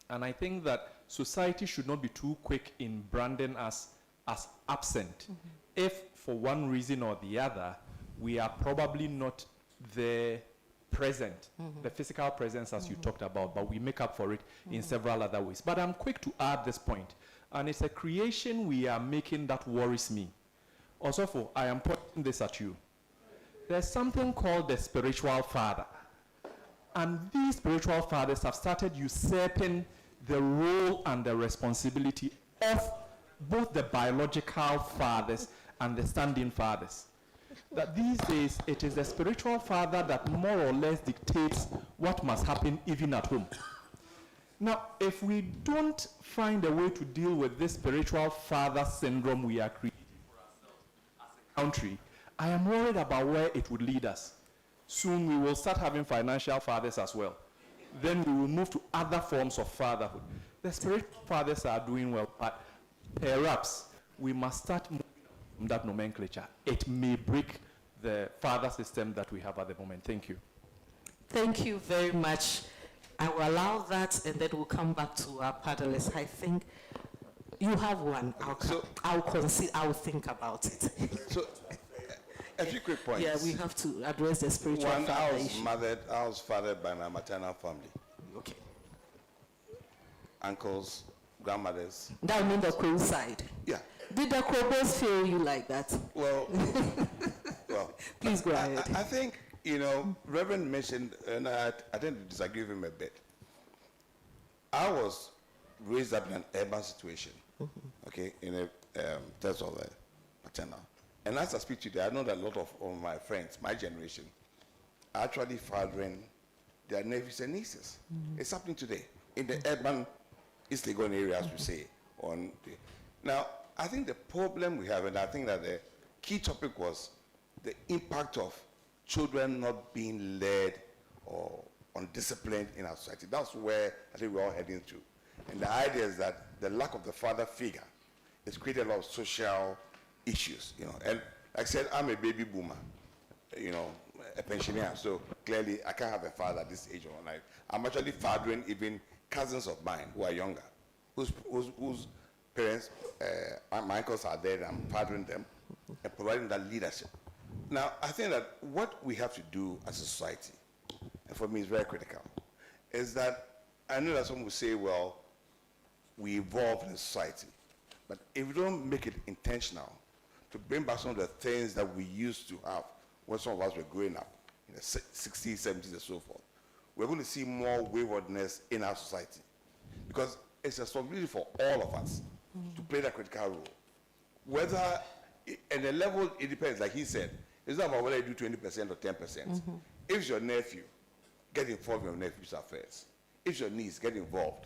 [SPEAKER 18] And I think that society should not be too quick in branding us as absent. If for one reason or the other, we are probably not there present, the physical presence as you talked about, but we make up for it in several other ways. But I'm quick to add this point, and it's a creation we are making that worries me. Also, I am pointing this at you. There's something called the spiritual father. And these spiritual fathers have started usurping the role and the responsibility of both the biological fathers and the stand-in fathers. That these days, it is the spiritual father that more or less dictates what must happen even at home. Now, if we don't find a way to deal with this spiritual father syndrome we are creating for ourselves as a country, I am worried about where it would lead us. Soon we will start having financial fathers as well. Then we will move to other forms of fatherhood. The spiritual fathers are doing well, but perhaps we must start moving from that nomenclature. It may break the father system that we have at the moment. Thank you.
[SPEAKER 2] Thank you very much. I will allow that, and then we'll come back to our panelists. I think you have one. I'll think about it.
[SPEAKER 11] So, a few quick points.
[SPEAKER 2] Yeah, we have to address the spiritual
[SPEAKER 11] One,
[SPEAKER 2] father issue.
[SPEAKER 11] I was fathered by my maternal family.
[SPEAKER 2] Okay.
[SPEAKER 11] Uncles, grandmothers.
[SPEAKER 2] That means the Kro side.
[SPEAKER 11] Yeah.
[SPEAKER 2] Did the Krobos feel you like that?
[SPEAKER 11] Well,
[SPEAKER 2] please go ahead.
[SPEAKER 11] I think, Reverend mentioned, and I tend to disagree with him a bit. I was raised up in an urban situation, okay, in a terms of maternal. And as I speak to you, I know that a lot of my friends, my generation, are actually fathering their nephews and nieces. It's happening today in the urban East Legon area, as we say. Now, I think the problem we have, and I think that the key topic was the impact of children not being led or undisciplined in our society. That's where I think we're all heading to. And the idea is that the lack of the father figure has created a lot of social issues, And like I said, I'm a baby boomer, a pensioner, so clearly I can't have a father at this age of my life. I'm actually fathering even cousins of mine who are younger, whose parents, my uncles are there, and I'm fathering them and providing that leadership. Now, I think that what we have to do as a society, and for me it's very critical, is that I know that some will say, well, we evolve in a society, but if we don't make it intentional to bring back some of the things that we used to have when some of us were growing up in the 60s, 70s, and so forth, we're going to see more waywardness in our society. Because it's a responsibility for all of us to play that critical role. Whether, and the level, it depends, like he said, It's not about whether you do 20% or 10%. If it's your nephew, get involved in your nephew's affairs. If it's your niece, get involved.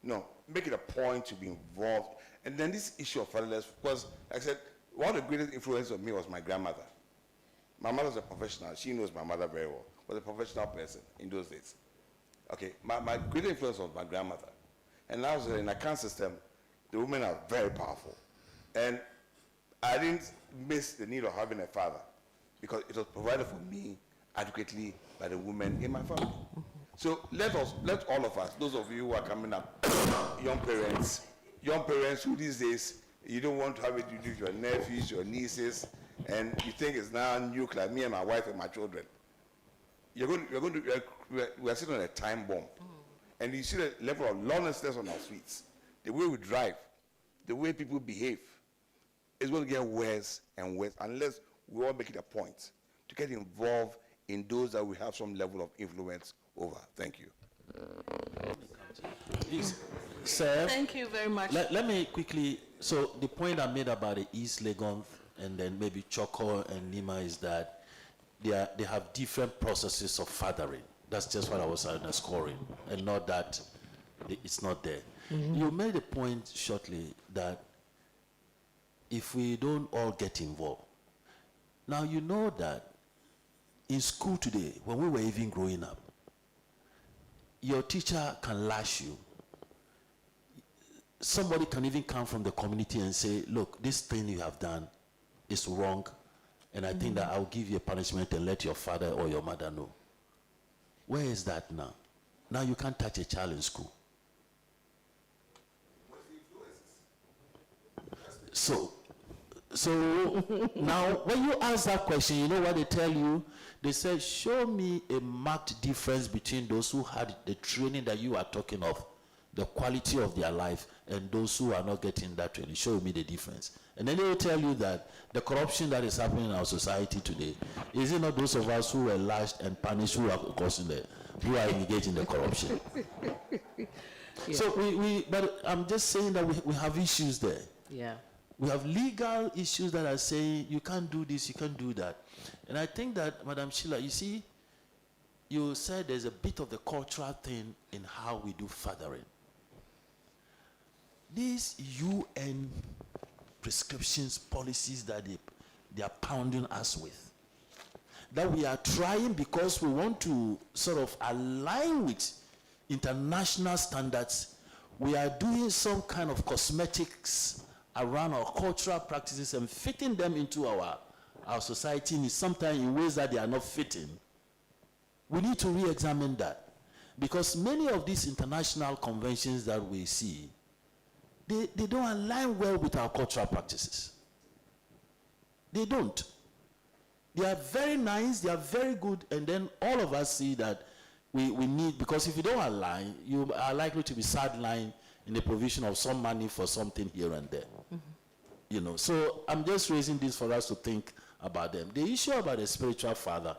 [SPEAKER 11] Make it a point to be involved. And then this issue of fatherless, because like I said, one of the greatest influences on me was my grandmother. My mother's a professional. She knows my mother very well. Was a professional person in those days. Okay, my greatest influence was my grandmother. And now in a caste system, the women are very powerful. And I didn't miss the need of having a father because it was provided for me adequately by the women in my family. So let all of us, those of you who are coming up, young parents who these days, you don't want to have it to do with your nephews, your nieces, and you think it's now nuclear, me and my wife and my children. We are sitting on a time bomb. And you see the level of lawlessness on our streets, the way we drive, the way people behave, is going to get worse and worse unless we all make it a point to get involved in those that we have some level of influence over. Thank you.
[SPEAKER 8] Sir,
[SPEAKER 2] thank you very much.
[SPEAKER 8] Let me quickly, so the point I made about the East Legon and then maybe Choco and Nima is that they have different processes of fathering. That's just what I was underscoring, and not that it's not there. You made a point shortly that if we don't all get involved. Now you know that in school today, when we were even growing up, your teacher can lash you. Somebody can even come from the community and say, look, this thing you have done is wrong, and I think that I'll give you a punishment and let your father or your mother know. Where is that now? Now you can't touch a child in school. So now when you ask that question, you know what they tell you? They say, show me a marked difference between those who had the training that you are talking of, the quality of their life, and those who are not getting that training. Show me the difference. And then they will tell you that the corruption that is happening in our society today, is it not those of us who were lashed and punished who are causing who are engaged in the corruption?
[SPEAKER 2] Yeah.
[SPEAKER 8] So but I'm just saying that we have issues there.
[SPEAKER 2] Yeah.
[SPEAKER 8] We have legal issues that are saying you can't do this, you can't do that. And I think that, Madam Sheila, you see, you said there's a bit of the cultural thing in how we do fathering. These UN prescriptions, policies that they are pounding us with, that we are trying because we want to sort of align with international standards, we are doing some kind of cosmetics around our cultural practices and fitting them into our society sometimes in ways that they are not fitting. We need to re-examine that, because many of these international conventions that we see, they don't align well with our cultural practices. They don't. They are very nice, they are very good, and then all of us see that we need, because if you don't align, you are likely to be sidelined in the provision of some money for something here and there. You know, so I'm just raising this for us to think about them. The issue about a spiritual father,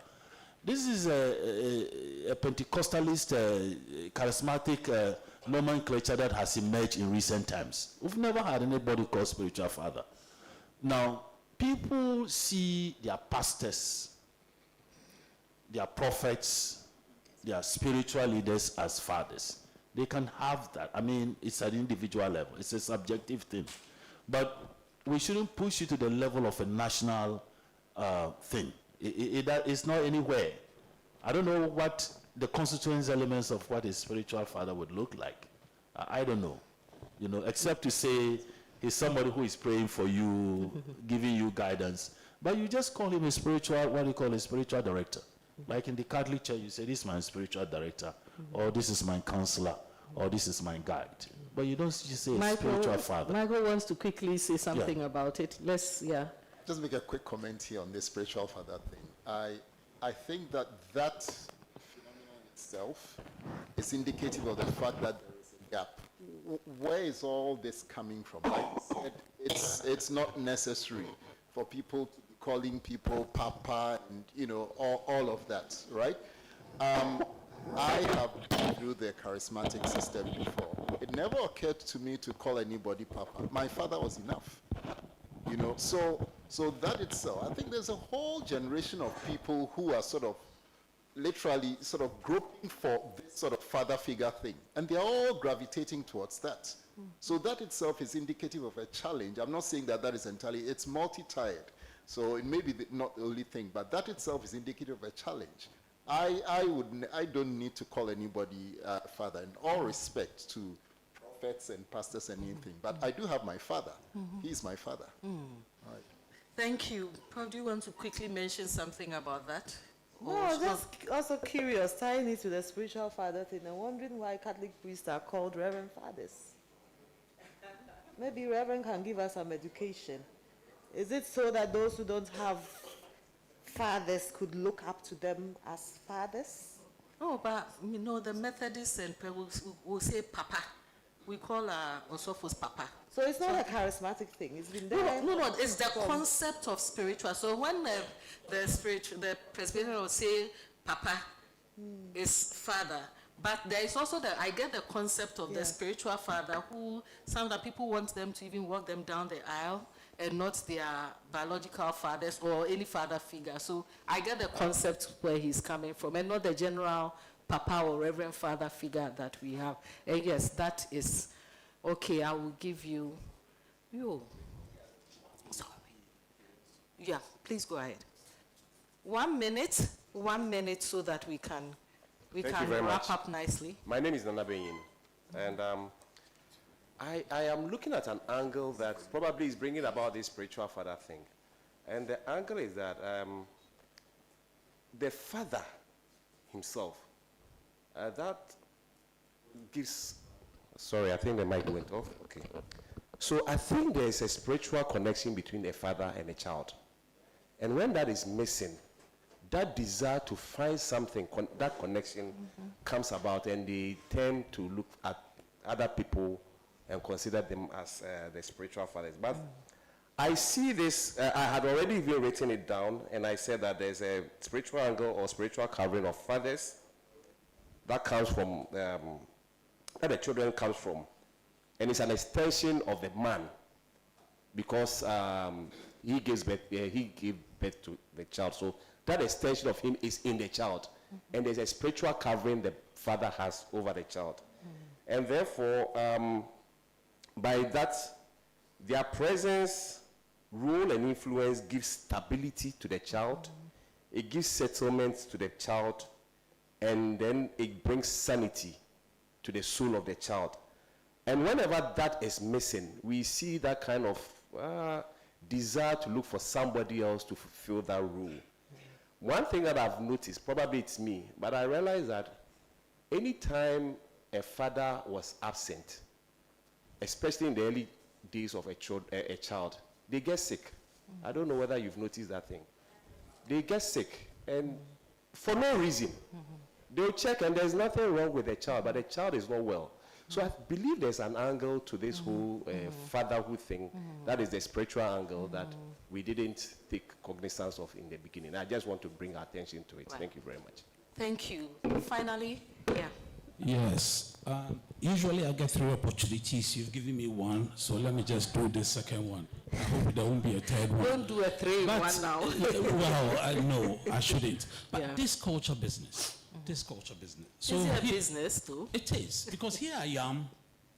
[SPEAKER 8] this is a Pentecostalist, charismatic nomenclature that has emerged in recent times. We've never had anybody called spiritual father. Now, people see their pastors, their prophets, their spiritual leaders as fathers. They can have that. I mean, it's at an individual level. It's a subjective thing. But we shouldn't push it to the level of a national thing. It's not anywhere. I don't know what the constituent elements of what a spiritual father would look like. I don't know. You know, except to say he's somebody who is praying for you, giving you guidance. But you just call him a spiritual, what do you call a spiritual director? Like in the Catholic Church, you say, this is my spiritual director, or this is my counselor, or this is my guide. But you don't just say a spiritual father.
[SPEAKER 2] Michael wants to quickly say something about it.
[SPEAKER 5] Just make a quick comment here on this spiritual father thing. I think that phenomenon itself is indicative of the fact that there is a gap. Where is all this coming from? Like I said, it's not necessary for people to be calling people Papa and, you know, all of that, right? I have been through the charismatic system before. It never occurred to me to call anybody Papa. My father was enough, you know. So So that itself, I think there's a whole generation of people who are sort of literally sort of groping for this sort of father figure thing. And they're all gravitating towards that. So that itself is indicative of a challenge. I'm not saying that that is entirely, it's multi-tiered. So it may be not the only thing, but that itself is indicative of a challenge. I don't need to call anybody father, in all respect to prophets and pastors and anything, but I do have my father. He is my father. Right.
[SPEAKER 2] Thank you. Prof, do you want to quickly mention something about that?
[SPEAKER 6] No, I was just also curious, tying it to the spiritual father thing, and wondering why Catholic priests are called Reverend Fathers. Maybe Reverend can give us some education. Is it so that those who don't have fathers could look up to them as fathers?
[SPEAKER 2] Oh, but you know, the Methodists and will say Papa. We call Osopho's Papa.
[SPEAKER 6] So it's not a charismatic thing. It's been there.
[SPEAKER 2] No. It's the concept of spiritual. So when the Presbyterian will say Papa is father, but there is also I get the concept of the spiritual father, who some of the people want them to even walk them down the aisle, and not their biological fathers or any father figure. So I get the concept where he's coming from, and not the general Papa or Reverend Father figure that we have. And yes, that is okay. I will give you. Sorry. Yeah, please go ahead. 1 minute, so that we can wrap up nicely.
[SPEAKER 19] My name is Nana Benyin, and I am looking at an angle that probably is bringing about this spiritual father thing. And the angle is that the father himself, that gives, sorry, I think the mic went off. Okay. So I think there is a spiritual connection between a father and a child. And when that is missing, that desire to find something, that connection comes about, and they tend to look at other people and consider them as the spiritual fathers. But I see this, I had already even written it down, and I said that there's a spiritual angle or spiritual covering of fathers that comes from, that the children comes from. And it's an extension of the man, because he gave birth to the child. So that extension of him is in the child. And there's a spiritual covering the father has over the child. And therefore, by that, their presence, role, and influence gives stability to the child. It gives settlement to the child. And then it brings sanity to the soul of the child. And whenever that is missing, we see that kind of desire to look for somebody else to fulfill that role. One thing that I've noticed, probably it's me, but I realize that anytime a father was absent, especially in the early days of a child, they get sick. I don't know whether you've noticed that thing. They get sick, and for no reason. They'll check, and there's nothing wrong with the child, but the child is not well. So I believe there's an angle to this whole fatherhood thing. That is the spiritual angle that we didn't take cognizance of in the beginning. I just want to bring attention to it.
[SPEAKER 2] Right.
[SPEAKER 19] Thank you very much.
[SPEAKER 2] Thank you. Finally, yeah.
[SPEAKER 12] Yes. Usually I get 3 opportunities. You've given me 1, so let me just do the second one. I hope there won't be a third one.
[SPEAKER 2] Don't do a 3 in 1 now.
[SPEAKER 12] Well, no, I shouldn't. But this culture business. So
[SPEAKER 2] is it a business too?
[SPEAKER 12] It is, because here I am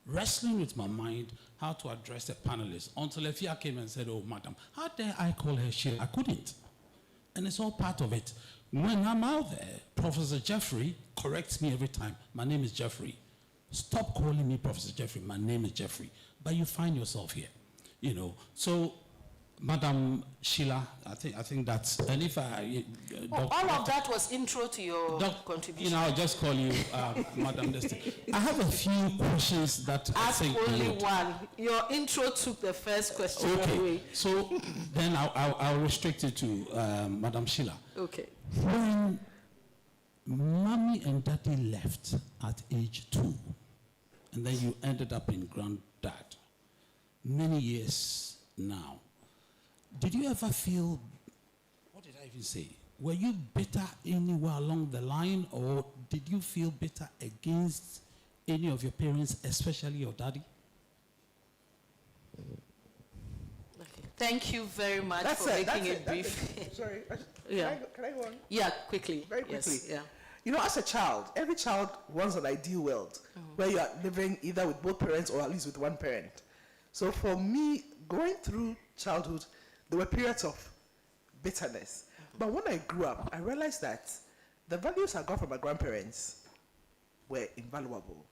[SPEAKER 12] wrestling with my mind how to address the panelists until Efia came and said, "Oh, madam, how dare I call her Sheila?" I couldn't. And it's all part of it. When I'm out there, Professor Jeffrey corrects me every time. My name is Jeffrey. Stop calling me Professor Jeffrey. My name is Jeffrey. But you find yourself here, you know. So, Madam Sheila, I think that's, and if I...
[SPEAKER 2] all of that was intro to your contribution.
[SPEAKER 12] You know, I'll just call you Madam Destiny. I have a few questions that
[SPEAKER 2] Ask
[SPEAKER 12] I think...
[SPEAKER 2] only one. Your intro took the first question away.
[SPEAKER 12] So then I'll restrict it to Madam Sheila.
[SPEAKER 2] Okay.
[SPEAKER 12] When Mommy and Daddy left at age 2, and then you ended up in Granddad, many years now, did you ever feel, what did I even say? Were you bitter anywhere along the line, or did you feel bitter against any of your parents, especially your daddy?
[SPEAKER 2] Okay. Thank you very much for making it brief.
[SPEAKER 7] Sorry.
[SPEAKER 2] Yeah.
[SPEAKER 7] Can I go on?
[SPEAKER 2] Yeah, quickly.
[SPEAKER 7] Very quickly.
[SPEAKER 2] Yes, yeah.
[SPEAKER 7] You know, as a child, every child wants an ideal world where you are living either with both parents or at least with one parent. So for me, going through childhood, there were periods of bitterness. But when I grew up, I realized that the values I got from my grandparents were invaluable.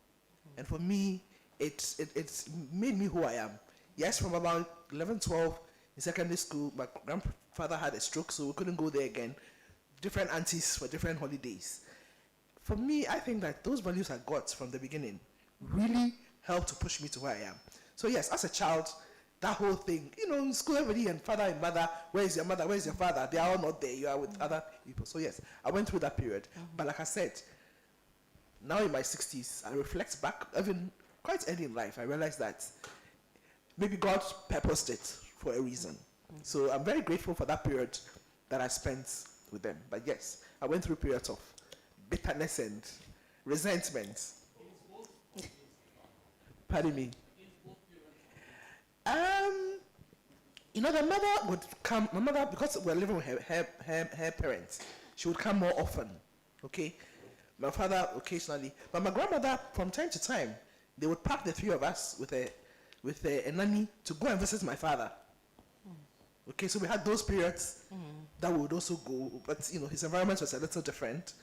[SPEAKER 7] And for me, it's made me who I am. Yes, from about 11, 12, in secondary school, my grandfather had a stroke, so we couldn't go there again. Different aunties for different holidays. For me, I think that those values I got from the beginning really helped to push me to where I am. So yes, as a child, that whole thing, you know, in school, everybody and father and mother, where is your mother, where is your father? They are all not there. You are with other people. So yes, I went through that period. But like I said, now in my 60s, I reflect back, even quite early in life, I realized that maybe God purposed it for a reason. So I'm very grateful for that period that I spent with them. But yes, I went through periods of bitterness and resentment. Pardon me. You know, the mother would come, my mother, because we're living with her parents, she would come more often, okay? My father occasionally, but my grandmother, from time to time, they would pack the three of us with a nanny to go and visit my father. Okay, so we had those periods that we would also go, but you know, his environment was a little different.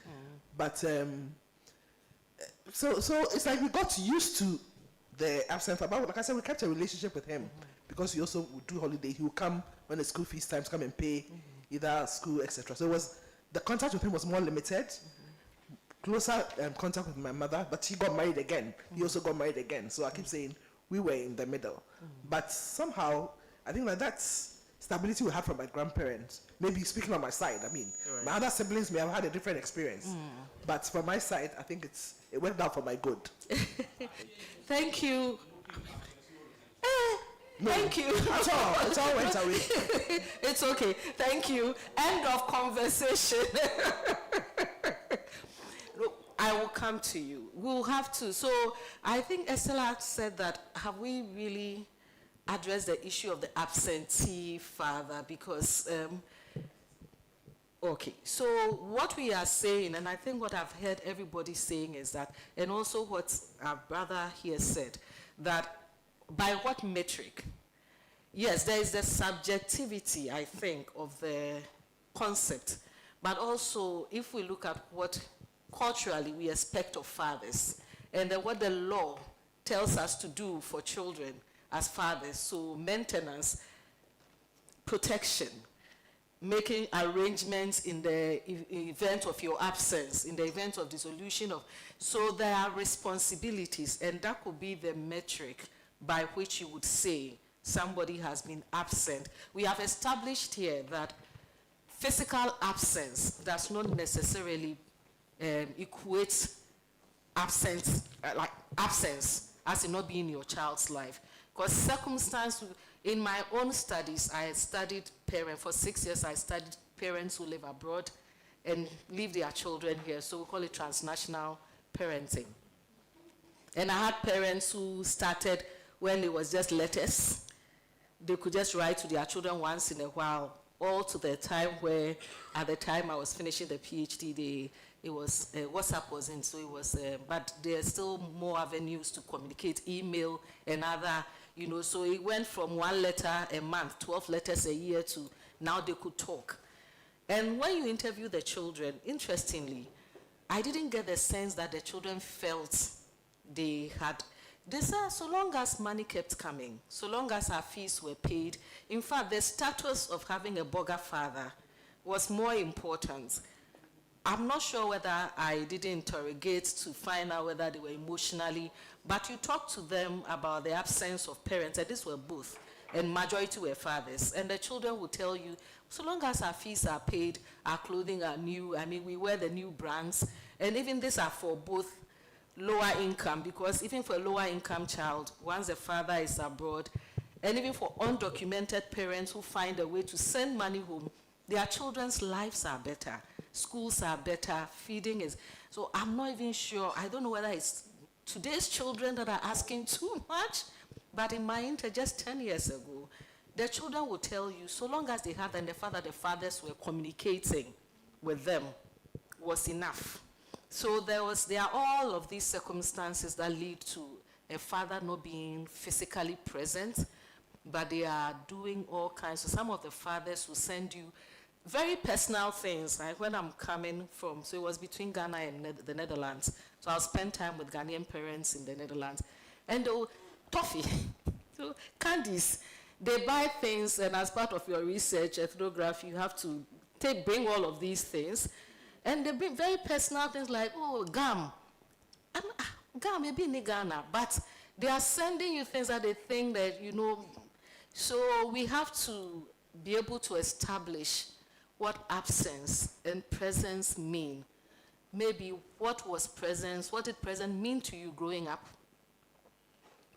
[SPEAKER 7] But so it's like we got used to the absent father. Like I said, we kept a relationship with him because he also would do holiday. He would come when the school fees times, come and pay either school, etc. So it was, the contact with him was more limited. Closer contact with my mother, but he got married again. He also got married again. So I keep saying we were in the middle. But somehow, I think that's stability we had from my grandparents. Maybe speaking on my side, I mean, my other siblings may have had a different experience. But from my side, I think it went down for my good.
[SPEAKER 2] Thank you. Thank you.
[SPEAKER 7] It all went away.
[SPEAKER 2] It's okay. Thank you. End of conversation. I will come to you. We'll have to. So I think Estella said that, have we really addressed the issue of the absentee father? Because, okay, so what we are saying, and I think what I've heard everybody saying is that, and also what our brother here said, that by what metric? Yes, there is the subjectivity, I think, of the concept, but also if we look at what culturally we expect of fathers, and then what the law tells us to do for children as fathers, so maintenance, protection, making arrangements in the event of your absence, in the event of dissolution of, so there are responsibilities, and that could be the metric by which you would say somebody has been absent. We have established here that physical absence does not necessarily equate absence, like absence as in not being in your child's life. Because circumstance, in my own studies, I studied parents, for 6 years I studied parents who live abroad and leave their children here, so we call it transnational parenting. And I had parents who started when it was just letters. They could just write to their children once in a while, all to the time where, at the time I was finishing the PhD, it was, WhatsApp was in, so it was, but there are still more avenues to communicate, email and other, you know, so it went from 1 letter a month, 12 letters a year to now they could talk. And when you interview the children, interestingly, I didn't get the sense that the children felt they had, they said so long as money kept coming, so long as our fees were paid. In fact, the status of having a burger father was more important. I'm not sure whether I didn't interrogate to find out whether they were emotionally, but you talk to them about the absence of parents, and these were both, and majority were fathers, and the children will tell you, so long as our fees are paid, our clothing are new, I mean, we wear the new brands, and even these are for both lower income, because even for a lower income child, once the father is abroad, and even for undocumented parents who find a way to send money home, their children's lives are better, schools are better, feeding is, so I'm not even sure, I don't know whether it's today's children that are asking too much, but in my just 10 years ago, the children will tell you, so long as they had and the fathers were communicating with them, was enough. So there are all of these circumstances that lead to a father not being physically present, but they are doing all kinds. So some of the fathers will send you very personal things, like when I'm coming from, so it was between Ghana and the Netherlands. So I'll spend time with Ghanaian parents in the Netherlands. And toffee, so candies. They buy things, and as part of your research, ethnography, you have to bring all of these things. And they bring very personal things like, oh, gum. Gum, maybe in Ghana. But they are sending you things that they think that, you know. So we have to be able to establish what absence and presence mean. Maybe what did presence mean to you growing up?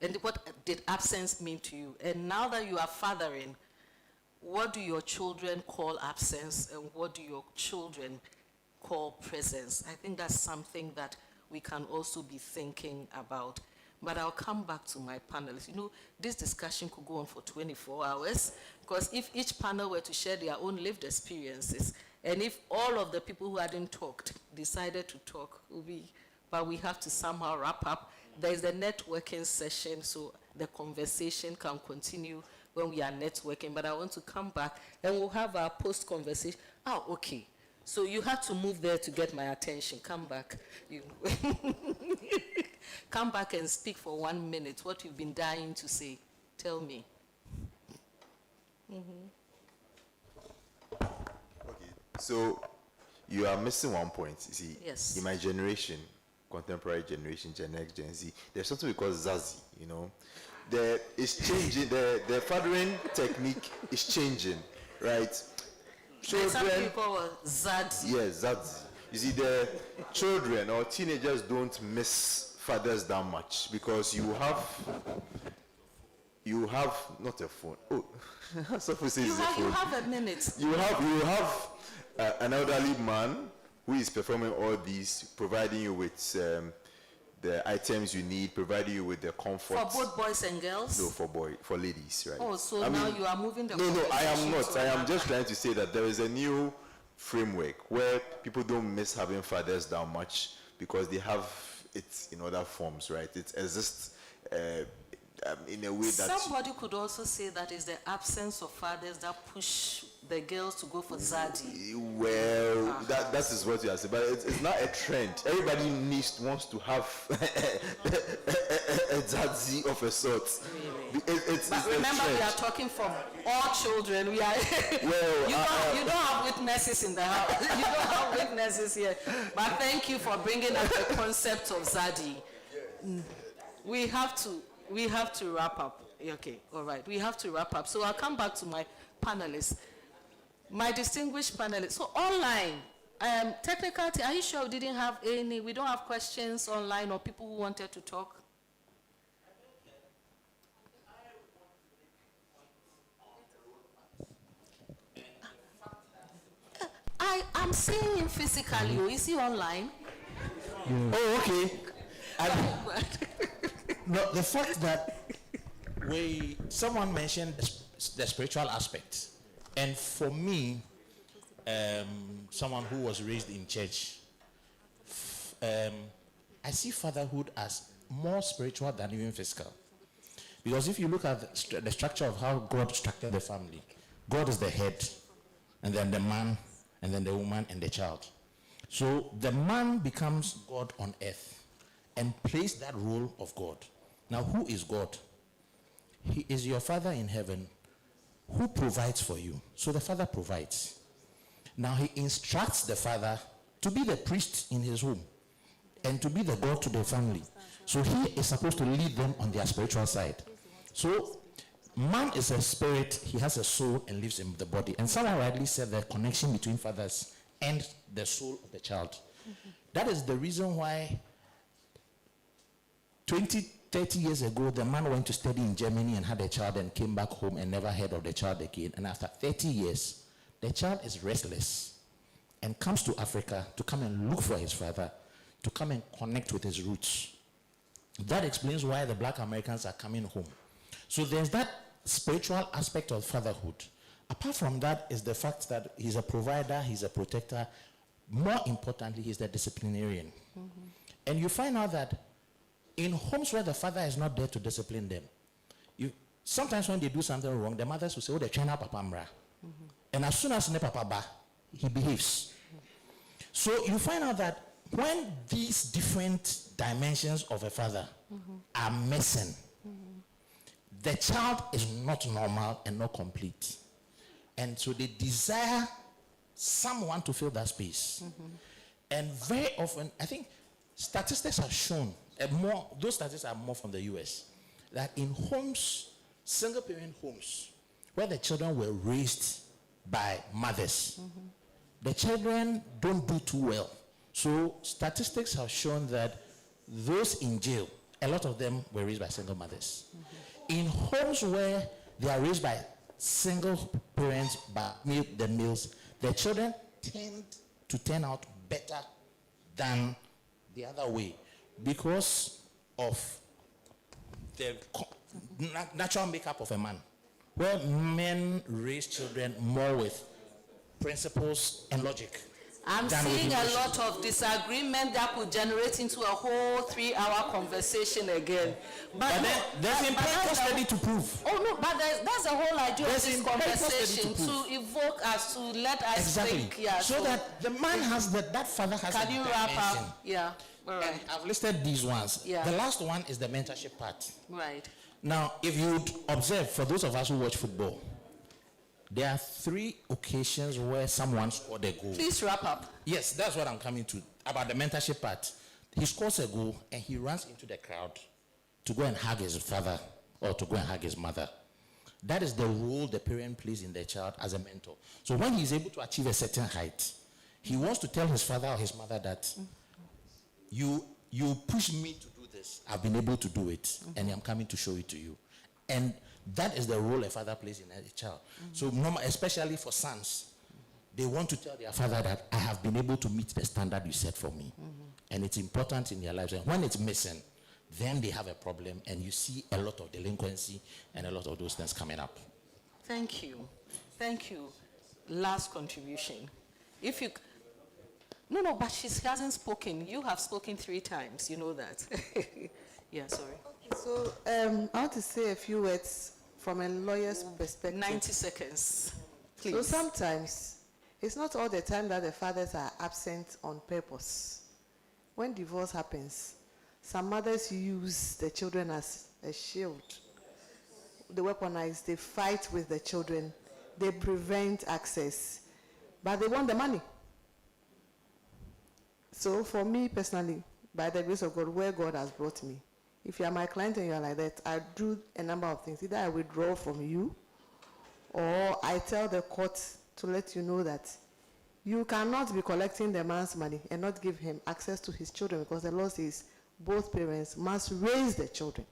[SPEAKER 2] And what did absence mean to you? And now that you are fathering, what do your children call absence and what do your children call presence? I think that's something that we can also be thinking about. But I'll come back to my panelists. You know, this discussion could go on for 24 hours, because if each panel were to share their own lived experiences, and if all of the people who hadn't talked decided to talk, but we have to somehow wrap up. There's the networking session, so the conversation can continue when we are networking, but I want to come back and we'll have our post-conversation. Oh, okay. So you had to move there to get my attention. Come back. Come back and speak for 1 minute. What you've been dying to say. Tell me.
[SPEAKER 13] Okay. So you are missing one point. You see,
[SPEAKER 2] yes.
[SPEAKER 13] In my generation, contemporary generation, Gen X, Gen Z, there's something we call Zazi, you know. It's changing, the fathering technique is changing, right?
[SPEAKER 2] Children, some people call Zazi.
[SPEAKER 13] Yes, Zazi. You see, the children or teenagers don't miss fathers that much because you have not a phone. Oh,
[SPEAKER 2] you have a minute.
[SPEAKER 13] You have an elderly man who is performing all these, providing you with the items you need, providing you with the comfort.
[SPEAKER 2] For both boys and girls?
[SPEAKER 13] No, for ladies, right?
[SPEAKER 2] Oh, so now you are moving the
[SPEAKER 13] No, I am not. I am just trying to say that there is a new framework where people don't miss having fathers that much because they have it in other forms, right? It exists in a way that...
[SPEAKER 2] Somebody could also say that is the absence of fathers that push the girls to go for Zaddy.
[SPEAKER 13] Well, that is what you are saying, but it's not a trend. Everybody wants to have a Zaddy of a sort.
[SPEAKER 2] Really? But remember, we are talking from all children. We are.
[SPEAKER 13] Well,
[SPEAKER 2] you don't have witnesses in the house. You don't have witnesses here. But thank you for bringing up the concept of Zaddy. We have to wrap up. Okay, all right. We have to wrap up. So I'll come back to my panelists. My distinguished panelists. So online, technical, are you sure we didn't have any, we don't have questions online or people who wanted to talk? I'm seeing him physically. Is he online?
[SPEAKER 12] Oh, okay. No, the fact that someone mentioned the spiritual aspect. And for me, someone who was raised in church, I see fatherhood as more spiritual than even physical. Because if you look at the structure of how God structured the family, God is the head, and then the man, and then the woman, and the child. So the man becomes God on earth and plays that role of God. Now, who is God? He is your Father in heaven who provides for you. So the father provides. Now he instructs the father to be the priest in his home and to be the God to the family. So he is supposed to lead them on their spiritual side. So man is a spirit, he has a soul and lives in the body. And someone rightly said the connection between fathers and the soul of the child. Mm-hmm. That is the reason why 30 years ago, the man went to study in Germany and had a child and came back home and never heard of the child again. And after 30 years, the child is restless and comes to Africa to come and look for his father, to come and connect with his roots. That explains why the black Americans are coming home. So there's that spiritual aspect of fatherhood. Apart from that is the fact that he's a provider, he's a protector. More importantly, he's the disciplinarian. And you find out that in homes where the father is not there to discipline them, sometimes when they do something wrong, the mothers will say, oh, the China papa mra. And as soon as ne papa ba, he behaves. So you find out that when these different dimensions of a father are missing, the child is not normal and not complete. And so they desire someone to fill that space. And very often, I think statistics have shown, those statistics are more from the US, that in homes, single parent homes, where the children were raised by mothers, the children don't do too well. So statistics have shown that those in jail, a lot of them were raised by single mothers. In homes where they are raised by single parents by the males, the children tend to turn out better than the other way because of the natural makeup of a man, where men raise children more with principles and logic.
[SPEAKER 2] I'm seeing a lot of disagreement that could generate into a whole 3-hour conversation again. But
[SPEAKER 12] there's empirical study to prove.
[SPEAKER 2] Oh no, but that's the whole idea of this conversation, to evoke us, to let us think. Yeah,
[SPEAKER 12] so that the man has that father has.
[SPEAKER 2] Can you wrap up? Yeah. All right.
[SPEAKER 12] And I've listed these ones.
[SPEAKER 2] Yeah.
[SPEAKER 12] The last one is the mentorship part.
[SPEAKER 2] Right.
[SPEAKER 12] Now, if you observe, for those of us who watch football, there are 3 occasions where someone scored a goal.
[SPEAKER 2] Please wrap up.
[SPEAKER 12] Yes, that's what I'm coming to, about the mentorship part. He scores a goal and he runs into the crowd to go and hug his father or to go and hug his mother. That is the role the parent plays in their child as a mentor. So when he's able to achieve a certain height, he wants to tell his father or his mother that you push me to do this. I've been able to do it, and I'm coming to show it to you. And that is the role a father plays in a child. So especially for sons, they want to tell their father that I have been able to meet the standard you set for me. And it's important in their lives. And when it's missing, then they have a problem, and you see a lot of delinquency and a lot of those things coming up.
[SPEAKER 2] Thank you. Thank you. Last contribution. If you... No, but she hasn't spoken. You have spoken 3 times. You know that. Yeah, sorry.
[SPEAKER 6] So I want to say a few words from a lawyer's perspective.
[SPEAKER 2] 90 seconds, please.
[SPEAKER 6] So sometimes, it's not all the time that the fathers are absent on purpose. When divorce happens, some mothers use the children as a shield. They weaponize, they fight with the children, they prevent access, but they want the money. So for me personally, by the grace of God, where God has brought me, if you are my client and you are like that, I do a number of things. Either I withdraw from you, or I tell the court to let you know that you cannot be collecting the man's money and not give him access to his children, because the law says both parents must raise the children.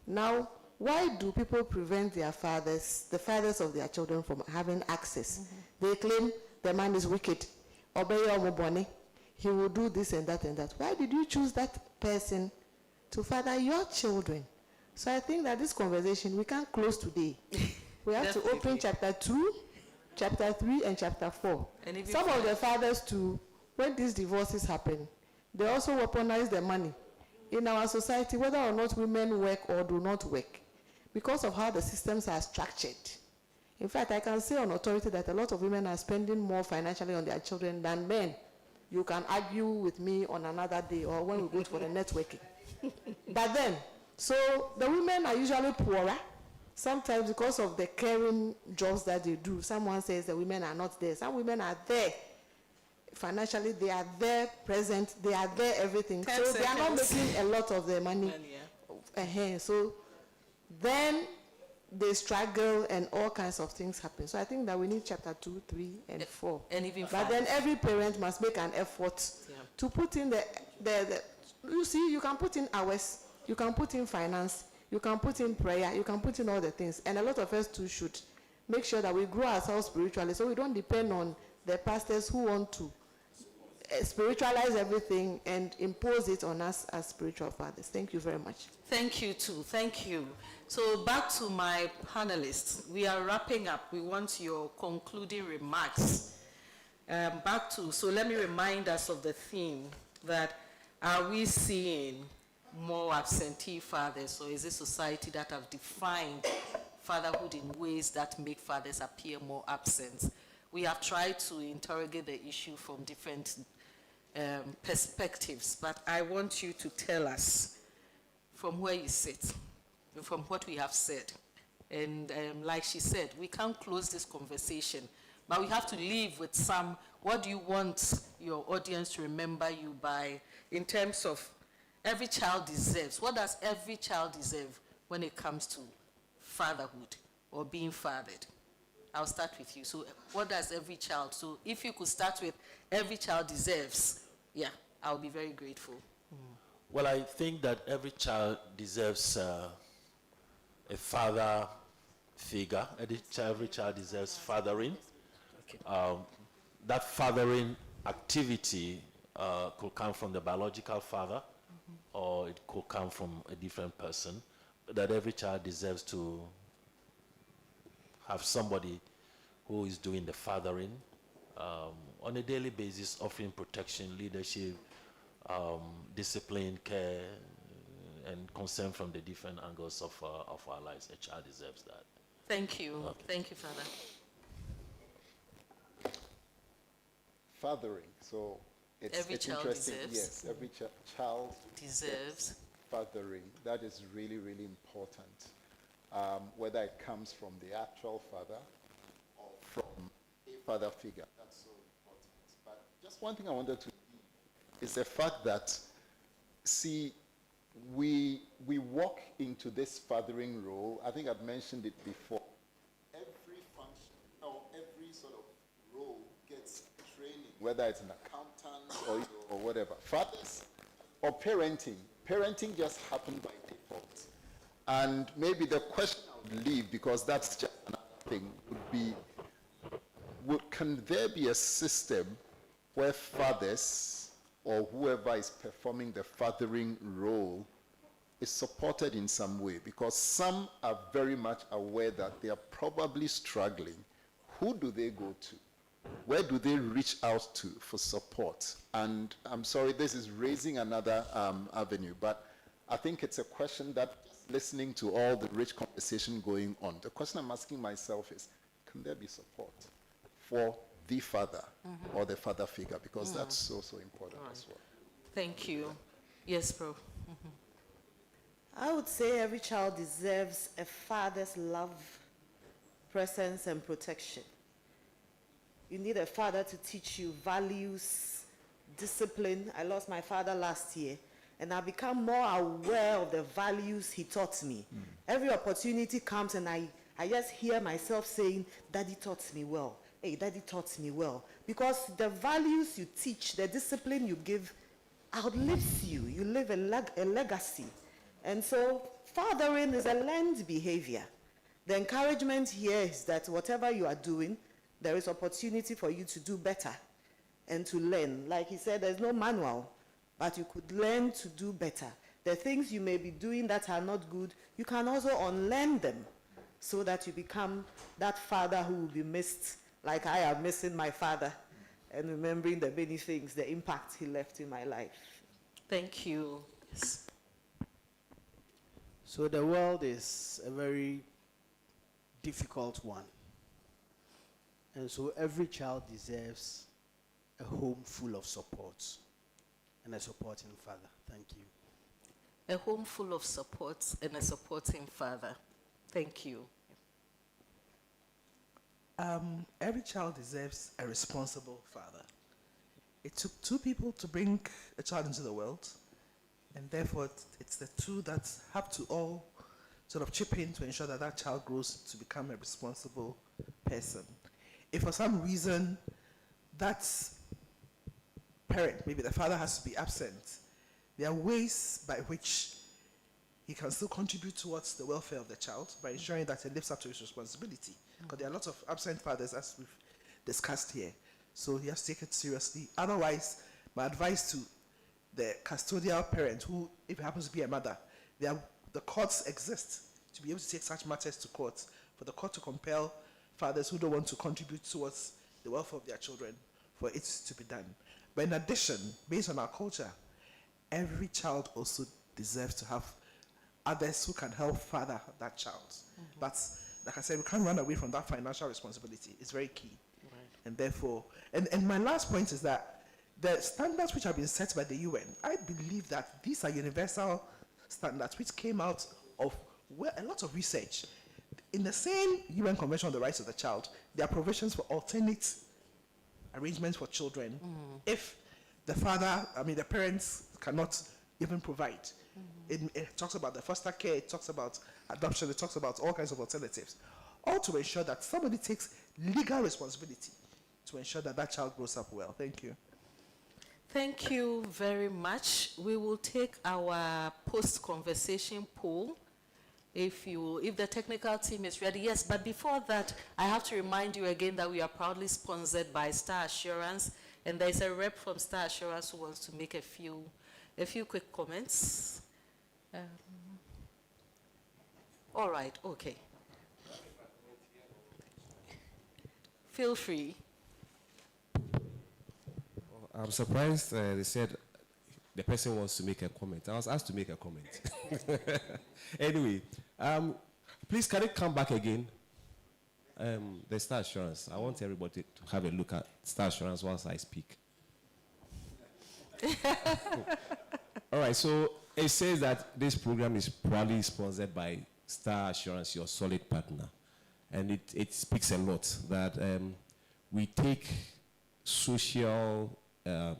[SPEAKER 6] Now, why do people prevent their fathers, the fathers of their children, from having access? They claim the man is wicked. Obey your money. He will do this and that and that. Why did you choose that person to father your children? So I think that this conversation, we can't close today. We have to open chapter 2, chapter 3, and chapter 4. And some of the fathers too, when these divorces happen, they also weaponize the money. In our society, whether or not women work or do not work, because of how the systems are structured. In fact, I can say on authority that a lot of women are spending more financially on their children than men. You can argue with me on another day or when we go for the networking. But then, so the women are usually poorer, sometimes because of the caring jobs that they do. Someone says the women are not there. Some women are there. Financially, they are there, present, they are there, everything. So they are not making a lot of their money. So then they struggle and all kinds of things happen. So I think that we need chapter 2, 3, and 4.
[SPEAKER 2] And even 5.
[SPEAKER 6] But then every parent must make an effort to put in the you see, you can put in hours, you can put in finance, you can put in prayer, you can put in all the things. And a lot of us too should make sure that we grow ourselves spiritually, so we don't depend on the pastors who want to spiritualize everything and impose it on us as spiritual fathers. Thank you very much.
[SPEAKER 2] Thank you too. Thank you. So back to my panelists. We are wrapping up. We want your concluding remarks. So let me remind us of the theme that are we seeing more absentee fathers, or is it society that have defined fatherhood in ways that make fathers appear more absent? We have tried to interrogate the issue from different perspectives, but I want you to tell us from where you sit, from what we have said. And like she said, we can't close this conversation, but we have to leave with some, what do you want your audience to remember you by in terms of every child deserves? What does every child deserve when it comes to fatherhood or being fathered? I'll start with you. So what does every child, so if you could start with every child deserves, yeah, I'll be very grateful.
[SPEAKER 8] Well, I think that every child deserves a father figure. Every child deserves fathering. That fathering activity could come from the biological father, or it could come from a different person. That every child deserves to have somebody who is doing the fathering on a daily basis, offering protection, leadership, discipline, care, and concern from the different angles of our lives. A child deserves that.
[SPEAKER 2] Thank you.
[SPEAKER 8] Okay.
[SPEAKER 2] Thank you, Father.
[SPEAKER 5] Fathering. So it's
[SPEAKER 2] Child
[SPEAKER 5] interesting.
[SPEAKER 2] deserves.
[SPEAKER 5] Yes, every child
[SPEAKER 2] Deserves.
[SPEAKER 5] fathering. That is really, really important. Whether it comes from the actual father or from a father figure. That's so important. But just one thing I wanted to is the fact that, see, we walk into this fathering role. I think I've mentioned it before. Every function or every sort of role gets training, whether it's an accountant or whatever. Fathers or parenting. Parenting just happened by default. And maybe the question I would leave, because that's just another thing, would be, can there be a system where fathers or whoever is performing the fathering role is supported in some way? Because some are very much aware that they are probably struggling. Who do they go to? Where do they reach out to for support? And I'm sorry, this is raising another avenue, but I think it's a question that, just listening to all the rich conversation going on, the question I'm asking myself is, can there be support for the father or the father figure? Because that's so important as well.
[SPEAKER 2] Thank you. Yes, bro.
[SPEAKER 6] I would say every child deserves a father's love, presence, and protection. You need a father to teach you values, discipline. I lost my father last year, and I've become more aware of the values he taught me. Every opportunity comes, and I just hear myself saying, Daddy taught me well. Hey, Daddy taught me well. Because the values you teach, the discipline you give, outlives you. You live a legacy. And so fathering is a learned behavior. The encouragement here is that whatever you are doing, there is opportunity for you to do better and to learn. Like he said, there's no manual, but you could learn to do better. The things you may be doing that are not good, you can also unlearn them so that you become that father who will be missed, like I am missing my father and remembering the many things, the impact he left in my life.
[SPEAKER 2] Thank you. Yes.
[SPEAKER 4] So the world is a very difficult one. And so every child deserves a home full of support and a supporting father. Thank you.
[SPEAKER 2] A home full of support and a supporting father. Thank you.
[SPEAKER 7] Every child deserves a responsible father. It took two people to bring a child into the world, and therefore it's the two that have to all sort of chip in to ensure that that child grows to become a responsible person. If for some reason that parent, maybe the father, has to be absent, there are ways by which he can still contribute towards the welfare of the child by ensuring that he lives up to his responsibility. Because there are lots of absent fathers, as we've discussed here. So he has to take it seriously. Otherwise, my advice to the custodial parent who, if it happens to be a mother, the courts exist to be able to take such matters to court, for the court to compel fathers who don't want to contribute towards the welfare of their children for it to be done. But in addition, based on our culture, every child also deserves to have others who can help father that child. But like I said, we can't run away from that financial responsibility. It's very key.
[SPEAKER 16] Right.
[SPEAKER 7] And therefore, and my last point is that the standards which have been set by the UN, I believe that these are universal standards which came out of a lot of research. In the same UN Convention on the Rights of the Child, there are provisions for alternate arrangements for children if the parents cannot even provide. It talks about the foster care, it talks about adoption, it talks about all kinds of alternatives. All to ensure that somebody takes legal responsibility to ensure that that child grows up well. Thank you.
[SPEAKER 2] Thank you very much. We will take our post-conversation poll. If the technical team is ready. Yes, but before that, I have to remind you again that we are proudly sponsored by Star Assurance, and there is a rep from Star Assurance who wants to make a few quick comments. All right, okay. Feel free.
[SPEAKER 20] I'm surprised they said the person wants to make a comment. I was asked to make a comment. Anyway, please can it come back again? The Star Assurance. I want everybody to have a look at Star Assurance whilst I speak. All right, so it says that this program is proudly sponsored by Star Assurance, your solid partner. And it speaks a lot that we take social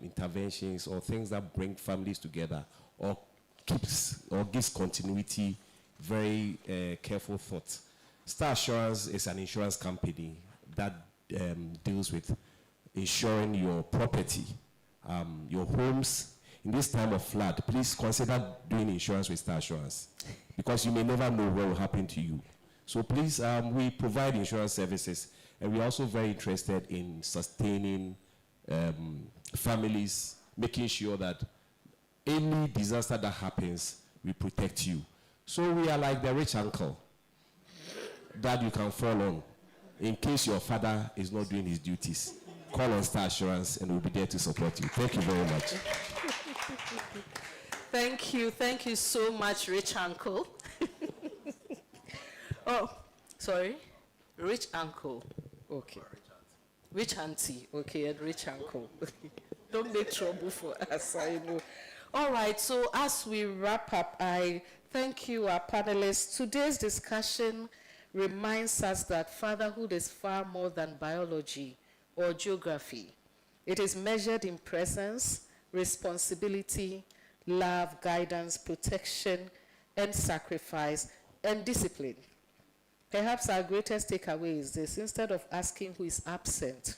[SPEAKER 20] interventions or things that bring families together or gives continuity, very careful thought. Star Assurance is an insurance company that deals with insuring your property, your homes. In this time of flood, please consider doing insurance with Star Assurance because you may never know what will happen to you. So please, we provide insurance services, and we're also very interested in sustaining families, making sure that any disaster that happens, we protect you. So we are like the rich uncle that you can fall on in case your father is not doing his duties. Call on Star Assurance and we'll be there to support you. Thank you very much.
[SPEAKER 2] Thank you so much, rich uncle. Oh, sorry, rich uncle. Okay. Rich auntie, okay, and rich uncle. Don't make trouble for us, I know. All right, so as we wrap up, I thank you, our panelists. Today's discussion reminds us that fatherhood is far more than biology or geography. It is measured in presence, responsibility, love, guidance, protection, and sacrifice, and discipline. Perhaps our greatest takeaway is this: instead of asking who is absent,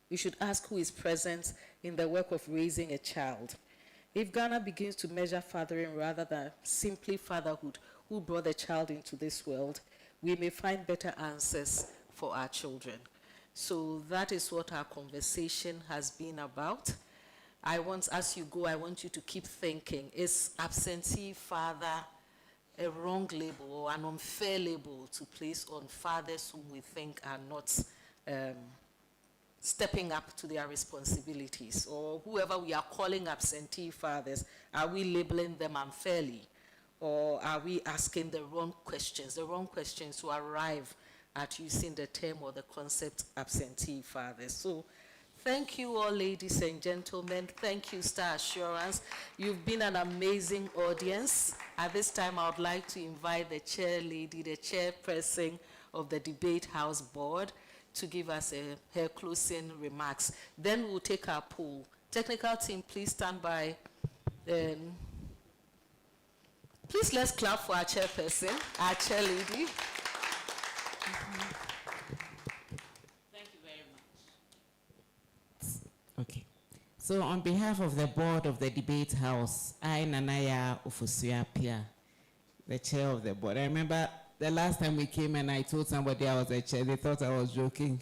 [SPEAKER 2] we should ask who is present in the work of raising a child. If Ghana begins to measure fathering rather than simply fatherhood, who brought the child into this world, we may find better answers for our children. So that is what our conversation has been about. As you go, I want you to keep thinking, is absentee father a wrong label or an unfair label to place on fathers whom we think are not stepping up to their responsibilities? Or whoever we are calling absentee fathers, are we labeling them unfairly? Or are we asking the wrong questions to arrive at using the term or the concept absentee fathers? So thank you all, ladies and gentlemen. Thank you, Star Assurance. You've been an amazing audience. At this time, I would like to invite the chairperson of the Debate House Board, to give us her closing remarks. Then we'll take our poll. Technical team, please stand by. Please let's clap for our chairperson, our chair lady.
[SPEAKER 21] Thank you very much. Okay. So on behalf of the board of the Debate House, I, Nanaya Ufusua Pia, the chair of the board. I remember the last time we came and I told somebody I was a chair, they thought I was joking.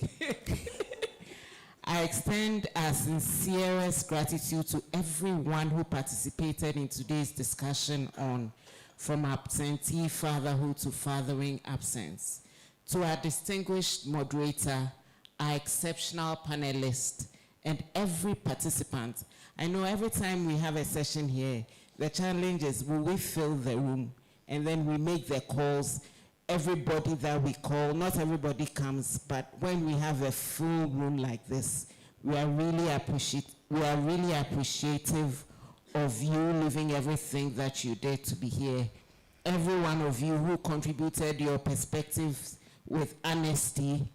[SPEAKER 21] I extend our sincerest gratitude to everyone who participated in today's discussion on From Absentee Fatherhood to Fathering Absence. To our distinguished moderator, our exceptional panelists, and every participant. I know every time we have a session here, the challenge is, will we fill the room? And then we make the calls. Everybody that we call, not everybody comes, but when we have a full room like this, we are really appreciative of you leaving everything that you did to be here. Every one of you who contributed your perspectives with honesty,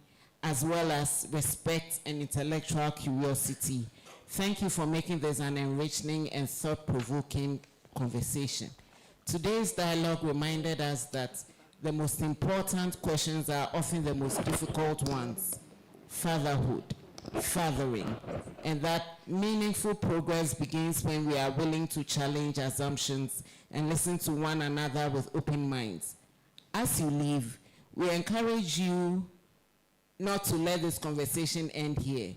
[SPEAKER 21] as well as respect and intellectual curiosity. Thank you for making this an enriching and thought-provoking conversation. Today's dialogue reminded us that the most important questions are often the most difficult ones: fatherhood, fathering, and that meaningful progress begins when we are willing to challenge assumptions and listen to one another with open minds. As you leave, we encourage you not to let this conversation end here.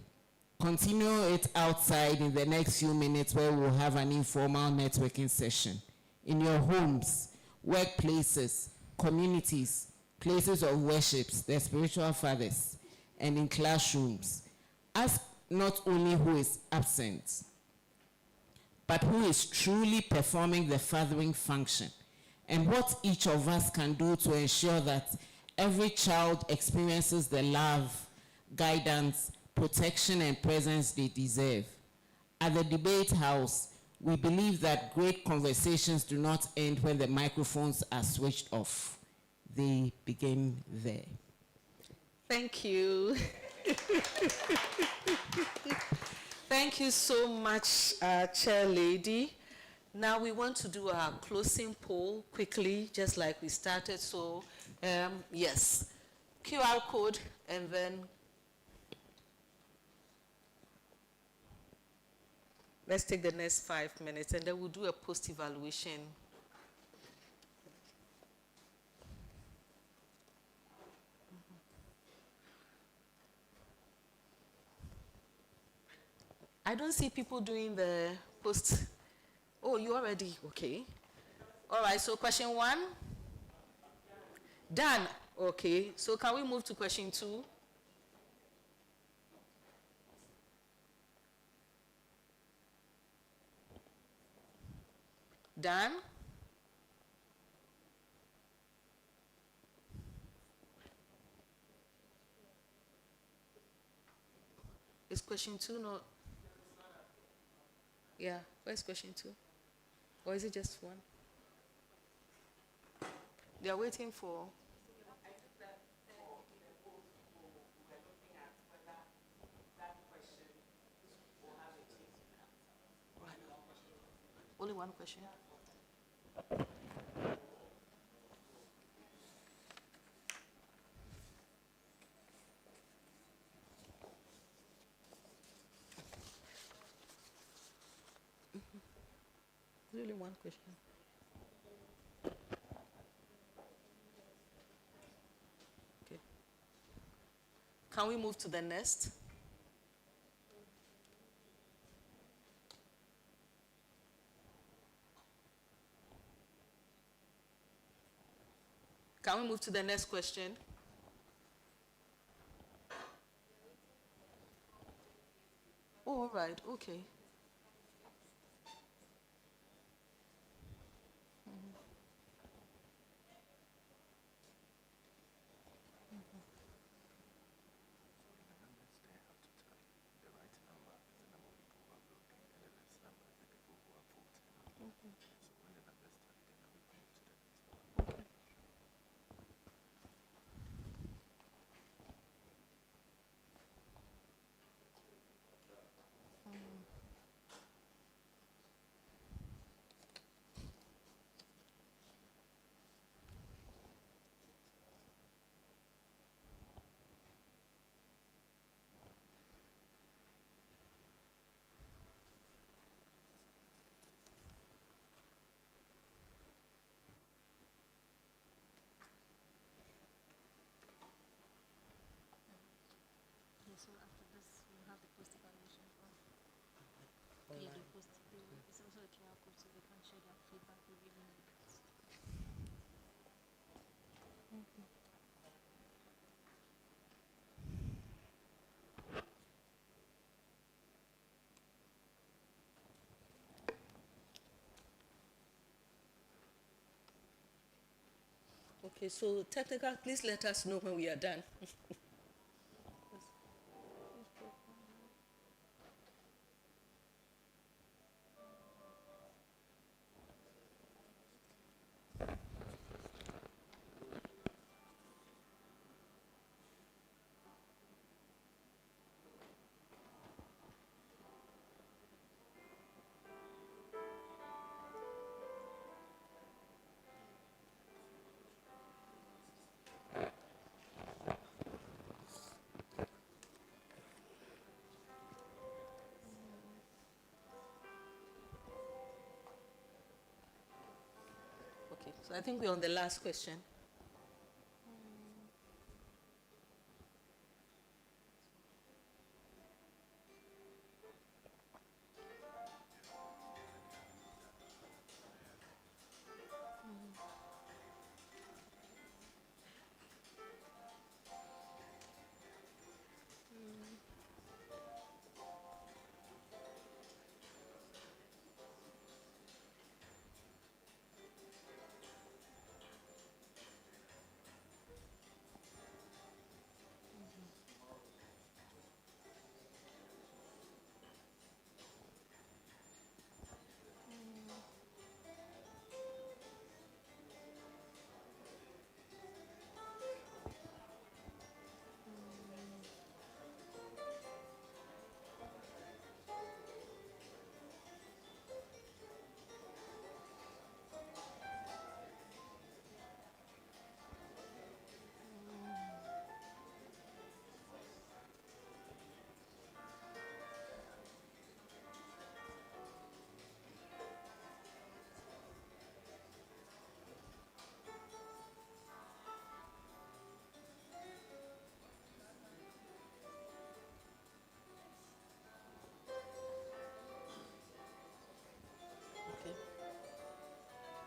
[SPEAKER 21] Continue it outside in the next few minutes, where we'll have an informal networking session. In your homes, workplaces, communities, places of worship, their spiritual fathers, and in classrooms. Ask not only who is absent, but who is truly performing the fathering function, and what each of us can do to ensure that every child experiences the love, guidance, protection, and presence they deserve. At the Debate House, we believe that great conversations do not end when the microphones are switched off. They begin there.
[SPEAKER 2] Thank you. Thank you so much, Chair Lady. Now we want to do our closing poll quickly, just like we started. So, yes, QR code, and then let's take the next 5 minutes, and then we'll do a post-evaluation. I don't see people doing the post. Oh, you already? Okay. All right, so question 1. Done. Okay, so can we move to question 2? Done. Is question 2 not? Yeah, where's question 2? Or is it just 1? They are waiting for. Only one question? Only one question. Okay. Can we move to the next? Can we move to the next question? Oh, all right, okay. Okay, so technical, please let us know when we are done. Okay, so I think we're on the last question.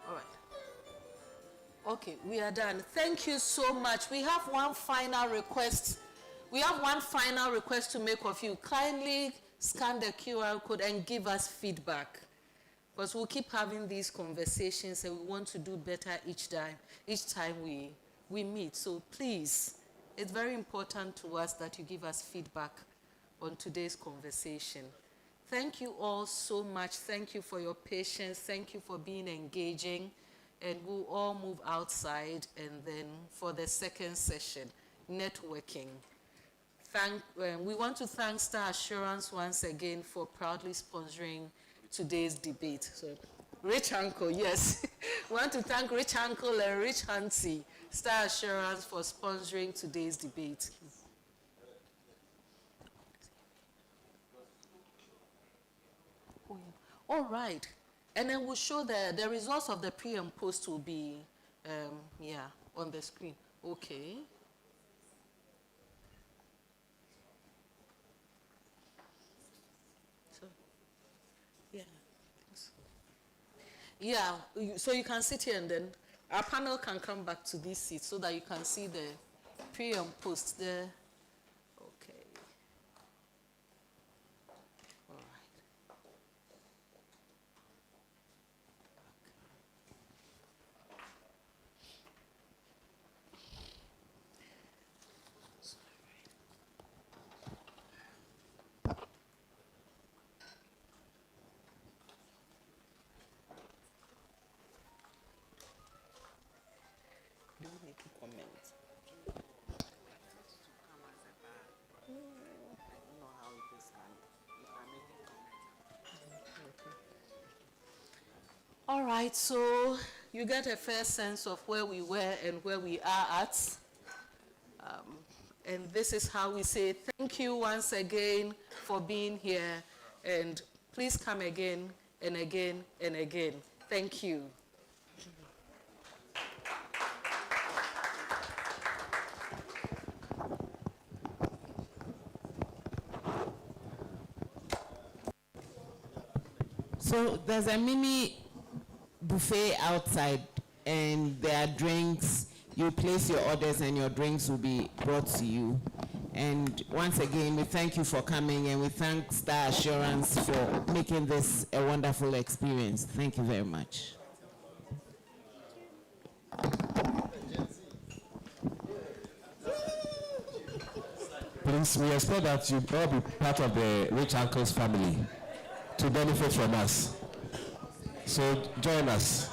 [SPEAKER 2] All right. Okay, we are done. Thank you so much. We have one final request. We have one final request to make of you. Kindly scan the QR code and give us feedback. Because we'll keep having these conversations and we want to do better each time we meet. So please, it's very important to us that you give us feedback on today's conversation. Thank you all so much. Thank you for your patience. Thank you for being engaging. And we'll all move outside and then for the second session, networking. We want to thank Star Assurance once again for proudly sponsoring today's debate. So, Rich Uncle, yes. We want to thank Rich Uncle and Rich Auntie, Star Assurance, for sponsoring today's debate. All right. And then we'll show the results of the pre and post will be, on the screen. Okay. So, so you can sit here and then our panel can come back to this seat so that you can see the pre and post there. Okay. All right. Do we need to comment? All right, so you get a fair sense of where we were and where we are at. And this is how we say thank you once again for being here. And please come again and again and again. Thank you.
[SPEAKER 21] So there's a mini buffet outside and there are drinks. You place your orders and your drinks will be brought to you. And once again, we thank you for coming and we thank Star Assurance for making this a wonderful experience. Thank you very much.
[SPEAKER 20] siblings, we expect that you all be part of the rich uncle's family to benefit from us. So join us.